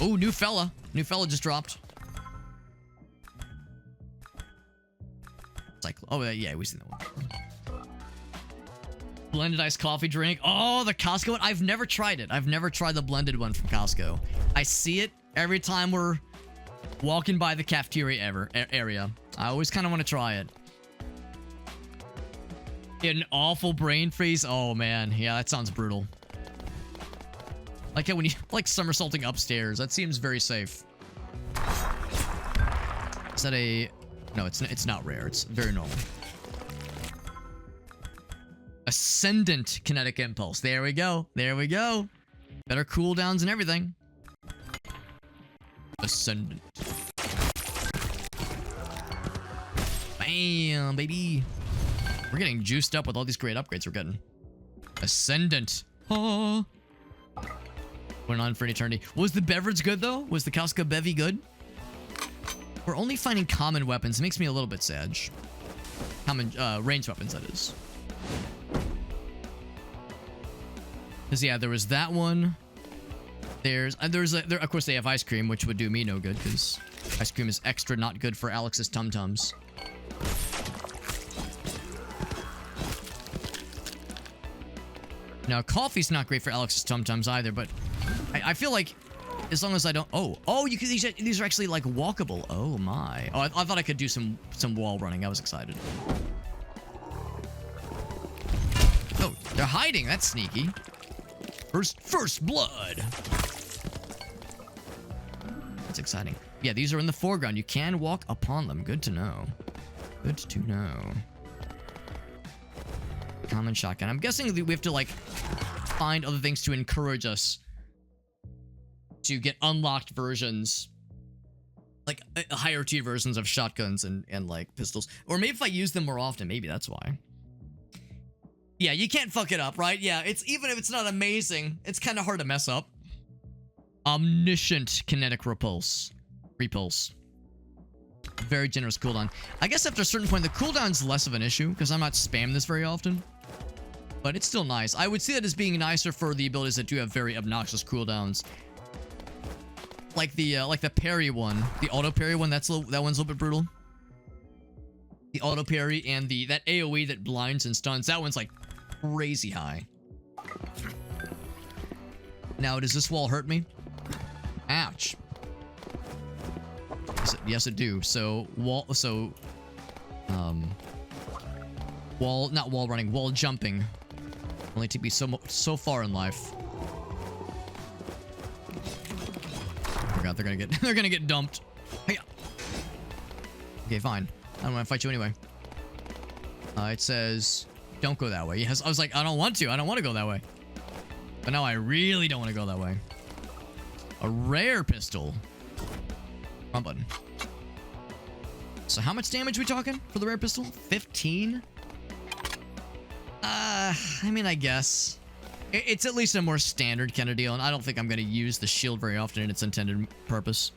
Oh, new fella. New fella just dropped. It's like, oh, yeah, we've seen that one. Blended iced coffee drink. Oh, the Costco one. I've never tried it. I've never tried the blended one from Costco. I see it every time we're walking by the cafeteria area. I always kind of want to try it. An awful brain freeze. Oh man, yeah, that sounds brutal. Like how when you like somersaulting upstairs. That seems very safe. Is that a? No, it's not rare. It's very normal. Ascendant kinetic impulse. There we go. There we go. Better cooldowns and everything. Ascendant. Bam, baby. We're getting juiced up with all these great upgrades we're getting. Ascendant. Oh. Went on for an eternity. Was the beverage good though? Was the Costco bevy good? We're only finding common weapons. It makes me a little bit sad. Common ranged weapons, that is. Because yeah, there was that one. Of course they have ice cream, which would do me no good because ice cream is extra not good for Alex's tum-tums. Now, coffee's not great for Alex's tum-tums either, but I feel like as long as I don't... Oh, you can, these are actually like walkable. Oh my. Oh, I thought I could do some wall running. I was excited. Oh, they're hiding. That's sneaky. First blood. That's exciting. Yeah, these are in the foreground. You can walk upon them. Good to know. Good to know. Common shotgun. I'm guessing we have to like find other things to encourage us to get unlocked versions, like higher tier versions of shotguns and like pistols. Or maybe if I use them more often, maybe that's why. Yeah, you can't fuck it up, right? Yeah, it's even if it's not amazing, it's kind of hard to mess up. Omniscient kinetic repulse. Very generous cooldown. I guess after a certain point, the cooldown's less of an issue because I'm not spamming this very often. But it's still nice. I would see that as being nicer for the abilities that do have very obnoxious cooldowns. Like the parry one, the auto parry one. That one's a little bit brutal. The auto parry and that AOE that blinds and stuns. That one's like crazy high. Now, does this wall hurt me? Ouch. Yes, it do. So wall jumping only take me so far in life. I forgot they're gonna get dumped. Hey. Okay, fine. I don't want to fight you anyway. It says don't go that way. Yes, I was like, I don't want to go that way. But now I really don't want to go that way. A rare pistol. Wrong button. So how much damage are we talking for the rare pistol? 15? I mean, I guess. It's at least a more standard kind of deal, and I don't think I'm going to use the shield very often in its intended purpose.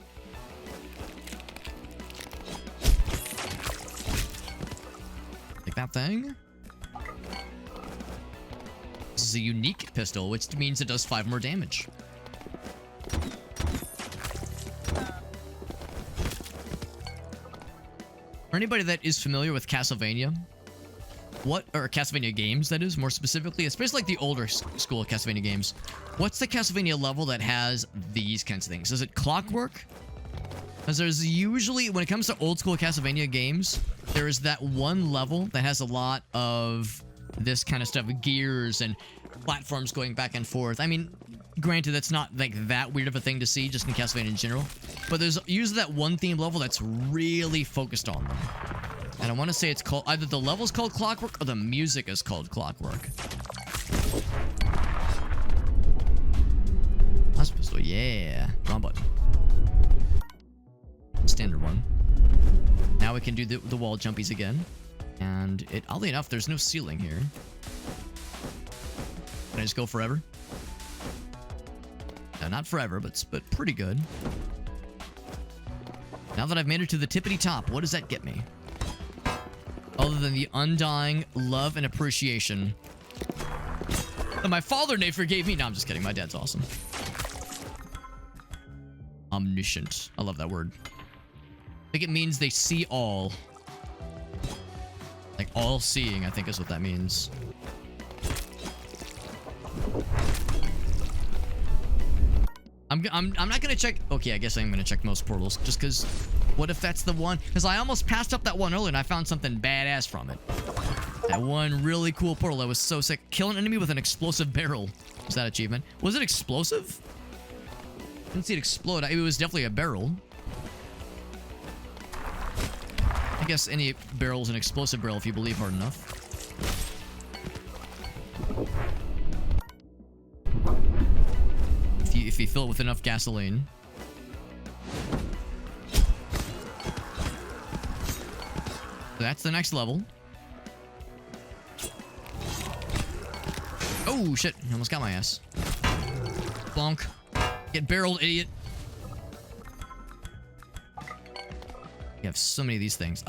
Take that thing. is a unique pistol, which means it does 5 more damage. For anybody that is familiar with Castlevania, or Castlevania games, that is, more specifically, especially like the older school Castlevania games, what's the Castlevania level that has these kinds of things? Is it Clockwork? Because there's usually, when it comes to old school Castlevania games, there is that one level that has a lot of this kind of stuff, gears and platforms going back and forth. I mean, granted, that's not like that weird of a thing to see just in Castlevania in general, but there's usually that one theme level that's really focused on them. And I want to say it's called, either the level's called Clockwork or the music is called Clockwork. Last pistol, yeah. Wrong button. Standard one. Now we can do the wall jumpies again. And oddly enough, there's no ceiling here. Can I just go forever? No, not forever, but pretty good. Now that I've made it to the tippity top, what does that get me? Other than the undying love and appreciation that my father never gave me. No, I'm just kidding. My dad's awesome. Omniscient. I love that word. I think it means they see all. Like all-seeing, I think is what that means. I'm not gonna check. Okay, I guess I'm gonna check most portals just because. What if that's the one? Because I almost passed up that one earlier and I found something badass from it. That one really cool portal that was so sick. Kill an enemy with an explosive barrel. Was that achievement? Was it explosive? Didn't see it explode. It was definitely a barrel. I guess any barrel is an explosive barrel if you believe hard enough. If you fill it with enough gasoline. So that's the next level. Oh, shit. I almost got my ass. Bonk. Get barreled, idiot. You have so many of these things.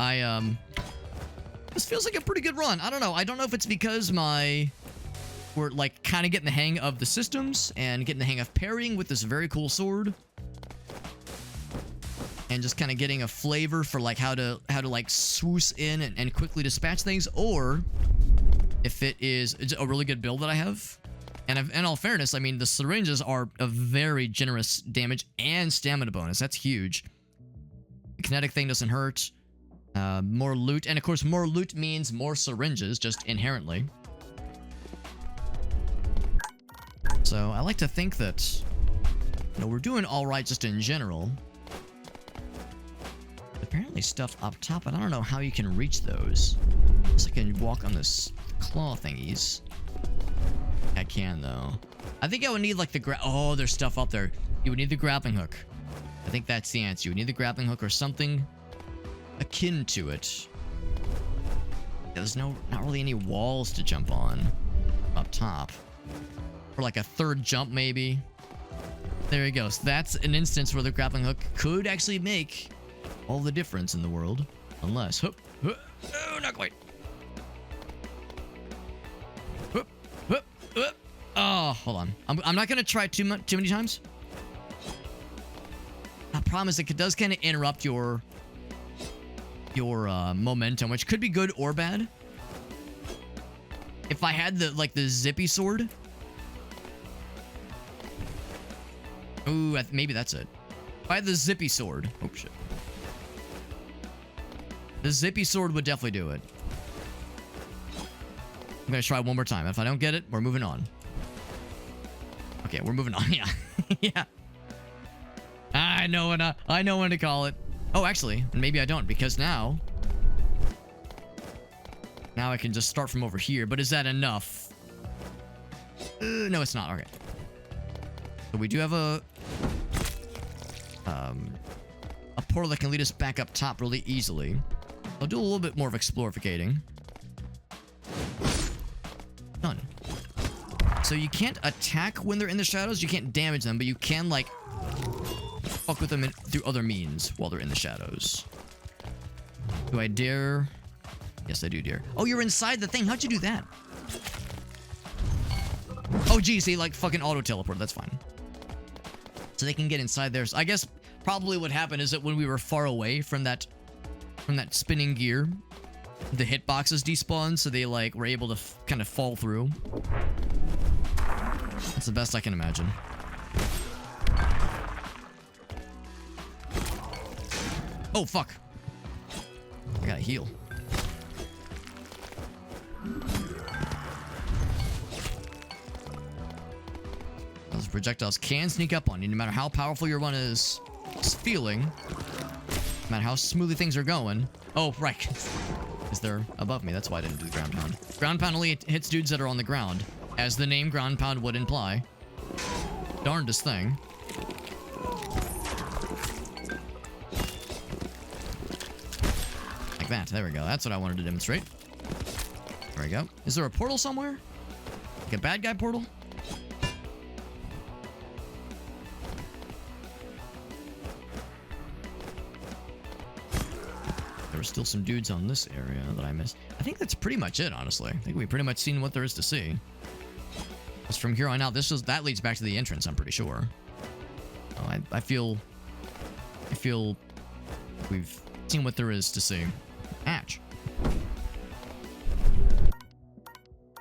This feels like a pretty good run. I don't know. I don't know if it's because we're like kind of getting the hang of the systems and getting the hang of parrying with this very cool sword. And just kind of getting a flavor for like how to like swoosh in and quickly dispatch things, or if it's a really good build that I have. And in all fairness, I mean, the syringes are a very generous damage and stamina bonus. That's huge. The kinetic thing doesn't hurt. More loot. And of course, more loot means more syringes, just inherently. So I like to think that, we're doing all right just in general. Apparently stuff up top, but I don't know how you can reach those. Unless I can walk on this claw thingies. I can, though. I think I would need, like, oh, there's stuff up there. You would need the grappling hook. I think that's the answer. You would need the grappling hook or something akin to it. There's not really any walls to jump on up top. Or, like, a third jump, maybe. There you go. So that's an instance where the grappling hook could actually make all the difference in the world. Unless... Oh, not quite. Oh, hold on. I'm not going to try too many times. The problem is it does kind of interrupt your momentum, which could be good or bad. If I had the zippy sword. Ooh, maybe that's it. If I had the zippy sword. Oh, shit. The zippy sword would definitely do it. I'm going to try one more time. If I don't get it, we're moving on. Okay, we're moving on. Yeah. Yeah. I know when to call it. Oh, actually, maybe I don't, because now I can just start from over here. But is that enough? No, it's not. Okay. So we do have a portal that can lead us back up top really easily. I'll do a little bit more of explorificating. Done. So you can't attack when they're in the shadows. You can't damage them, but you can, like, fuck with them through other means while they're in the shadows. Do I dare? Yes, I do dare. Oh, you're inside the thing. How'd you do that? Oh, geez, they like fucking auto-teleport. That's fine. So they can get inside there. So I guess probably what happened is that when we were far away from that spinning gear, the hitboxes despawned, so they like were able to kind of fall through. That's the best I can imagine. Oh, fuck. I gotta heal. Those projectiles can sneak up on you, no matter how powerful your one is feeling. No matter how smoothly things are going. Oh, right. Because they're above me. That's why I didn't do the ground pound. Ground pound only hits dudes that are on the ground, as the name ground pound would imply. Darndest thing. Like that. There we go. That's what I wanted to demonstrate. There we go. Is there a portal somewhere? Like a bad guy portal? There were still some dudes on this area that I missed. I think that's pretty much it, honestly. I think we've pretty much seen what there is to see. Because from here on out, that leads back to the entrance, I'm pretty sure. Oh, I feel we've seen what there is to see. Hatch.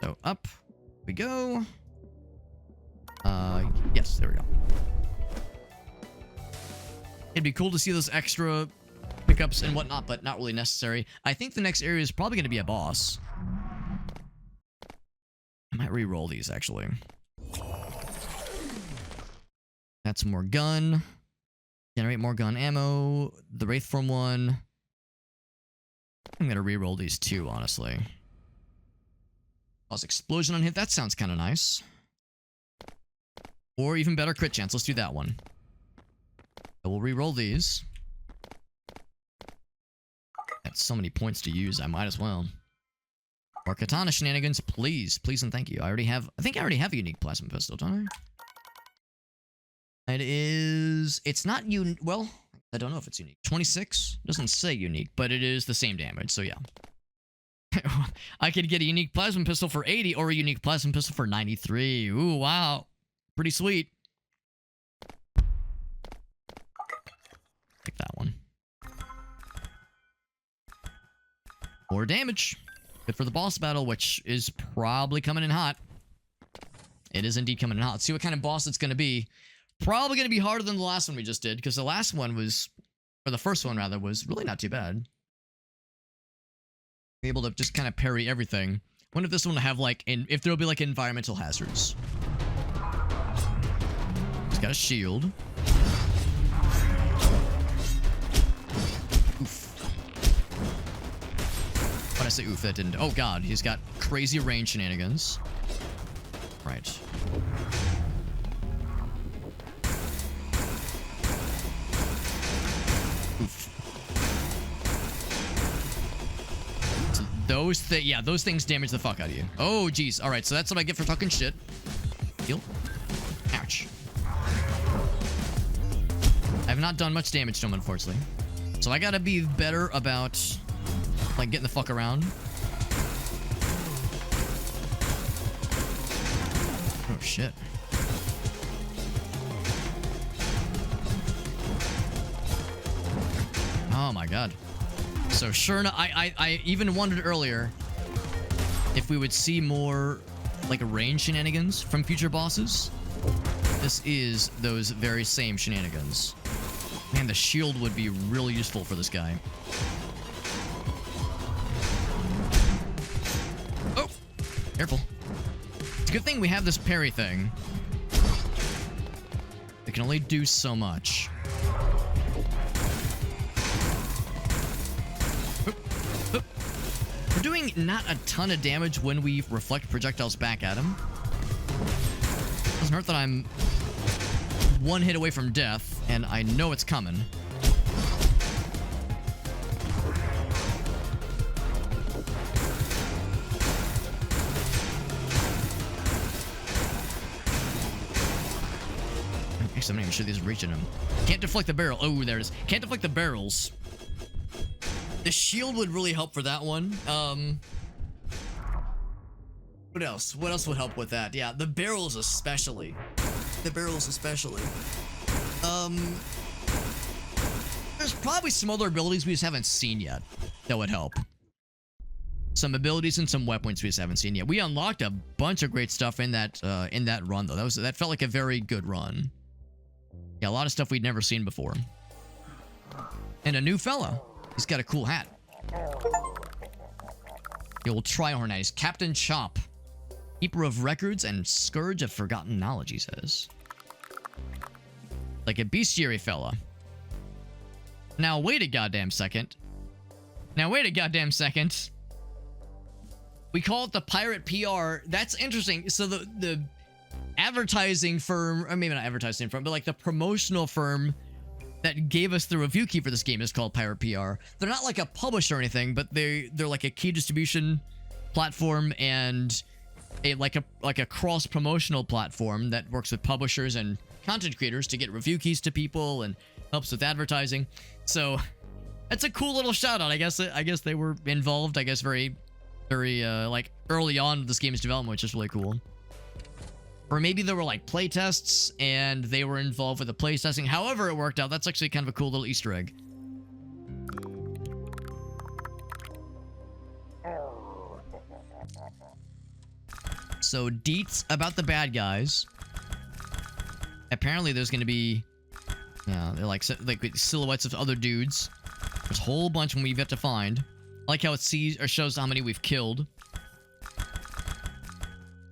So up we go. Yes, there we go. It'd be cool to see those extra pickups and whatnot, but not really necessary. I think the next area is probably going to be a boss. I might re-roll these, actually. That's more gun. Generate more gun ammo. The Wraith Form one. I'm going to re-roll these two, honestly. Cause explosion on hit. That sounds kind of nice. Or even better, crit chance. Let's do that one. I will re-roll these. That's so many points to use, I might as well. More katana shenanigans, please. Please and thank you. I think I already have a unique plasma pistol, don't I? It is... It's not unique... Well, I don't know if it's unique. 26? Doesn't say unique, but it is the same damage, so yeah. I could get a unique plasma pistol for 80 or a unique plasma pistol for 93. Ooh, wow. Pretty sweet. Pick that one. More damage. Good for the boss battle, which is probably coming in hot. It is indeed coming in hot. Let's see what kind of boss it's going to be. Probably going to be harder than the last one we just did, because the last one was, or the first one rather, was really not too bad. Be able to just kind of parry everything. Wonder if this one will have like, if there'll be like environmental hazards. He's got a shield. Why'd I say oof? That didn't. Oh god, he's got crazy range shenanigans. Right. Oof. So those things damage the fuck out of you. Oh geez. All right, so that's what I get for talking shit. Heal. Ouch. I have not done much damage to him, unfortunately. So I gotta be better about, like, getting the fuck around. Oh, shit. Oh, my God. So, sure enough, I even wondered earlier if we would see more, like, range shenanigans from future bosses. This is those very same shenanigans. Man, the shield would be really useful for this guy. Oh! Careful. It's a good thing we have this parry thing. It can only do so much. We're doing not a ton of damage when we reflect projectiles back at him. Doesn't hurt that I'm one hit away from death, and I know it's coming. Actually, I'm not even sure these are reaching him. Can't deflect the barrel. Oh, there it is. Can't deflect the barrels. The shield would really help for that one. What else? What else would help with that? Yeah, the barrels especially. The barrels especially. There's probably some other abilities we just haven't seen yet that would help. Some abilities and some weapons we just haven't seen yet. We unlocked a bunch of great stuff in that run though. That felt like a very good run. Yeah, a lot of stuff we'd never seen before. And a new fella. He's got a cool hat. The old Tryhorn Knight. He's Captain Chop. Keeper of records and scourge of forgotten knowledge, he says. Like a bestiary fella. Now wait a goddamn second. We call it the pirate PR. That's interesting. So the advertising firm, or maybe not advertising firm, but like the promotional firm that gave us the review key for this game is called Pirate PR. They're not like a publisher or anything, but they're like a key distribution platform and like a cross promotional platform that works with publishers and content creators to get review keys to people and helps with advertising. So that's a cool little shout out. I guess they were involved, I guess, very like early on in this game's development, which is really cool. Or maybe there were like play tests and they were involved with the play testing. However it worked out, that's actually kind of a cool little Easter egg. So deets about the bad guys. Apparently there's going to be, yeah, they're like silhouettes of other dudes. There's a whole bunch we've yet to find. I like how it sees or shows how many we've killed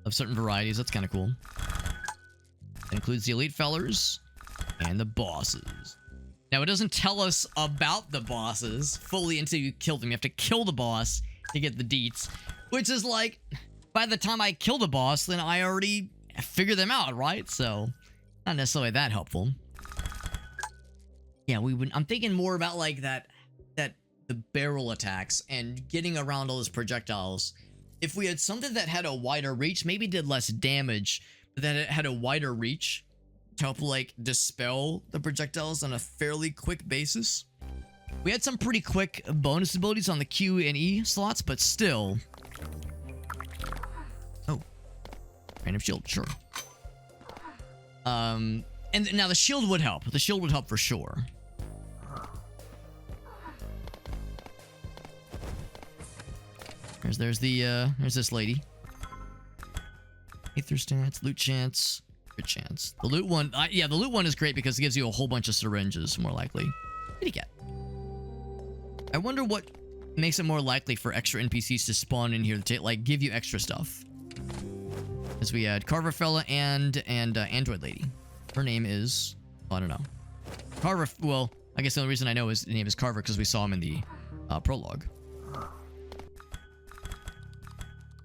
of certain varieties. That's kind of cool. It includes the elite fellers and the bosses. Now, it doesn't tell us about the bosses fully until you kill them. You have to kill the boss to get the deets, which is like, by the time I kill the boss, then I already figure them out, right? So, not necessarily that helpful. Yeah, I'm thinking more about like the barrel attacks and getting around all those projectiles. If we had something that had a wider reach, maybe did less damage, but that it had a wider reach to help like dispel the projectiles on a fairly quick basis. We had some pretty quick bonus abilities on the Q and E slots, but still. Oh, random shield, sure. And now the shield would help. The shield would help for sure. There's this lady. Aether stats, loot chance, crit chance. The loot one, yeah, the loot one is great because it gives you a whole bunch of syringes, more likely. What do you get? I wonder what makes it more likely for extra NPCs to spawn in here to like give you extra stuff. As we had Carver fella and Android lady. Her name is, well, I don't know. Carver. Well, I guess the only reason I know his name is Carver because we saw him in the prologue.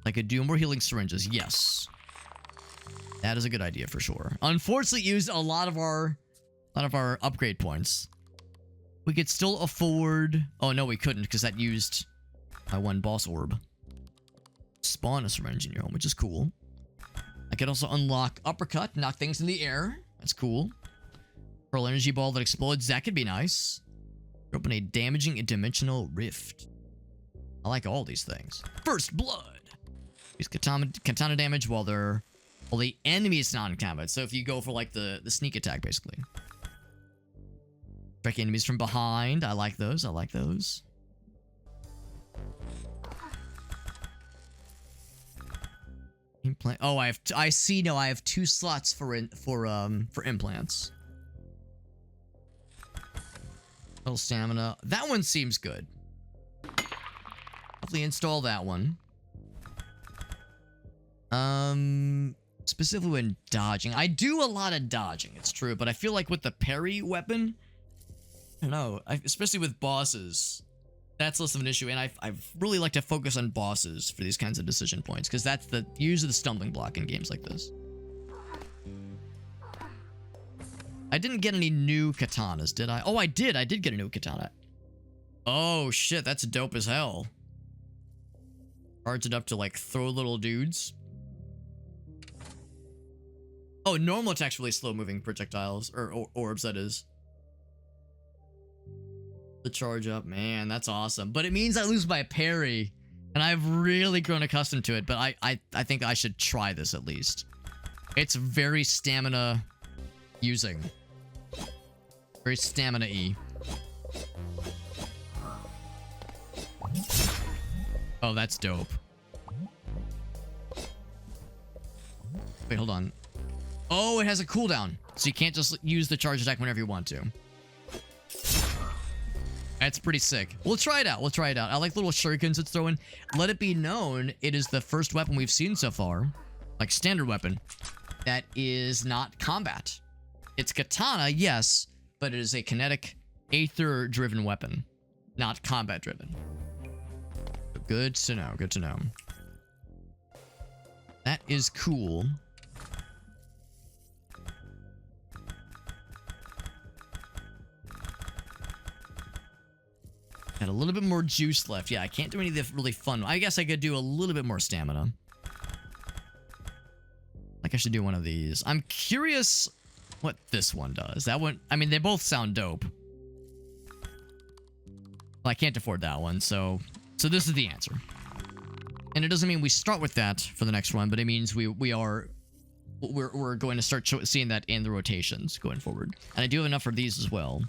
Like a do more healing syringes. Yes. That is a good idea for sure. Unfortunately, used a lot of our upgrade points. We could still afford. Oh no, we couldn't because that used my one boss orb. Spawn a syringe in your home, which is cool. I could also unlock uppercut, knock things in the air. That's cool. Pearl energy ball that explodes. That could be nice. Open a damaging dimensional rift. I like all these things. First blood. Use katana damage while the enemy is not in combat. So if you go for like the sneak attack, basically. Strike enemies from behind. I like those. I like those. Implant. Oh, I see. No, I have 2 slots for implants. Little stamina. That one seems good. Hopefully install that one. Specifically when dodging. I do a lot of dodging, it's true, but I feel like with the parry weapon, I don't know, especially with bosses, that's less of an issue, and I really like to focus on bosses for these kinds of decision points, because that's usually the stumbling block in games like this. I didn't get any new katanas, did I? Oh, I did get a new katana. Oh, shit, that's dope as hell. Charge it up to, like, throw little dudes. Oh, normal attack's really slow-moving projectiles, or orbs, that is. The charge up, man, that's awesome. But it means I lose my parry. And I've really grown accustomed to it, but I think I should try this at least. It's very stamina using. Very stamina-y. Oh, that's dope. Wait, hold on. Oh, it has a cooldown. So you can't just use the charge attack whenever you want to. That's pretty sick. We'll try it out. We'll try it out. I like little shurikens it's throwing. Let it be known, it is the first weapon we've seen so far, like standard weapon, that is not combat. It's katana, yes, but it is a kinetic, aether-driven weapon, not combat-driven. Good to know. Good to know. That is cool. Got a little bit more juice left. Yeah, I can't do any of the really fun. I guess I could do a little bit more stamina. Like I should do one of these. I'm curious what this one does. That one, I mean, they both sound dope. Well, I can't afford that one, so this is the answer. And it doesn't mean we start with that for the next one, but it means we're going to start seeing that in the rotations going forward. And I do have enough for these as well.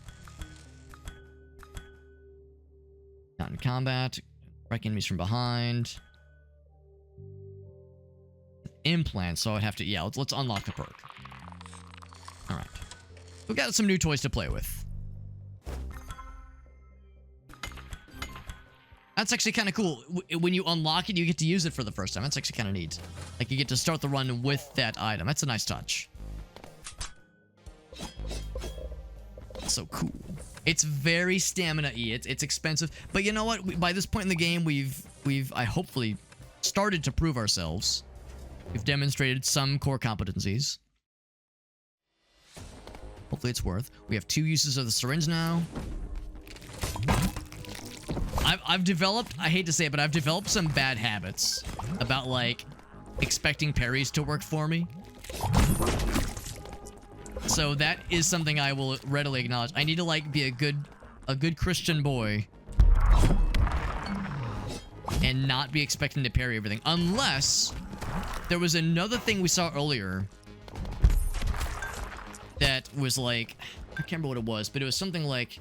Not in combat. Wreck enemies from behind. Implant, so I'd have to... Yeah, let's unlock the perk. Alright. We've got some new toys to play with. That's actually kind of cool. When you unlock it, you get to use it for the first time. That's actually kind of neat. Like, you get to start the run with that item. That's a nice touch. So cool. It's very stamina-y. It's expensive. But you know what? By this point in the game, I hopefully started to prove ourselves. We've demonstrated some core competencies. Hopefully it's worth. We have 2 uses of the syringe now. I've developed, I hate to say it, but I've developed some bad habits about, like, expecting parries to work for me. So that is something I will readily acknowledge. I need to, like, be a good Christian boy and not be expecting to parry everything. Unless there was another thing we saw earlier that was like, I can't remember what it was, but it was something like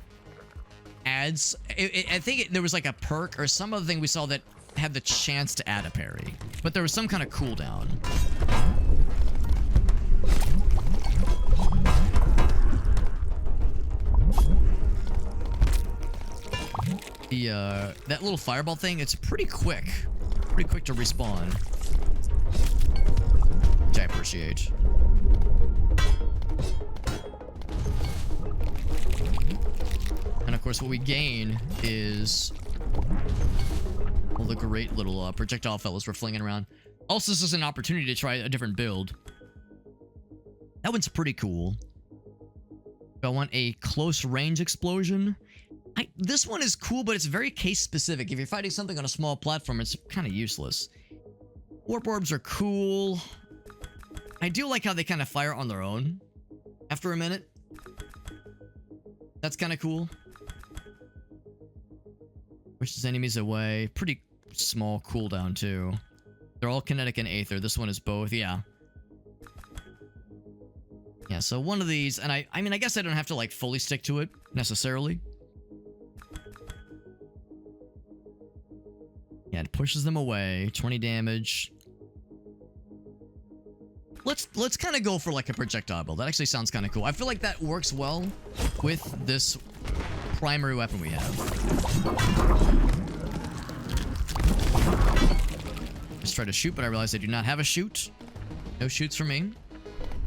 adds, I think there was like a perk or some other thing we saw that had the chance to add a parry, but there was some kind of cooldown. That little fireball thing, it's pretty quick to respawn, which I appreciate. And of course, what we gain is all the great little projectile fellows we're flinging around. Also, this is an opportunity to try a different build. That one's pretty cool. I want a close range explosion. This one is cool, but it's very case specific. If you're fighting something on a small platform, it's kind of useless. Warp orbs are cool. I do like how they kind of fire on their own after a minute. That's kind of cool. Pushes enemies away. Pretty small cooldown, too. They're all kinetic and aether. This one is both, yeah. Yeah, so one of these, and I mean, I guess I don't have to, like, fully stick to it, necessarily. Yeah, it pushes them away. 20 damage. Let's kind of go for, like, a projectile build. That actually sounds kind of cool. I feel like that works well with this primary weapon we have. Just try to shoot, but I realized I do not have a shoot. No shoots for me.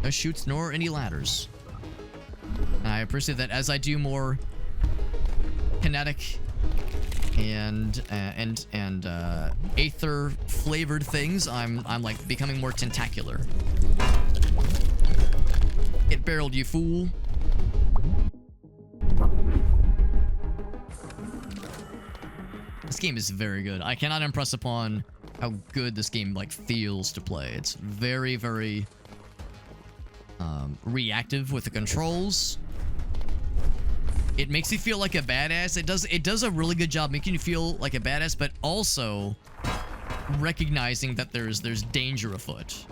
No shoots nor any ladders. And I appreciate that as I do more kinetic and aether flavored things, I'm like becoming more tentacular. Get barreled, you fool. This game is very good. I cannot impress upon how good this game like feels to play. It's very, very reactive with the controls. It makes you feel like a badass. It does a really good job making you feel like a badass, but also recognizing that there's danger afoot.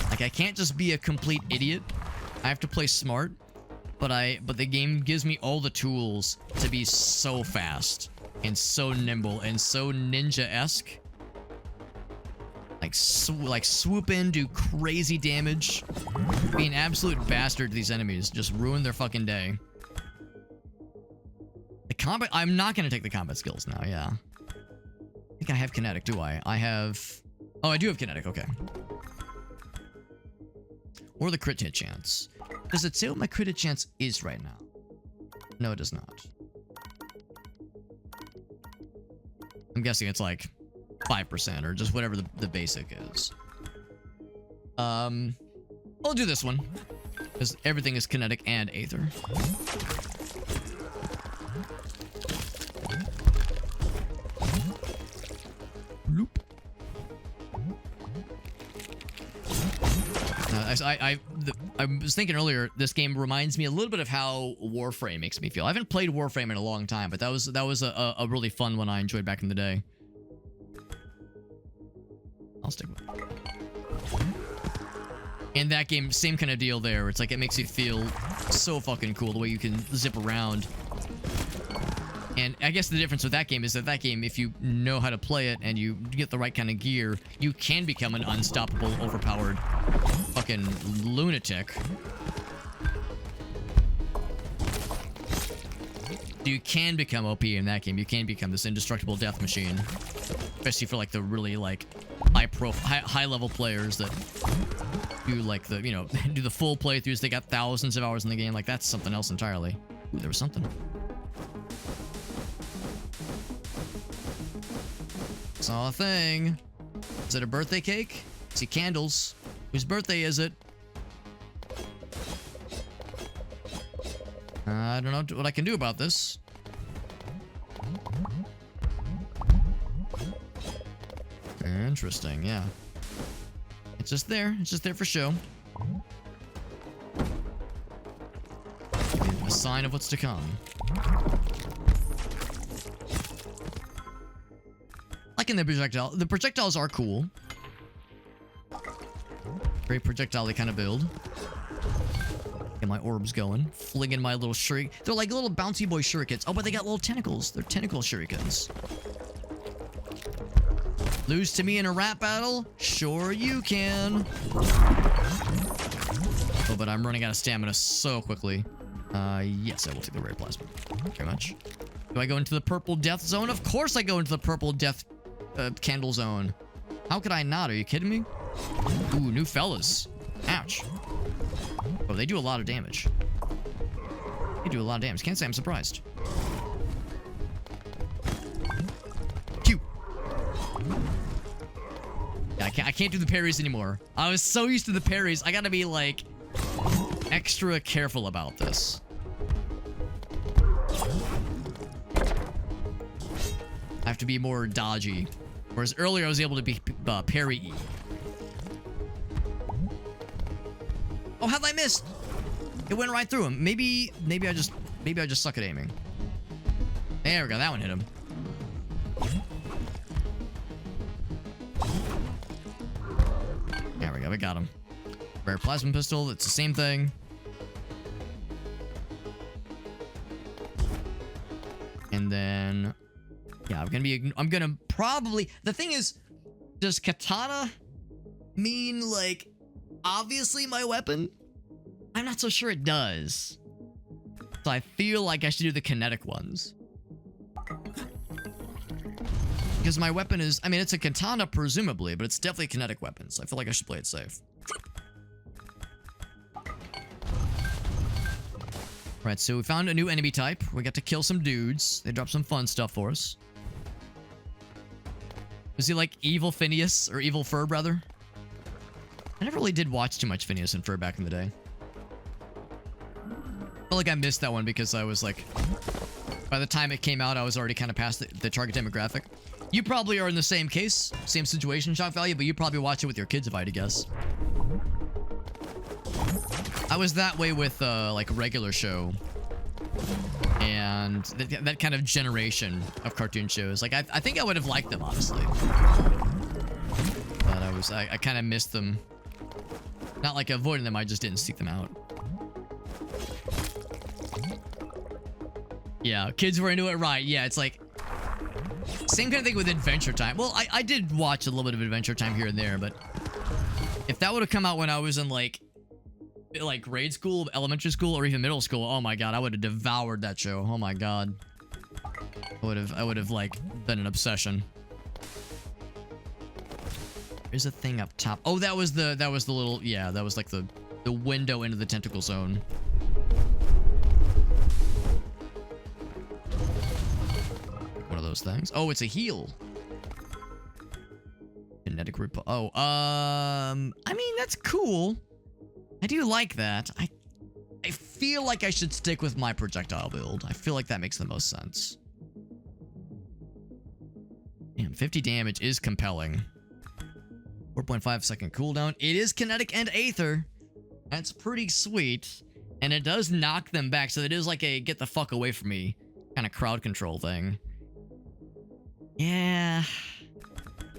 Like, I can't just be a complete idiot. I have to play smart, but the game gives me all the tools to be so fast and so nimble and so ninja-esque. Like swoop in, do crazy damage, be an absolute bastard to these enemies, just ruin their fucking day. The combat, I'm not gonna take the combat skills now, yeah. I think I have kinetic, do I? Oh, I do have kinetic, okay. Or the crit hit chance. Does it say what my crit hit chance is right now? No, it does not. I'm guessing it's like 5% or just whatever the basic is. I'll do this one because everything is kinetic and aether. Loop. I was thinking earlier, this game reminds me a little bit of how Warframe makes me feel. I haven't played Warframe in a long time, but that was a really fun one I enjoyed back in the day. I'll stick with it. In that game, same kind of deal there. It's like it makes you feel so fucking cool the way you can zip around. And I guess the difference with that game is that game, if you know how to play it and you get the right kind of gear, you can become an unstoppable, overpowered fucking lunatic. You can become OP in that game. You can become this indestructible death machine. Especially for like the really like high level players that do like the, you know, do the full playthroughs. They got thousands of hours in the game. Like that's something else entirely. Ooh, there was something. Saw a thing. Is it a birthday cake? See candles. Whose birthday is it? I don't know what I can do about this. Interesting, yeah. It's just there. It's just there for show. A sign of what's to come. Liking the projectile. The projectiles are cool. Very projectile-y kind of build. Get my orbs going. Flinging my little shuriken. They're like little bouncy boy shurikens. Oh, but they got little tentacles. They're tentacle shurikens. Lose to me in a rap battle? Sure you can. Oh, but I'm running out of stamina so quickly. Yes, I will take the rare plasma. Very much. Do I go into the purple death zone? Of course I go into the purple death candle zone. How could I not? Are you kidding me? Ooh, new fellas. Ouch. Oh, they do a lot of damage. They do a lot of damage. Can't say I'm surprised. Q. Yeah, I can't do the parries anymore. I was so used to the parries. I gotta be like extra careful about this. I have to be more dodgy. Whereas earlier I was able to be parry. Oh, how'd I miss? It went right through him. Maybe I just suck at aiming. There we go. That one hit him. There we go. We got him. Rare plasma pistol. It's the same thing. And then, yeah, I'm gonna probably. The thing is, does katana mean like obviously my weapon? I'm not so sure it does. So I feel like I should do the kinetic ones. Because my weapon is, I mean, it's a katana presumably, but it's definitely a kinetic weapon, so I feel like I should play it safe. Right, so we found a new enemy type. We got to kill some dudes. They dropped some fun stuff for us. Was he like evil Phineas, or evil Ferb, rather? I never really did watch too much Phineas and Ferb back in the day. I feel like I missed that one because I was like, by the time it came out, I was already kind of past the target demographic. You probably are in the same case, same situation, shock value, but you probably watch it with your kids if I had to guess. I was that way with like a regular show. and that kind of generation of cartoon shows. Like, I think I would have liked them, honestly. But I kind of missed them. Not like avoiding them, I just didn't seek them out. Yeah, kids were into it, right? Yeah, it's like same kind of thing with Adventure Time. Well, I did watch a little bit of Adventure Time here and there, but if that would have come out when I was in like grade school, elementary school, or even middle school, oh my god, I would have devoured that show. Oh my god, I would have like been an obsession. There's a thing up top. Oh, that was the little, yeah, that was like the window into the tentacle zone. One of those things. Oh, it's a heal. Kinetic rip. Oh, I mean, that's cool. I do like that. I feel like I should stick with my projectile build. I feel like that makes the most sense. Damn, 50 damage is compelling. 4.5 second cooldown. It is kinetic and aether. That's pretty sweet. And it does knock them back, so it is like a get the fuck away from me kind of crowd control thing. Yeah.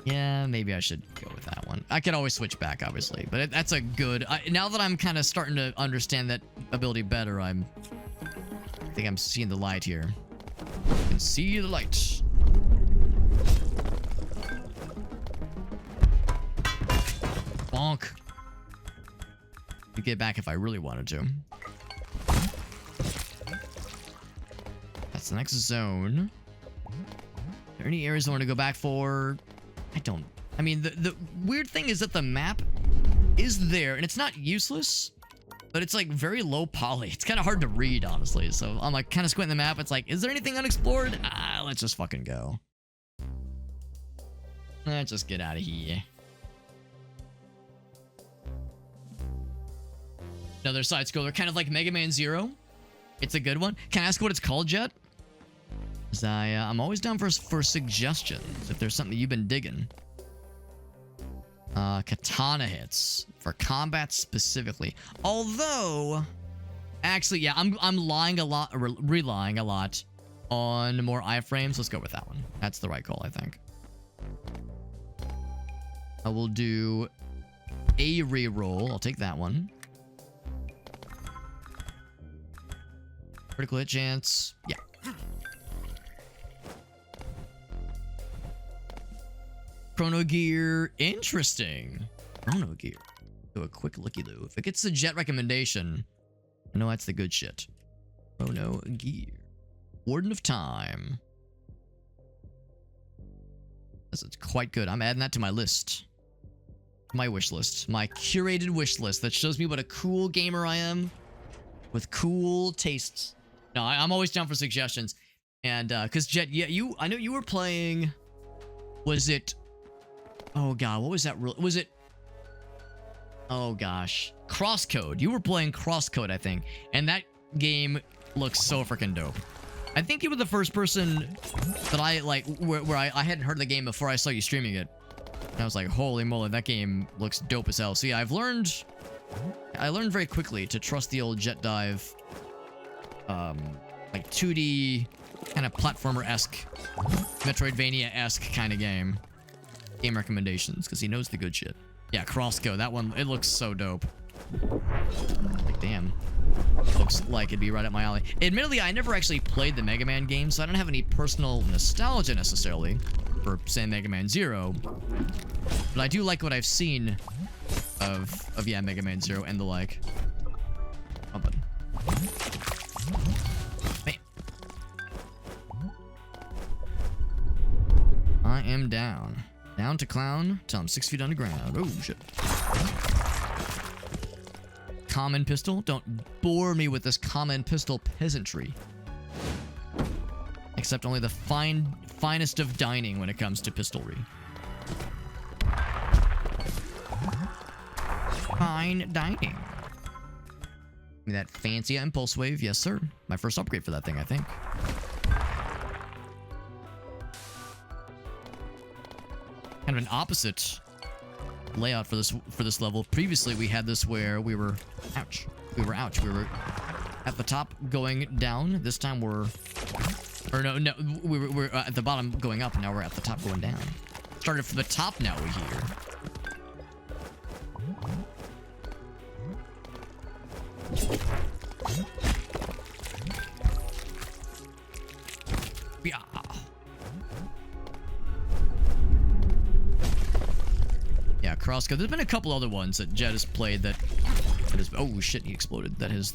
Yeah, maybe I should go with that one. I could always switch back, obviously, but that's a good... now that I'm kind of starting to understand that ability better, I think I'm seeing the light here. I can see the light. Bonk. Could get back if I really wanted to. That's the next zone. Are there any areas I want to go back for? I mean, the weird thing is that the map is there, and it's not useless, but it's like very low poly. It's kind of hard to read, honestly. So I'm like kind of squinting the map. It's like, is there anything unexplored? Let's just fucking go. Let's just get out of here. Another side scroller, kind of like Mega Man Zero. It's a good one. Can I ask what it's called, Jet? Because I'm always down for suggestions if there's something you've been digging. Katana hits for combat specifically. Although, actually, yeah, I'm lying a lot, or relying a lot on more iframes. Let's go with that one. That's the right call, I think. I will do a reroll. I'll take that one. Critical hit chance. Yeah. Chrono Gear. Interesting. Chrono Gear. Do a quick looky-loo. If it gets the Jet recommendation, I know that's the good shit. Chrono Gear. Warden of Time. This is quite good. I'm adding that to my list. My wish list. My curated wish list that shows me what a cool gamer I am with cool tastes. No, I'm always down for suggestions. And, because Jet, yeah, I know you were playing, was it, oh god, what was that, was it, oh gosh, Crosscode. You were playing Crosscode, I think, and that game looks so freaking dope. I think you were the first person that I, like, where I hadn't heard the game before I saw you streaming it. And I was like, holy moly, that game looks dope as hell. So yeah, I learned very quickly to trust the old Jet Dive, like 2D kind of platformer-esque, Metroidvania-esque kind of game recommendations, because he knows the good shit. Yeah, Crosscode, that one, it looks so dope. Like, damn. Looks like it'd be right up my alley. Admittedly, I never actually played the Mega Man game, so I don't have any personal nostalgia necessarily for, say, Mega Man Zero. But I do like what I've seen of yeah, Mega Man Zero and the like. Oh, button. Bam. I am down. Down to clown till I'm 6 feet underground. Oh, shit. Common pistol? Don't bore me with this common pistol peasantry. Except only the finest of dining when it comes to pistolry. Fine dining. Give me that fancy impulse wave. Yes, sir. My first upgrade for that thing, I think. Kind of an opposite layout for this level. Previously, we had this where we were... Ouch. We were at the top going down. This time we're... Or no, we're at the bottom going up, and now we're at the top going down. Started from the top, now we're here. Yeah. Yeah, crosscode. There's been a couple other ones that Jet has played that has, oh shit, he exploded. That has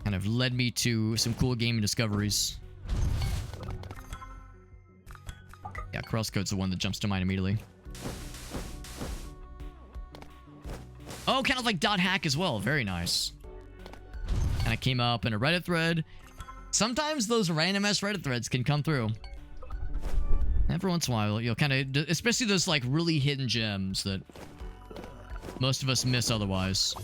kind of led me to some cool gaming discoveries. Yeah, crosscode's the one that jumps to mind immediately. Oh, kind of like .hack as well. Very nice. And I came up in a Reddit thread. Sometimes those random ass Reddit threads can come through. Every once in a while, you'll kind of, especially those like really hidden gems that most of us miss otherwise.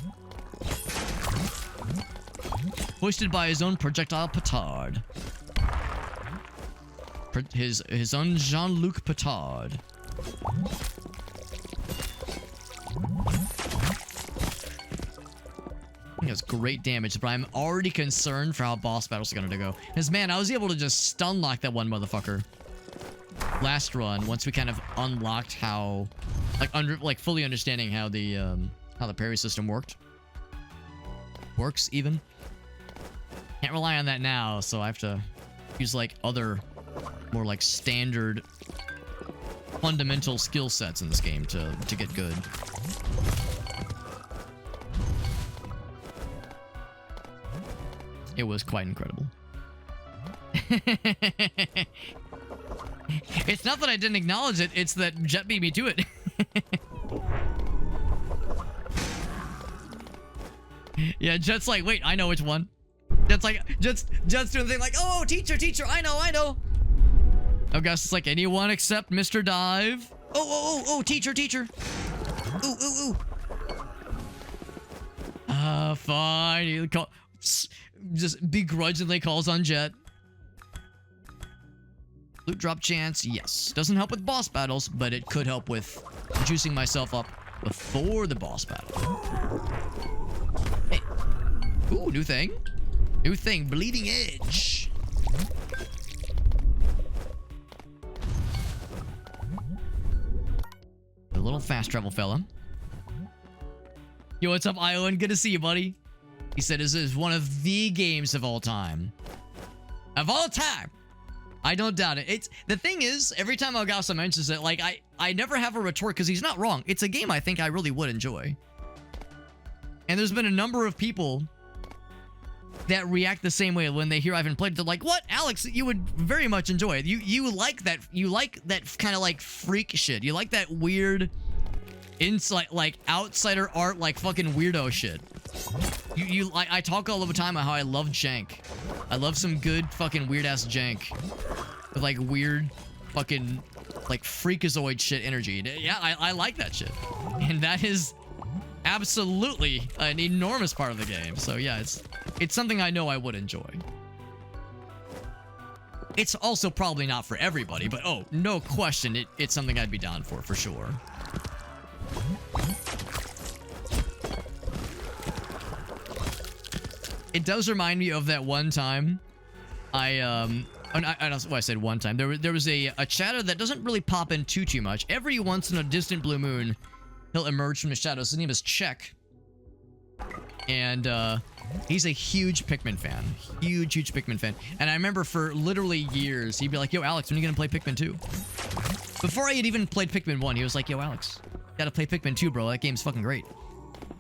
Hoisted by his own projectile petard. His own Jean-Luc Petard. He has great damage, but I'm already concerned for how boss battles are going to go. Because, man, I was able to just stun lock that one motherfucker last run once we kind of unlocked how, like, fully understanding how the parry system works even. Can't rely on that now, so I have to use like other more like standard fundamental skill sets in this game to get good. It was quite incredible. It's not that I didn't acknowledge it, it's that Jet beat me to it. Yeah, Jet's like, wait, I know which one. Jet's like, Jet's doing the thing like, oh, teacher, I know. Oh, gosh, it's like anyone except Mr. Dive. Oh, teacher. Ooh. Fine. He just begrudgingly calls on Jet. Loot drop chance, yes. Doesn't help with boss battles, but it could help with juicing myself up before the boss battle. Hey. Ooh, new thing. Bleeding Edge. A little fast travel fella. Yo, what's up, Iowan? Good to see you, buddy. He said this is one of the games of all time. Of all time! I don't doubt it. It's the thing is, every time Elgaso mentions it, like, I never have a retort because he's not wrong. It's a game I think I really would enjoy. And there's been a number of people that react the same way when they hear I haven't played it. They're like, what, Alex? You would very much enjoy it. You like that kind of like freak shit. You like that weird inside, like outsider art, like fucking weirdo shit. I talk all the time about how I love jank. I love some good fucking weird ass jank with like weird fucking like freakazoid shit energy. Yeah, I like that shit, and that is absolutely an enormous part of the game. So yeah, it's something I know I would enjoy. It's also probably not for everybody, but oh, no question, it's something I'd be down for sure. It does remind me of that one time I said one time. There was a chatter that doesn't really pop in too much. Every once in a distant blue moon, he'll emerge from the shadows. His name is Czech. And he's a huge Pikmin fan. Huge Pikmin fan. And I remember for literally years, he'd be like, yo, Alex, when are you gonna play Pikmin 2? Before I had even played Pikmin 1, he was like, yo, Alex, gotta play Pikmin 2, bro. That game's fucking great.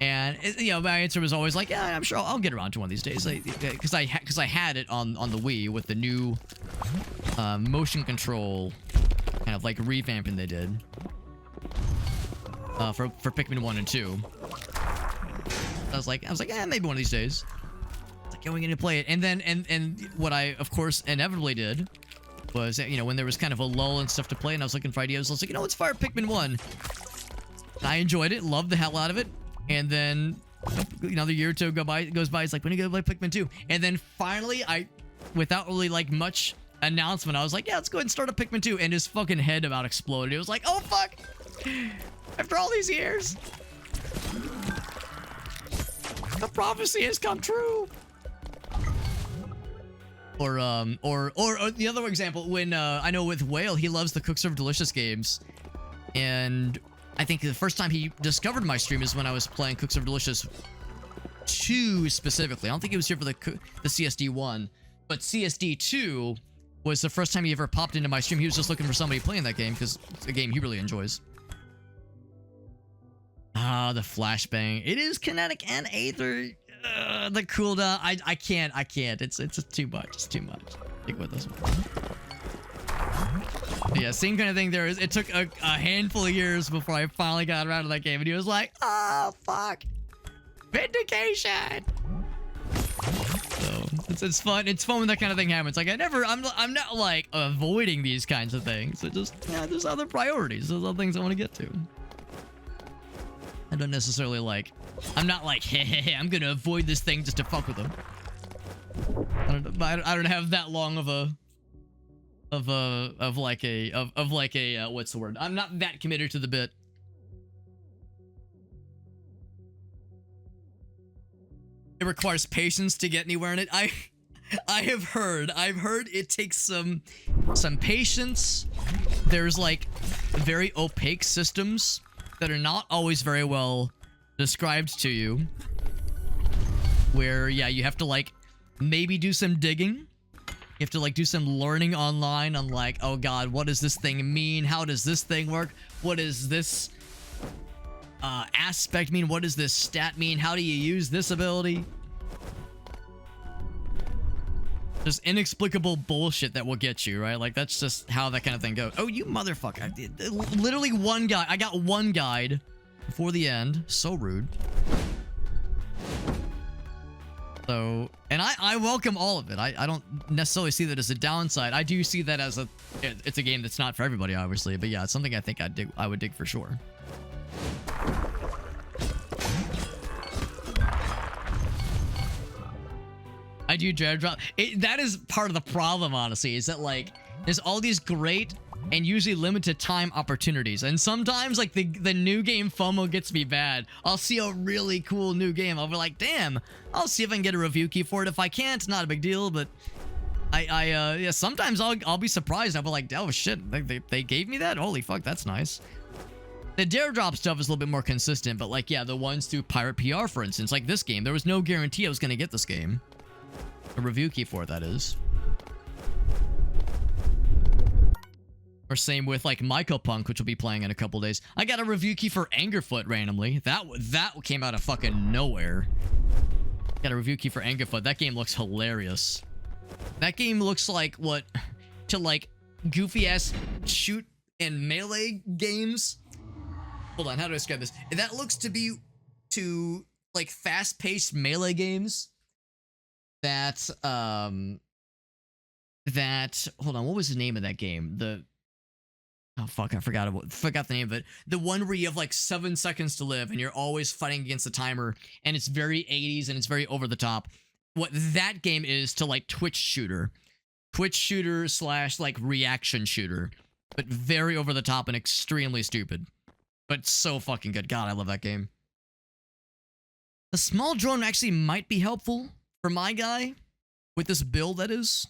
And you know, my answer was always like, yeah, I'm sure I'll get around to one of these days, because I had it on the Wii with the new motion control kind of like revamping they did for Pikmin 1 and 2. I was like, yeah, maybe one of these days. It's like, yeah, we're gonna play it. And then and what I of course inevitably did was, you know, when there was kind of a lull and stuff to play, and I was looking for ideas, I was like, you know, let's fire Pikmin 1. I enjoyed it, loved the hell out of it. And then another year or two goes by. It's like, when are you gonna play Pikmin 2? And then finally, without really like much announcement, I was like, yeah, let's go ahead and start a Pikmin 2. And his fucking head about exploded. It was like, oh fuck! After all these years. The prophecy has come true. Or the other example, when I know with Whale, he loves the Cook Serve Delicious games, and I think the first time he discovered my stream is when I was playing Cook Serve Delicious 2 specifically. I don't think he was here for the CSD 1, but CSD 2 was the first time he ever popped into my stream. He was just looking for somebody playing that game because it's a game he really enjoys. Ah, the flashbang. It is kinetic and aether. The cooldown. I can't. It's too much. It's too much. Stick with this one. Yeah, same kind of thing there is. It took a handful of years before I finally got around to that game, and he was like, oh, fuck. Vindication! So, it's fun. It's fun when that kind of thing happens. Like, I'm not, like, avoiding these kinds of things. It just, yeah, there's other priorities. There's other things I want to get to. I don't necessarily, like, I'm not like, hey, I'm gonna avoid this thing just to fuck with them. I don't have that long of a what's the word? I'm not that committed to the bit. It requires patience to get anywhere in it. I've heard it takes some patience. There's like very opaque systems that are not always very well described to you, where yeah, you have to like maybe do some digging. You have to like do some learning online on like, oh god, what does this thing mean? How does this thing work? What does this aspect mean? What does this stat mean? How do you use this ability? Just inexplicable bullshit that will get you, right? Like, that's just how that kind of thing goes. Oh, you motherfucker. Literally one guide. I got one guide before the end. So rude. So, and I welcome all of it. I don't necessarily see that as a downside. I do see that as it's a game that's not for everybody, obviously. But yeah, it's something I think I would dig for sure. I do drag drop. That is part of the problem, honestly, is that like there's all these great and usually limited time opportunities, and sometimes like the new game FOMO gets me bad. I'll see a really cool new game, I'll be like, damn, I'll see if I can get a review key for it. If I can't, not a big deal, but yeah, sometimes I'll be surprised. I'll be like, oh shit, they gave me that? Holy fuck, that's nice. The dare drop stuff is a little bit more consistent, but like, yeah, the ones through Pirate PR, for instance, like this game, there was no guarantee I was gonna get this game. A review key for it, that is. Or same with like Michael Punk, which we'll be playing in a couple days. I got a review key for Angerfoot randomly. That came out of fucking nowhere. Got a review key for Angerfoot. That game looks hilarious. That game looks like what to like goofy ass shoot and melee games. Hold on, how do I describe this? That looks to be to like fast-paced melee games. That hold on, what was the name of that game? Oh fuck, I forgot the name of it. The one where you have like 7 seconds to live and you're always fighting against the timer, and it's very 80s and it's very over the top. What that game is to like Twitch shooter / like reaction shooter, but very over the top and extremely stupid, but so fucking good. God, I love that game. The small drone actually might be helpful for my guy, with this build, that is.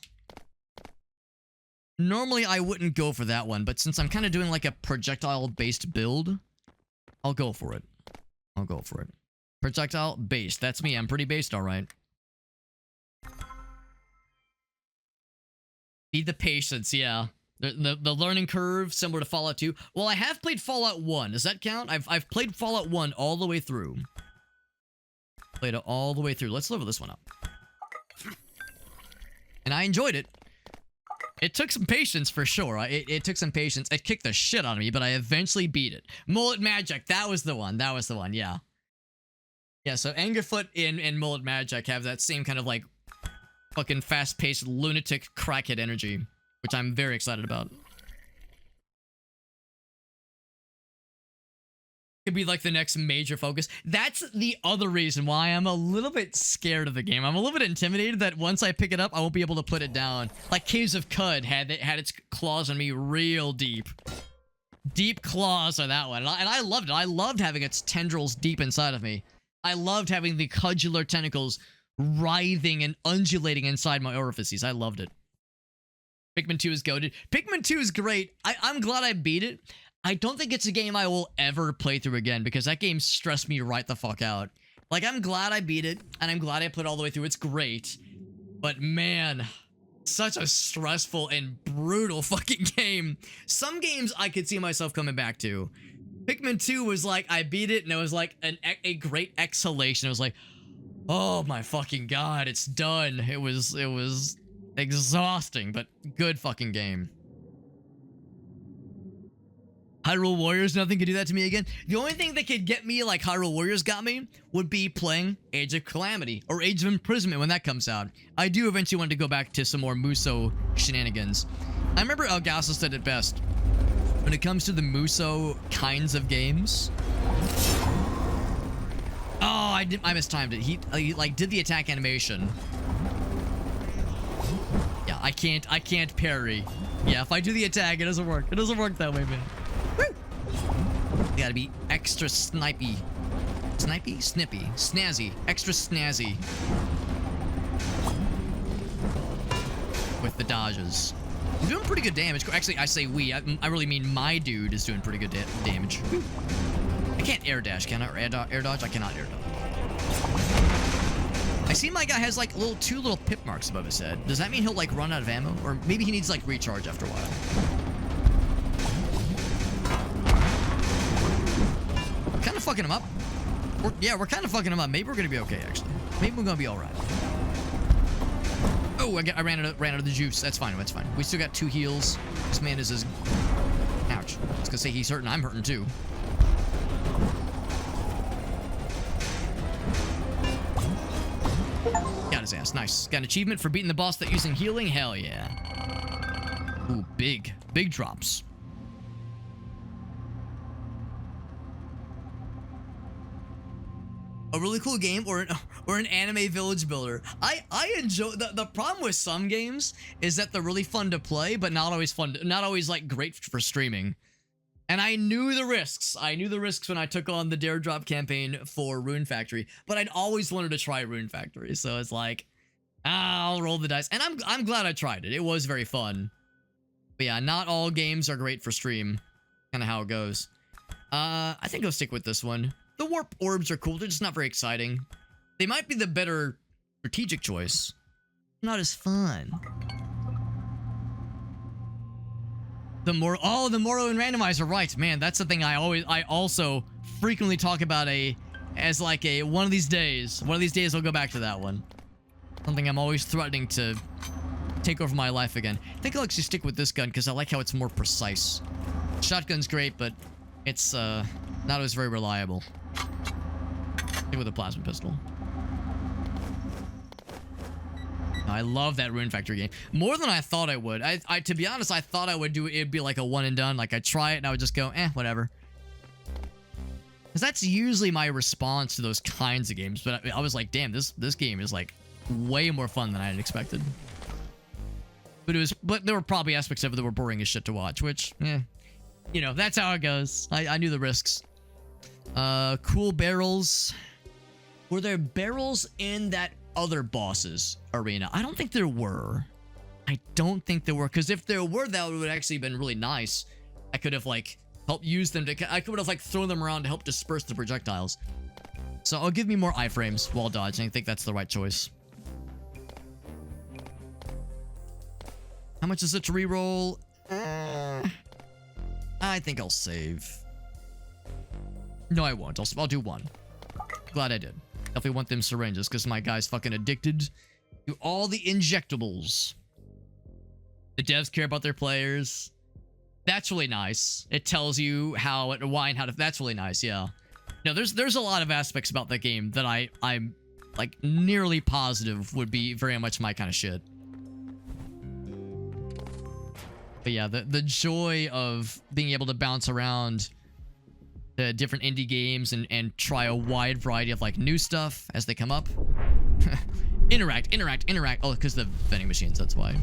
Normally, I wouldn't go for that one, but since I'm kind of doing like a projectile-based build, I'll go for it. Projectile-based. That's me. I'm pretty based, alright. Need the patience, yeah. The learning curve, similar to Fallout 2. Well, I have played Fallout 1. Does that count? I've played Fallout 1 all the way through. Played it all the way through. Let's level this one up. And I enjoyed it. It took some patience for sure. It took some patience. It kicked the shit out of me, but I eventually beat it. Mullet Magic. That was the one. Yeah. Yeah, so Angerfoot and Mullet Magic have that same kind of like fucking fast-paced lunatic crackhead energy, which I'm very excited about. Could be like the next major focus. That's the other reason why I'm a little bit scared of the game. I'm a little bit intimidated that once I pick it up, I won't be able to put it down. Like Caves of Cud had its claws on me real deep. Deep claws on that one. And I loved it. I loved having its tendrils deep inside of me. I loved having the cudgular tentacles writhing and undulating inside my orifices. I loved it. Pikmin 2 is goated. Pikmin 2 is great. I'm glad I beat it. I don't think it's a game I will ever play through again because that game stressed me right the fuck out. Like, I'm glad I beat it, and I'm glad I put it all the way through. It's great. But man, such a stressful and brutal fucking game. Some games I could see myself coming back to. Pikmin 2 was like, I beat it, and it was like a great exhalation. It was like, oh my fucking god, it's done. It was exhausting, but good fucking game. Hyrule Warriors, nothing could do that to me again. The only thing that could get me like Hyrule Warriors got me would be playing Age of Calamity or Age of Imprisonment when that comes out. I do eventually want to go back to some more Muso shenanigans. I remember Elgaso said it best. When it comes to the Muso kinds of games... Oh, I mistimed it. He like did the attack animation. Yeah, I can't parry. Yeah, if I do the attack, it doesn't work. It doesn't work that way, man. Woo! You gotta be extra snipey. Snipey? Snippy. Snazzy. Extra snazzy. With the dodges. I'm doing pretty good damage. Actually, I say we. I really mean my dude is doing pretty good damage. Woo! I can't air dash, can I? Or air dodge? I cannot air dodge. I see my guy has like two little pip marks above his head. Does that mean he'll like run out of ammo? Or maybe he needs like recharge after a while. We're kind of fucking him up. We're kind of fucking him up. Maybe we're gonna be okay, actually. Maybe we're gonna be all right. Oh, I ran out of the juice. That's fine. That's fine. We still got 2 heals. This man is as... Ouch. I was gonna say he's hurting. I'm hurting too. Got his ass. Nice. Got an achievement for beating the boss that using healing. Hell yeah. Ooh, big drops. A really cool game or an anime village builder. I enjoy the problem with some games is that they're really fun to play, but not always like great for streaming. And I knew the risks. I knew the risks when I took on the Dare Drop campaign for Rune Factory, but I'd always wanted to try Rune Factory. So it's like, I'll roll the dice. And I'm glad I tried it. It was very fun. But yeah, not all games are great for stream. Kind of how it goes. I think I'll stick with this one. The warp orbs are cool. They're just not very exciting. They might be the better strategic choice. Not as fun. The Moro and randomizer, right? Man, that's the thing I also frequently talk about as like a one of these days. One of these days I'll go back to that one. Something I'm always threatening to take over my life again. I think I'll actually stick with this gun because I like how it's more precise. Shotgun's great, but it's not always very reliable. Stick with a plasma pistol. I love that Rune Factory game. More than I thought I would. To be honest, I thought I would do it'd be like a one and done. Like I'd try it and I would just go, whatever. Because that's usually my response to those kinds of games. But I was like, damn, this game is like way more fun than I had expected. But there were probably aspects of it that were boring as shit to watch, which, you know, that's how it goes. I knew the risks. Cool barrels. Were there barrels in that other boss's arena? I don't think there were. Because if there were, that would have actually been really nice. I could have, like, helped use them to... I could have, like, thrown them around to help disperse the projectiles. So I'll give me more iframes while dodging. I think that's the right choice. How much is it to reroll? I think I'll save. No, I won't. I'll do one. Glad I did. Definitely want them syringes because my guy's fucking addicted to all the injectables. The devs care about their players. That's really nice. It tells you how, why, and how to... That's really nice, yeah. No, there's a lot of aspects about that game that I'm like nearly positive would be very much my kind of shit. But yeah, the joy of being able to bounce around the different indie games and try a wide variety of like new stuff as they come up. interact. Oh, because the vending machines, that's why.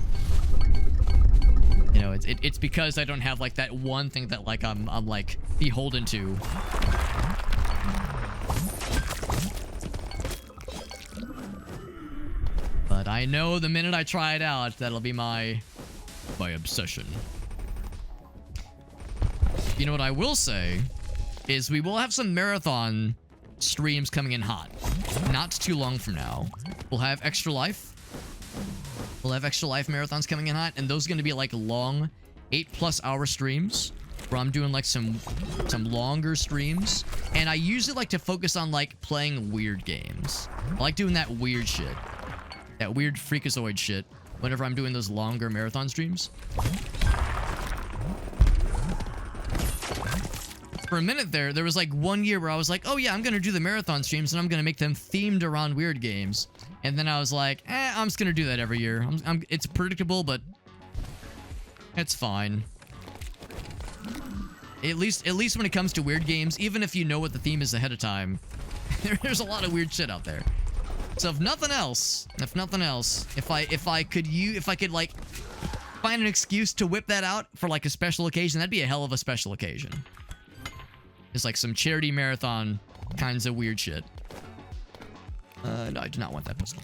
You know, it's because I don't have like that one thing that like I'm like beholden to. I know the minute I try it out, that'll be my obsession. You know what I will say is we will have some marathon streams coming in hot. Not too long from now. We'll have Extra Life. We'll have Extra Life marathons coming in hot, and those are going to be like long 8+ hour streams where I'm doing like some longer streams. And I usually like to focus on like playing weird games. I like doing that weird shit. That weird freakazoid shit whenever I'm doing those longer marathon streams. For a minute there was like 1 year where I was like, oh yeah, I'm going to do the marathon streams and I'm going to make them themed around weird games. And then I was like, I'm just going to do that every year. It's predictable, but it's fine. At least when it comes to weird games, even if you know what the theme is ahead of time, there's a lot of weird shit out there. So if nothing else, if I could like find an excuse to whip that out for like a special occasion, that'd be a hell of a special occasion. It's like some charity marathon kinds of weird shit. No, I do not want that pistol.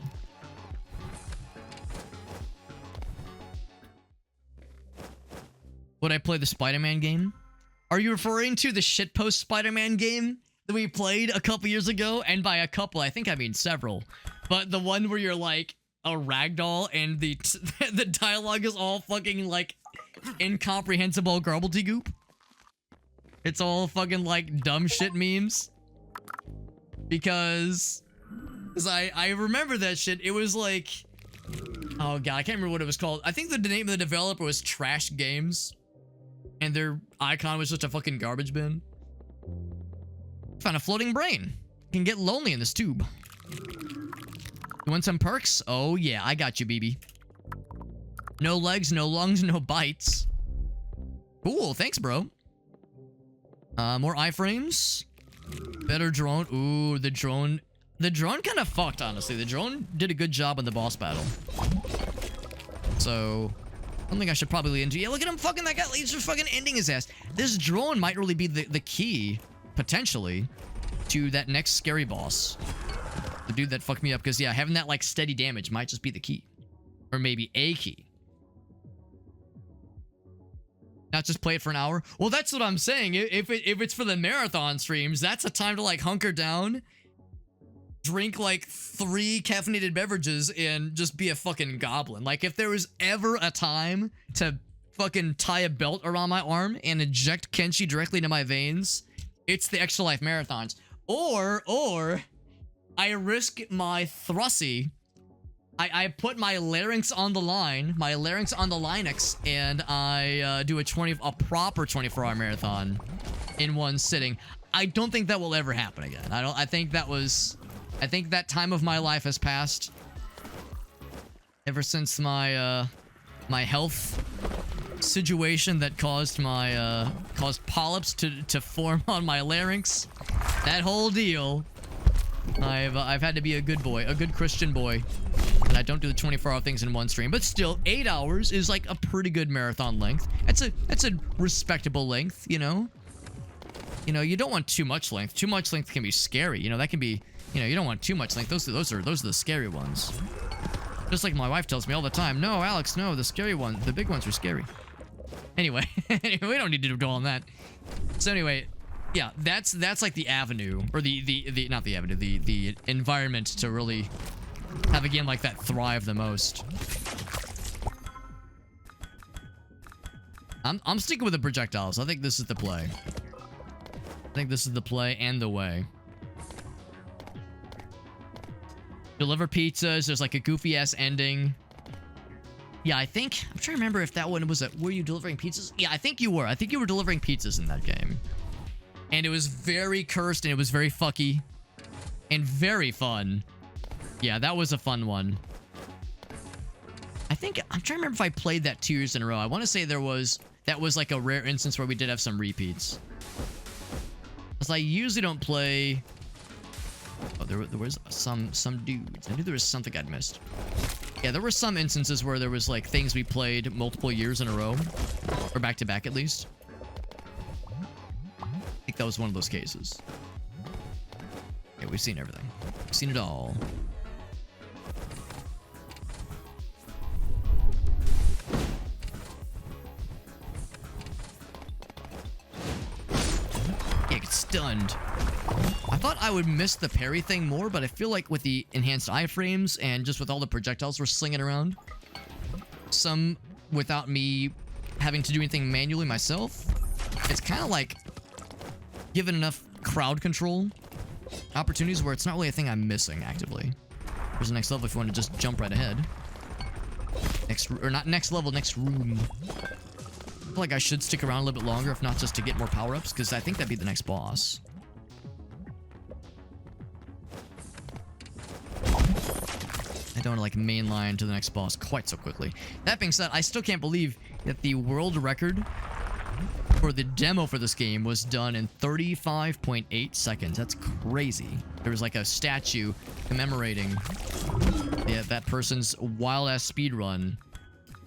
Would I play the Spider-Man game? Are you referring to the shitpost Spider-Man game that we played a couple years ago? And by a couple, I think I mean several. But the one where you're like a ragdoll and the the dialogue is all fucking like incomprehensible gobbledygook? It's all fucking like dumb shit memes. Because I remember that shit. It was like, oh god, I can't remember what it was called. I think the name of the developer was Trash Games. And their icon was just a fucking garbage bin. Found a floating brain. Can get lonely in this tube. You want some perks? Oh yeah, I got you, BB. No legs, no lungs, no bites. Cool, thanks, bro. More iframes. Better drone. Ooh, the drone. The drone kind of fucked, honestly. The drone did a good job in the boss battle. So, I don't think I should probably end. Yeah, look at him fucking that guy. He's just fucking ending his ass. This drone might really be the key, potentially, to that next scary boss. The dude that fucked me up. Because, yeah, having that, like, steady damage might just be the key. Or maybe a key. Not just play it for an hour. Well, that's what I'm saying. If it's for the marathon streams, that's a time to, like, hunker down, drink, like, 3 caffeinated beverages, and just be a fucking goblin. Like, if there was ever a time to fucking tie a belt around my arm and inject Kenshi directly into my veins, it's the Extra Life marathons. Or, I risk my thrussie. I put my larynx on the line, Linux, and I do a proper 24-hour marathon in one sitting. I don't think that will ever happen again. I think that time of my life has passed. Ever since my my health situation that caused my caused polyps to form on my larynx, that whole deal. I've had to be a good boy, a good Christian boy. And I don't do the 24-hour things in one stream, but still, 8 hours is like a pretty good marathon length. That's a respectable length, you know. You know, you don't want too much length. Too much length can be scary. You know, that can be, you know, you don't want too much length. Those are the scary ones. Just like my wife tells me all the time. No, Alex, no, the scary ones, the big ones are scary. Anyway, we don't need to dwell on that. So anyway, yeah, that's like the avenue, or not the avenue, the environment to really have a game like that thrive the most. I'm sticking with the projectiles. I think this is the play. I think this is the play and the way. Deliver pizzas. There's like a goofy ass ending. Yeah, I'm trying to remember if that one was were you delivering pizzas? Yeah, I think you were. I think you were delivering pizzas in that game. And it was very cursed and it was very fucky. And very fun. Yeah, that was a fun one. I'm trying to remember if I played that 2 years in a row. I want to say that was like a rare instance where we did have some repeats. Because I usually don't play. Oh, there was some dudes. I knew there was something I'd missed. Yeah, there were some instances where there was like things we played multiple years in a row, or back to back at least. I think that was one of those cases. Yeah, we've seen everything. We've seen it all. stunned. I thought I would miss the parry thing more, but I feel like with the enhanced iframes and just with all the projectiles we're slinging around, some without me having to do anything manually myself, it's kind of like given enough crowd control opportunities where it's not really a thing I'm missing actively. There's the next level if you want to just jump right ahead. Not next level, next room. I feel like I should stick around a little bit longer, if not just to get more power-ups, because I think that'd be the next boss. I don't want to, like, mainline to the next boss quite so quickly. That being said, I still can't believe that the world record for the demo for this game was done in 35.8 seconds. That's crazy. There was, like, a statue commemorating that person's wild-ass speed run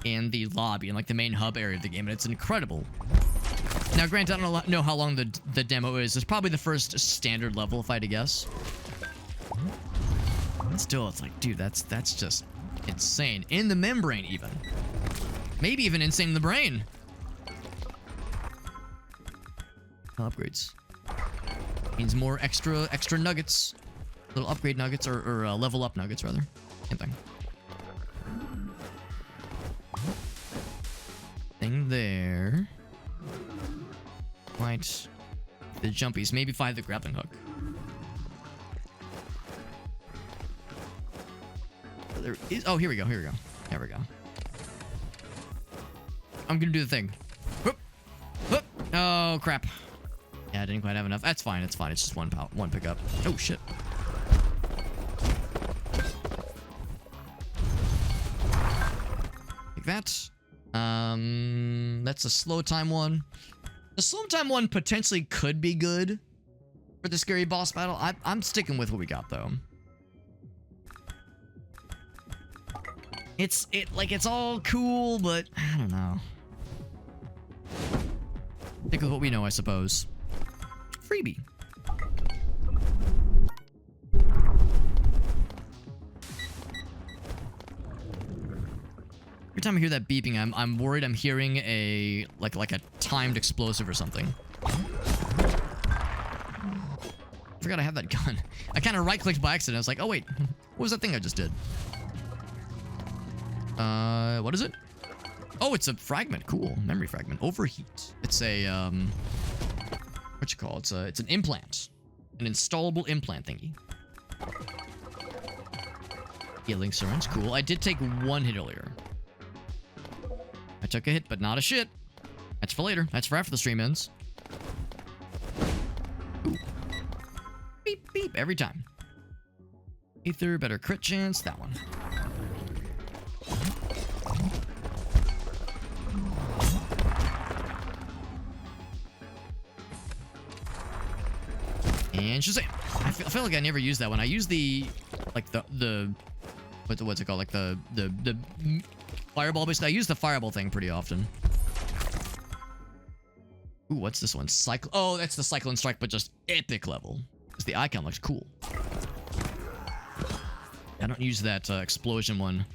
in the lobby, in like the main hub area of the game, and it's incredible. Now, granted, I don't know how long the demo is. It's probably the first standard level, if I had to guess. But still, it's like, dude, that's just insane. In the membrane, even. Maybe even insane in the brain. Upgrades. Means more extra nuggets. Little upgrade nuggets, or level up nuggets, rather. Same thing. Thing there. Right. The jumpies. Maybe find the grappling hook. There is. Oh, here we go. Here we go. There we go. I'm gonna do the thing. Whoop. Whoop. Oh, crap. Yeah, I didn't quite have enough. That's fine. It's fine. It's just one pickup. Oh, shit. Like that. That's a slow time one. The slow time one potentially could be good for the scary boss battle. I'm sticking with what we got though. It's all cool, but I don't know. Stick with what we know, I suppose. Freebie. Every time I hear that beeping, I'm worried I'm hearing a like a timed explosive or something. I forgot I have that gun. I kind of right-clicked by accident. I was like, oh wait, what was that thing I just did? What is it? Oh, it's a fragment. Cool, memory fragment. Overheat. It's a what you call it? It's an implant, an installable implant thingy. Healing syringe. Cool. I did take one hit earlier. I took a hit, but not a shit. That's for later. That's for after the stream ends. Ooh. Beep, beep, every time. Ether, better crit chance. That one. And Shazam. I feel like I never used that one. I use the, like, what's it called? Like, the fireball, basically. I use the fireball thing pretty often. Ooh, what's this one? Oh, that's the Cyclone Strike, but just epic level. Because the icon looks cool. I don't use that explosion one.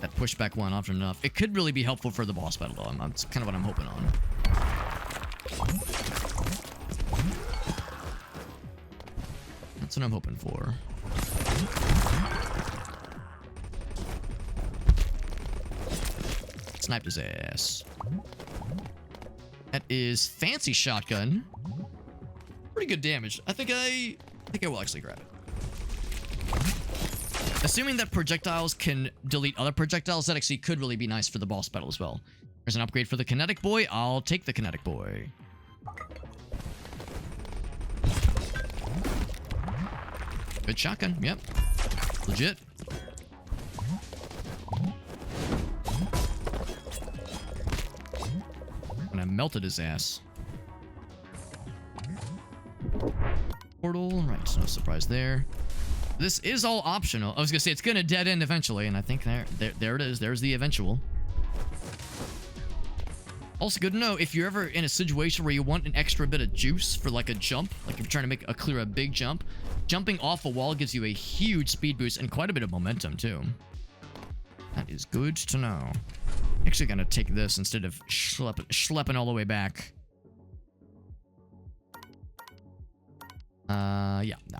That pushback one often enough. It could really be helpful for the boss battle, though. That's kind of what I'm hoping on. That's what I'm hoping for. Sniped his ass. That is fancy shotgun. Pretty good damage. I think I will actually grab it. Assuming that projectiles can delete other projectiles, that actually could really be nice for the boss battle as well. There's an upgrade for the kinetic boy. I'll take the kinetic boy. Good shotgun. Yep. Legit. And I melted his ass. Portal. Right. No surprise there. This is all optional. I was gonna say it's gonna dead end eventually, and I think there it is. There's the eventual. Also good to know, if you're ever in a situation where you want an extra bit of juice for like a jump, like if you're trying to clear a big jump, jumping off a wall gives you a huge speed boost and quite a bit of momentum too. That is good to know. Actually gonna take this instead of schlepping all the way back. Yeah, no.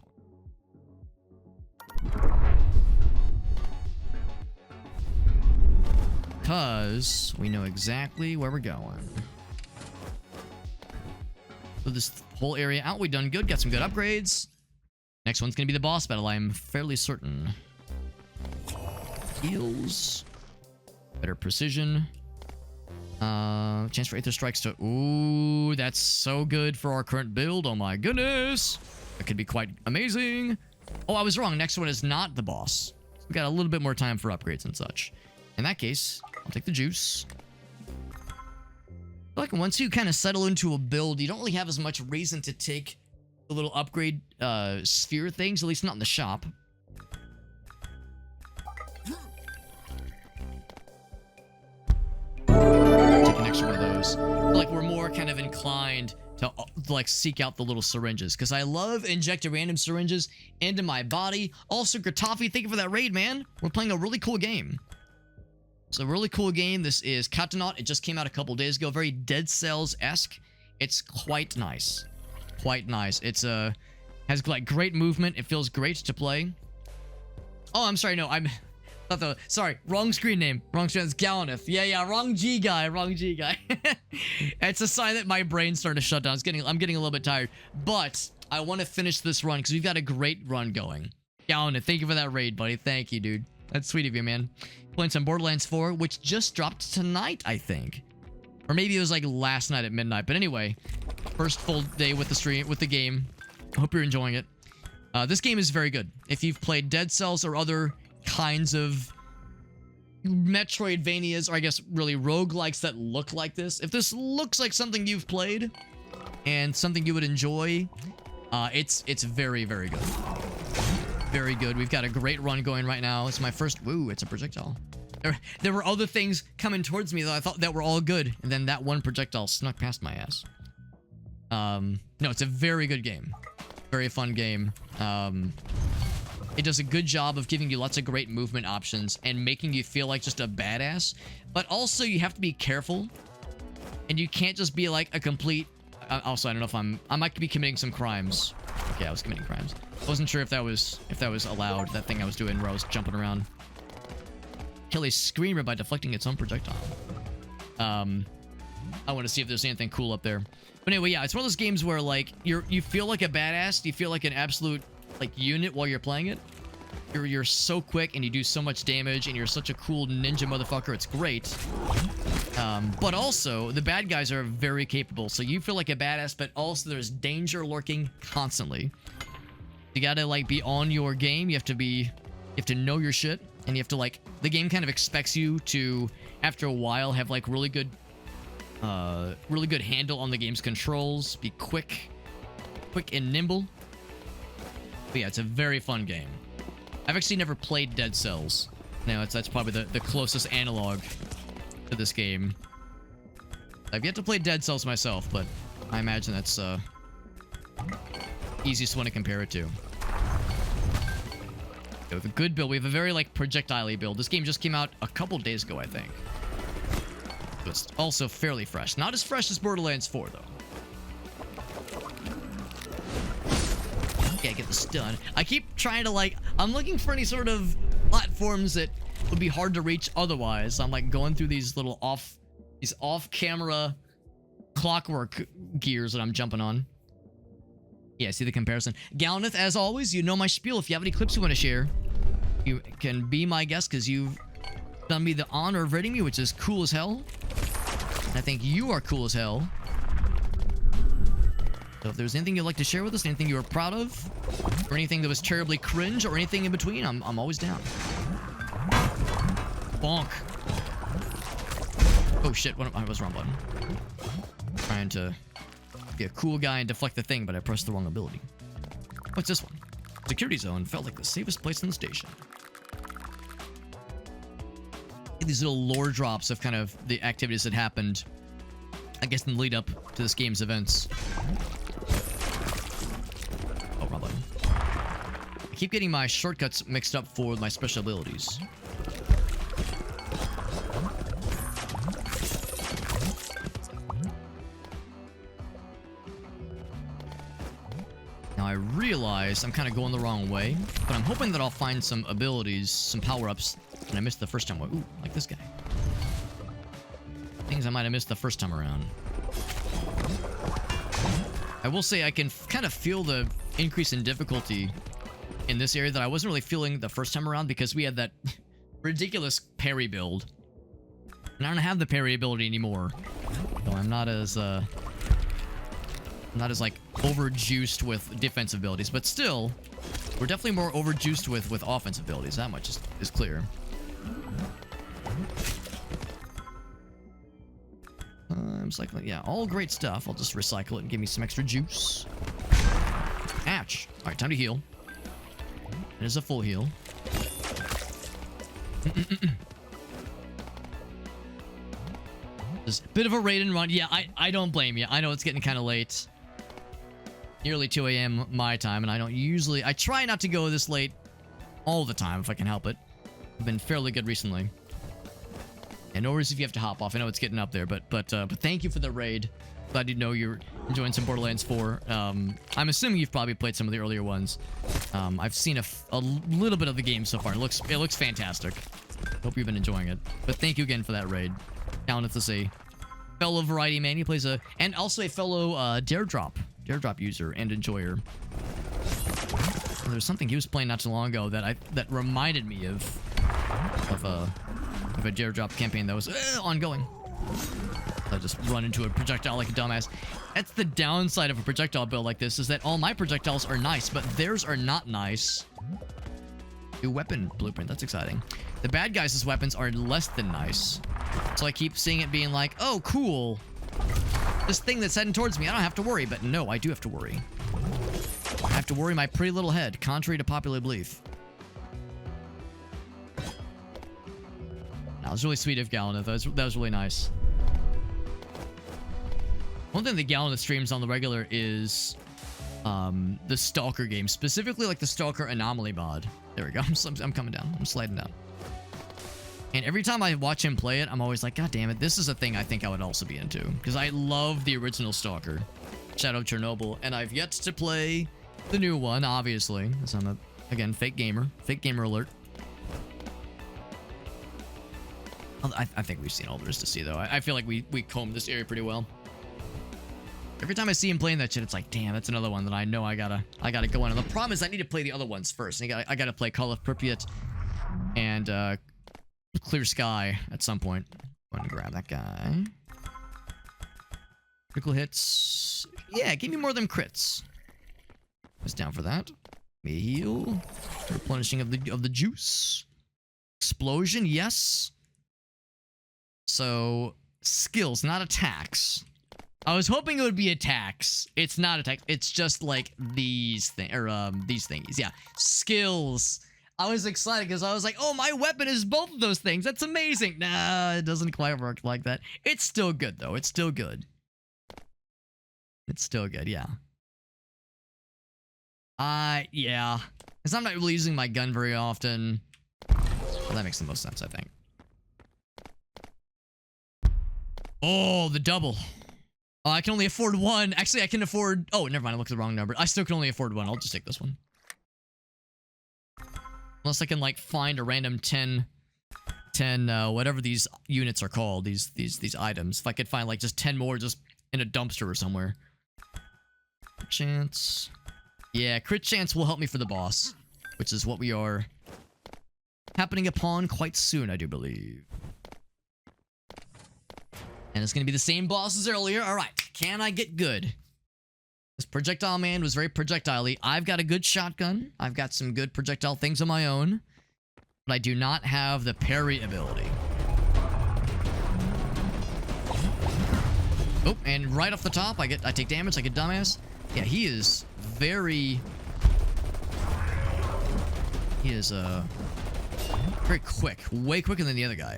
Because we know exactly where we're going. So this whole area out, we done good. Got some good upgrades. Next one's gonna be the boss battle, I am fairly certain. Heals. Better precision. Chance for Aether Strikes to... Ooh, that's so good for our current build. Oh my goodness. That could be quite amazing. Oh, I was wrong. Next one is not the boss. We got a little bit more time for upgrades and such. In that case, I'll take the juice. I feel like once you kind of settle into a build, you don't really have as much reason to take the little upgrade sphere things, at least not in the shop. Take an extra one of those. Like, we're more kind of inclined to like seek out the little syringes, because I love injecting random syringes into my body. Also, Gratoffy, thank you for that raid, man. We're playing a really cool game. It's a really cool game. This is Katanaut. It just came out a couple days ago. Very Dead Cells-esque. It's quite nice. Quite nice. It's has like great movement. It feels great to play. Oh, I'm sorry. No, sorry, wrong screen name. Wrong screen. It's Gallaneth. Yeah, wrong G guy. Wrong G guy. It's a sign that my brain's starting to shut down. I'm getting a little bit tired. But I want to finish this run because we've got a great run going. Gallaneth, thank you for that raid, buddy. Thank you, dude. That's sweet of you, man. Playing some Borderlands 4, which just dropped tonight, I think. Or maybe it was like last night at midnight. But anyway, first full day with the stream, with the game. I hope you're enjoying it. This game is very good. If you've played Dead Cells or other kinds of Metroidvanias, or I guess really roguelikes that look like this, if this looks like something you've played and something you would enjoy, it's very, very good. Very good. We've got a great run going right now. It's my first... Woo, it's a projectile. There were other things coming towards me that I thought that were all good, and then that one projectile snuck past my ass. No, it's a very good game. Very fun game. It does a good job of giving you lots of great movement options and making you feel like just a badass. But also, you have to be careful. And you can't just be like a complete... Also, I don't know if I might be committing some crimes. Okay, I was committing crimes. I wasn't sure if that was allowed, that thing I was doing where I was jumping around. Kill a screamer by deflecting its own projectile. I want to see if there's anything cool up there. But anyway, yeah, it's one of those games where, like, you feel like a badass, you feel like an absolute, like, unit while you're playing it. You're so quick, and you do so much damage, and you're such a cool ninja motherfucker, it's great. But also, the bad guys are very capable, so you feel like a badass, but also there's danger lurking constantly. You gotta, like, be on your game, you have to know your shit, and you have to, like, the game kind of expects you to, after a while, have, like, really good handle on the game's controls, be quick and nimble. But yeah, it's a very fun game. I've actually never played Dead Cells. Now, that's probably the closest analog to this game. I've yet to play Dead Cells myself, but I imagine that's easiest one to compare it to. We have a good build. We have a very, like, projectile-y build. This game just came out a couple days ago, I think. It's also fairly fresh. Not as fresh as Borderlands 4, though. Okay, get the stun. I keep trying to, like... I'm looking for any sort of platforms that would be hard to reach otherwise. I'm, like, going through these little off-camera clockwork gears that I'm jumping on. Yeah, see the comparison. Gallaneth, as always, you know my spiel. If you have any clips you want to share, you can be my guest because you've done me the honor of rating me, which is cool as hell. I think you are cool as hell. So if there's anything you'd like to share with us, anything you were proud of, or anything that was terribly cringe, or anything in between, I'm always down. Bonk. Oh shit, I was wrong button. Trying to be a cool guy and deflect the thing, but I pressed the wrong ability. What's this one? Security zone felt like the safest place in the station. These little lore drops of kind of the activities that happened, I guess, in the lead up to this game's events. Oh, wrong button. I keep getting my shortcuts mixed up for my special abilities. Now I realize I'm kind of going the wrong way, but I'm hoping that I'll find some abilities, some power-ups that I missed the first time. Ooh, like this guy. Things I might have missed the first time around. I will say I can kind of feel the increase in difficulty in this area that I wasn't really feeling the first time around because we had that ridiculous parry build. And I don't have the parry ability anymore. So I'm not as like overjuiced with defensive abilities, but still, we're definitely more overjuiced with offensive abilities. That much is clear. Cycling, yeah, all great stuff. I'll just recycle it and give me some extra juice. Ouch. All right, time to heal. It is a full heal. Just a bit of a raid and run. Yeah, I don't blame you. I know it's getting kind of late. Nearly 2 a.m. my time, and I try not to go this late all the time if I can help it. I've been fairly good recently. And no worries if you have to hop off. I know it's getting up there, but thank you for the raid. Glad you know you're enjoying some Borderlands 4. I'm assuming you've probably played some of the earlier ones. I've seen a little bit of the game so far. It looks fantastic. Hope you've been enjoying it. But thank you again for that raid. Down at the sea. Fellow Variety Man. He plays and also a fellow Daredrop user and enjoyer. There's something he was playing not too long ago that reminded me of a Daredrop campaign that was ongoing. I just run into a projectile like a dumbass. That's the downside of a projectile build like this, is that all my projectiles are nice, but theirs are not nice. New weapon blueprint, that's exciting. The bad guys' weapons are less than nice. So I keep seeing it being like, oh, cool. This thing that's heading towards me, I don't have to worry, but no, I do have to worry. I have to worry my pretty little head, contrary to popular belief. That was really sweet of Gallineth. That was really nice. One thing that Gallineth streams on the regular is the Stalker game, specifically like the Stalker Anomaly mod. There we go. I'm coming down. I'm sliding down. And every time I watch him play it, I'm always like, God damn it, this is a thing I think I would also be into. Because I love the original Stalker, Shadow of Chernobyl, and I've yet to play the new one, obviously. Because I'm again, fake gamer. Fake gamer alert. I think we've seen all there is to see, though. I feel like we combed this area pretty well. Every time I see him playing that shit, it's like, damn, that's another one that I know I gotta go in. And the problem is I need to play the other ones first. I gotta play Call of Pripyat and Clear Sky at some point. I'm gonna grab that guy. Critical hits. Yeah, give me more of them crits. I was down for that. Me heal. Replenishing of the juice. Explosion, yes. So, skills, not attacks. I was hoping it would be attacks. It's not attacks. It's just like these things, or these thingies. Yeah, skills. I was excited because I was like, oh, my weapon is both of those things. That's amazing. Nah, it doesn't quite work like that. It's still good, though. It's still good. It's still good, yeah. Yeah. Because I'm not really using my gun very often. Well, that makes the most sense, I think. Oh, the double. Oh, I can only afford one. Actually, I can afford... Oh, never mind. I looked at the wrong number. I still can only afford one. I'll just take this one. Unless I can, like, find a random 10, whatever these units are called. These items. If I could find, like, just 10 more just in a dumpster or somewhere. Crit chance. Yeah, crit chance will help me for the boss. Which is what we are happening upon quite soon, I do believe. And it's going to be the same boss as earlier. All right. Can I get good? This projectile man was very projectile-y. I've got a good shotgun. I've got some good projectile things of my own. But I do not have the parry ability. Oh, and right off the top, I take damage like a dumbass. Yeah, he is very... He is, very quick. Way quicker than the other guy.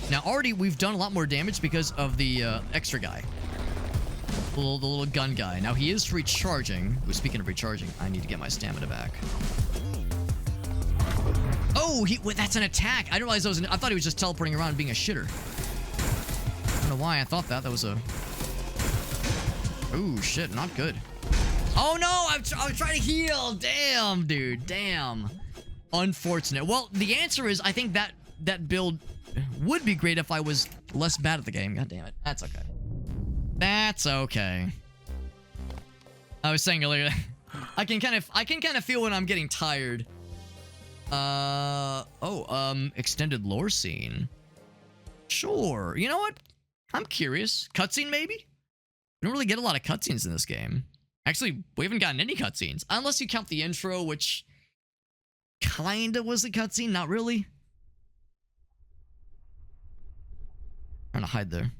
Now, already we've done a lot more damage because of the extra guy. The little gun guy. Now, he is recharging. Speaking of recharging, I need to get my stamina back. Oh, wait, that's an attack. I didn't realize that was I thought he was just teleporting around and being a shitter. I don't know why I thought that. That was a... Oh, shit. Not good. Oh, no. I was trying to heal. Damn, dude. Damn. Unfortunate. Well, the answer is I think that build would be great if I was less bad at the game. God damn it. That's okay. That's okay. I was saying earlier, I can kind of feel when I'm getting tired. Extended lore scene. Sure. You know what? I'm curious. Cutscene, maybe? We don't really get a lot of cutscenes in this game. Actually, we haven't gotten any cutscenes. Unless you count the intro, which kinda was a cutscene. Not really. Trying to hide the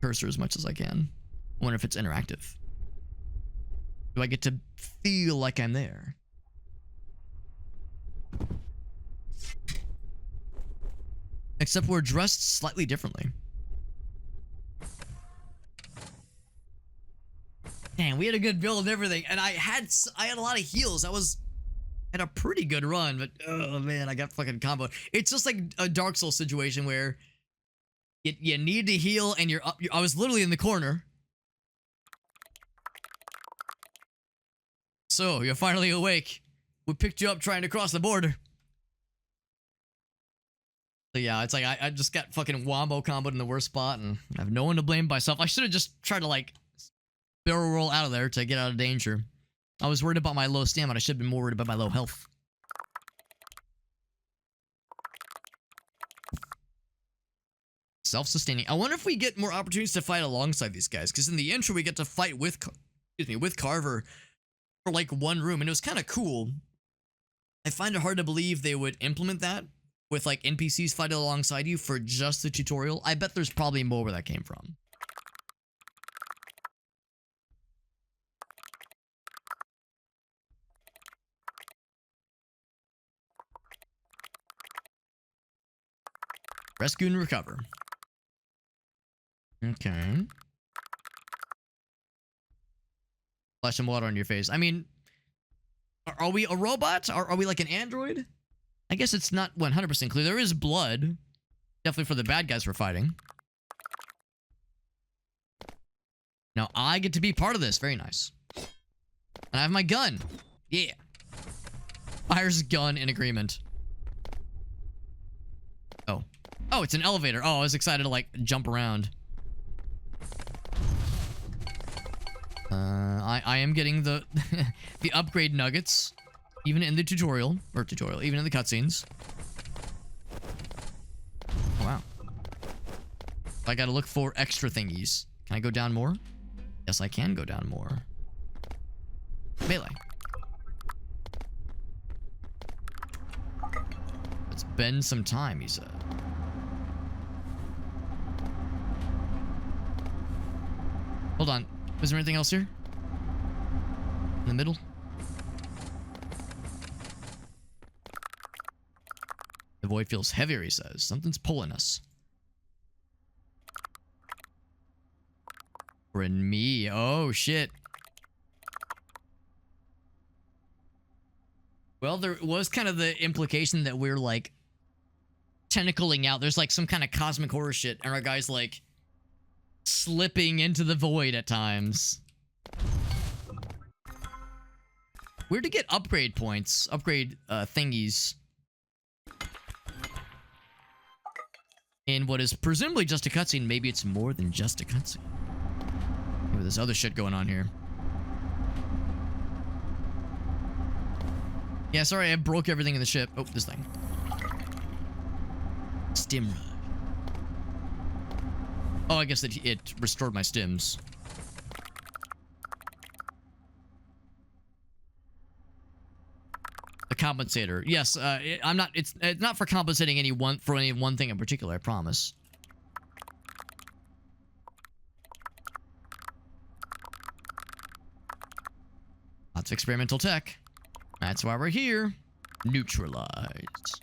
cursor as much as I can. I wonder if it's interactive. Do I get to feel like I'm there? Except we're dressed slightly differently. Man, we had a good build and everything, and I had a lot of heals. I had a pretty good run, but oh man, I got fucking combo. It's just like a Dark Souls situation where you need to heal, and you're up. I was literally in the corner. So you're finally awake. We picked you up trying to cross the border. So yeah, it's like I just got fucking wombo comboed in the worst spot, and I have no one to blame but myself. I should have just tried to like barrel roll out of there to get out of danger. I was worried about my low stamina. I should have been more worried about my low health. Self-sustaining. I wonder if we get more opportunities to fight alongside these guys, because in the intro we get to fight with Carver for like one room, and it was kind of cool. I find it hard to believe they would implement that with like NPCs fighting alongside you for just the tutorial. I bet there's probably more where that came from. Rescue and recover. Okay. Flash some water on your face. I mean, are we a robot? Are we like an android? I guess it's not 100% clear. There is blood. Definitely for the bad guys we're fighting. Now I get to be part of this. Very nice. And I have my gun. Yeah. Fires gun in agreement. Oh. Oh, it's an elevator. Oh, I was excited to like jump around. I am getting the the upgrade nuggets, even in the tutorial, even in the cutscenes. Oh, wow. I gotta look for extra thingies. Can I go down more? Yes, I can go down more. Melee. Let's bend some time, he said. Hold on. Was there anything else here? In the middle? The void feels heavier, he says. Something's pulling us. Or in me. Oh, shit. Well, there was kind of the implication that we're, like, tentacling out. There's, like, some kind of cosmic horror shit. And our guy's, like, slipping into the void at times. Where to get upgrade points? Upgrade thingies. In what is presumably just a cutscene. Maybe it's more than just a cutscene. Maybe there's other shit going on here. Yeah, sorry, I broke everything in the ship. Oh, this thing. Stim rush. Oh, I guess it restored my stims. The compensator. Yes, I'm not. It's not for compensating any one thing in particular. I promise. Lots of experimental tech. That's why we're here. Neutralized.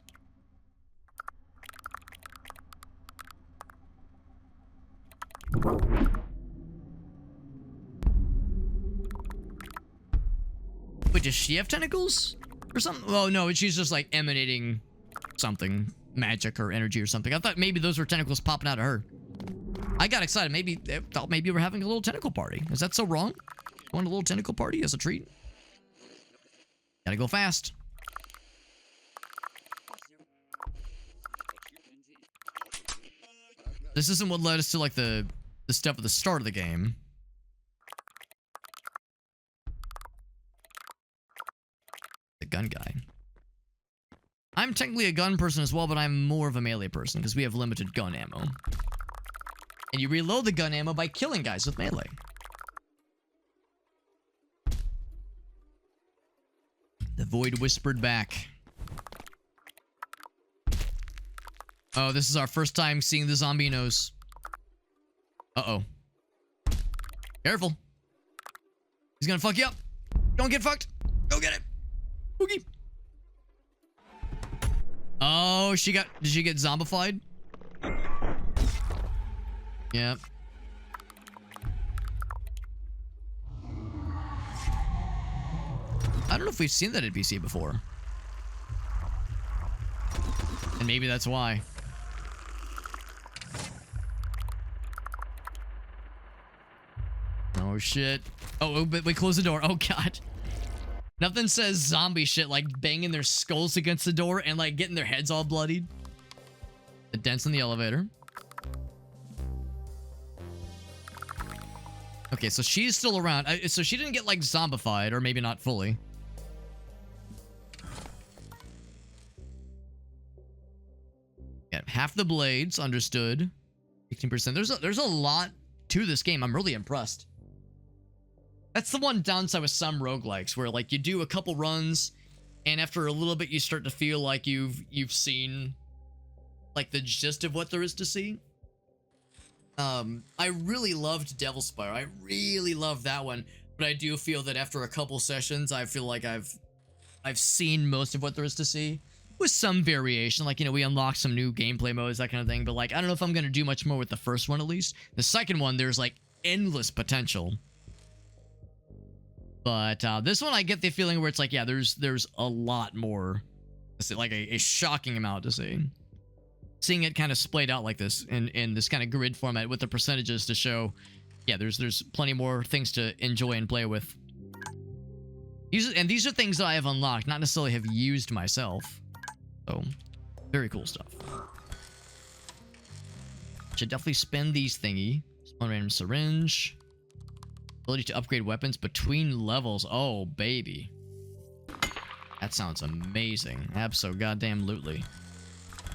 Wait, does she have tentacles? Or something? Oh, no, she's just like emanating something, magic or energy or something. I thought maybe those were tentacles popping out of her. I got excited. Thought maybe we're having a little tentacle party. Is that so wrong? Want a little tentacle party as a treat? Gotta go fast. This isn't what led us to like the stuff at the start of the game. The gun guy. I'm technically a gun person as well, but I'm more of a melee person because we have limited gun ammo. And you reload the gun ammo by killing guys with melee. The void whispered back. Oh, this is our first time seeing the zombinos. Uh-oh. Careful. He's gonna fuck you up. Don't get fucked. Go get it. Boogie. Oh, did she get zombified? Yep. I don't know if we've seen that NPC before. And maybe that's why. Oh shit. Oh, but we close the door. Oh god. Nothing says zombie shit like banging their skulls against the door and like getting their heads all bloodied. The dents in the elevator. Okay, so she's still around. So she didn't get like zombified, or maybe not fully. Yeah, half the blades, understood. 16%. There's a lot to this game. I'm really impressed. That's the one downside with some roguelikes, where like you do a couple runs, and after a little bit you start to feel like you've seen like the gist of what there is to see. I really loved Devil Spire. I really loved that one, but I do feel that after a couple sessions, I feel like I've seen most of what there is to see, with some variation. Like, you know, we unlocked some new gameplay modes, that kind of thing, but like, I don't know if I'm gonna do much more with the first one, at least. The second one, there's like endless potential. But this one, I get the feeling where it's like, yeah, there's a lot more, like a shocking amount to see. Seeing it kind of splayed out like this in this kind of grid format with the percentages to show, yeah, there's plenty more things to enjoy and play with. These are things that I have unlocked, not necessarily have used myself. So, very cool stuff. Should definitely spend these thingy. One random syringe. Ability to upgrade weapons between levels. Oh, baby. That sounds amazing. Abso-goddamn-lutely.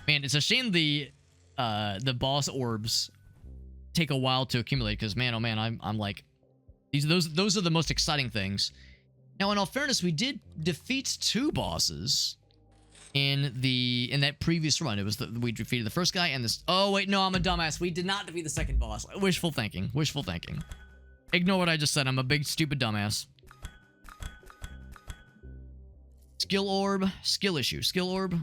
Man, it's a shame the boss orbs take a while to accumulate, because man, oh man, I'm like, those are the most exciting things. Now, in all fairness, we did defeat 2 bosses in that previous run. It was we defeated the first guy and this. Oh wait, no, I'm a dumbass. We did not defeat the second boss. Wishful thinking. Wishful thinking. Ignore what I just said. I'm a big stupid dumbass. Skill orb. Skill issue. Skill orb.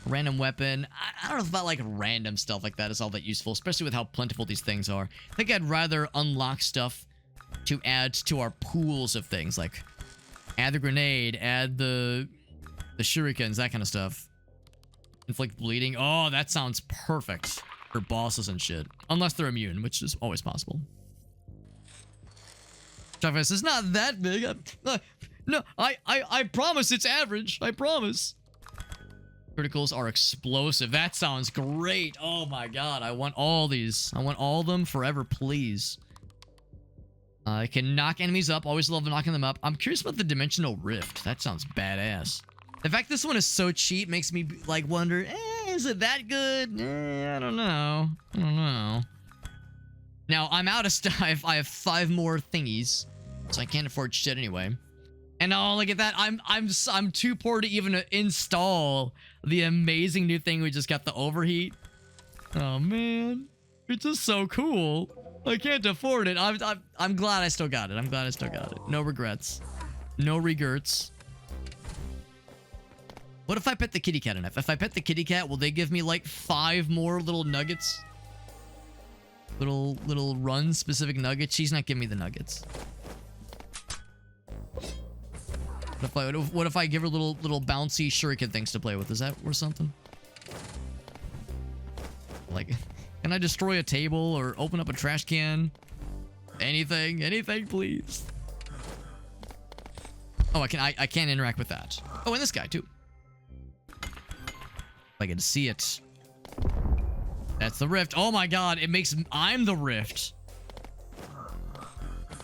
Random weapon. I don't know about like random stuff like that is all that useful, especially with how plentiful these things are. I think I'd rather unlock stuff to add to our pools of things, like add the grenade, add the shurikens, that kind of stuff. Inflict bleeding. Oh, that sounds perfect for bosses and shit. Unless they're immune, which is always possible. Travis is not that big. No, I promise it's average. I promise. Criticals are explosive. That sounds great. Oh my god, I want all these. I want all of them forever, please. I can knock enemies up. Always love knocking them up. I'm curious about the dimensional rift. That sounds badass. The fact this one is so cheap makes me like wonder, is it that good? I don't know. I don't know. Now, I'm out of stuff. I have 5 more thingies, so I can't afford shit anyway. And oh, look at that. I'm too poor to even install the amazing new thing we just got, the overheat. Oh man, it's just so cool. I can't afford it. I'm glad I still got it. I'm glad I still got it. No regrets. No regrets. What if I pet the kitty cat enough? If I pet the kitty cat, will they give me like 5 more little nuggets? Little run specific nuggets. She's not giving me the nuggets. What if I give her little bouncy shuriken things to play with? Is that worth something? Like, can I destroy a table or open up a trash can? Anything, please. Oh, I can interact with that. Oh, and this guy too. I get to see it. That's the rift. Oh my god, it makes I'm the rift.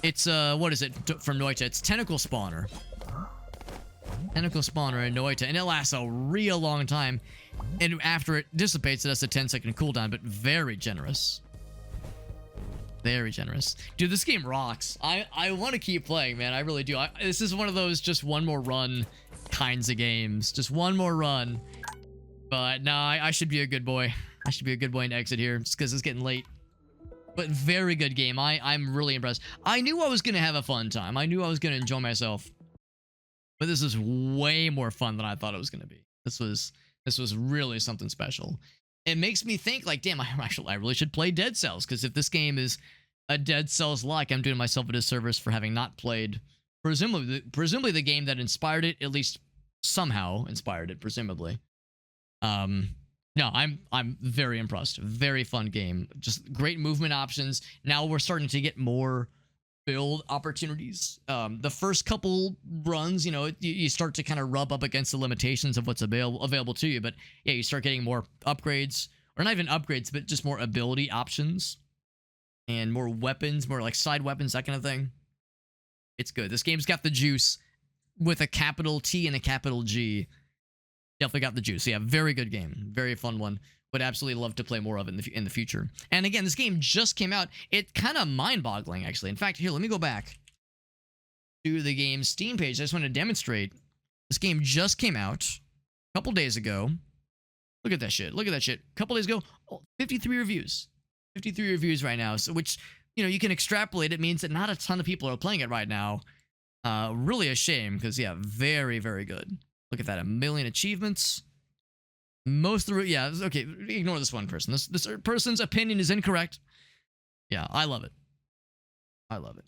It's what is it from Noita? It's tentacle spawner. Tentacle spawner in Noita, and it lasts a real long time. And after it dissipates, it has a 10-second cooldown, but very generous. Very generous. Dude, this game rocks. I want to keep playing, man. I really do. This is one of those just one more run kinds of games. Just one more run. But no, I should be a good boy. I should be a good boy and exit here just because it's getting late. But very good game. I'm really impressed. I knew I was going to have a fun time. I knew I was going to enjoy myself. But this is way more fun than I thought it was going to be. This was really something special. It makes me think, like, damn, I really should play Dead Cells, because if this game is a Dead Cells-like, I'm doing myself a disservice for having not played, presumably the game that inspired it, at least somehow inspired it, presumably. No, I'm very impressed. Very fun game. Just great movement options. Now we're starting to get more build opportunities. The first couple runs, you know, you start to kind of rub up against the limitations of what's available to you, but yeah, you start getting more upgrades, or not even upgrades, but just more ability options and more weapons, more like side weapons, that kind of thing. It's good. This game's got the juice with a capital T and a capital G. Definitely got the juice. Yeah, very good game. Very fun one. Would absolutely love to play more of it in the future. And again, this game just came out. It's kind of mind-boggling, actually. In fact, here, let me go back to the game's Steam page. I just want to demonstrate. This game just came out a couple days ago. Look at that shit. Look at that shit. A couple days ago, 53 reviews. 53 reviews right now. So, which, you know, you can extrapolate. It means that not a ton of people are playing it right now. Really a shame, because, yeah, very, very good. Look at that. 1 million achievements. Most of the... Yeah, okay, ignore this one person. This person's opinion is incorrect. Yeah, I love it. I love it.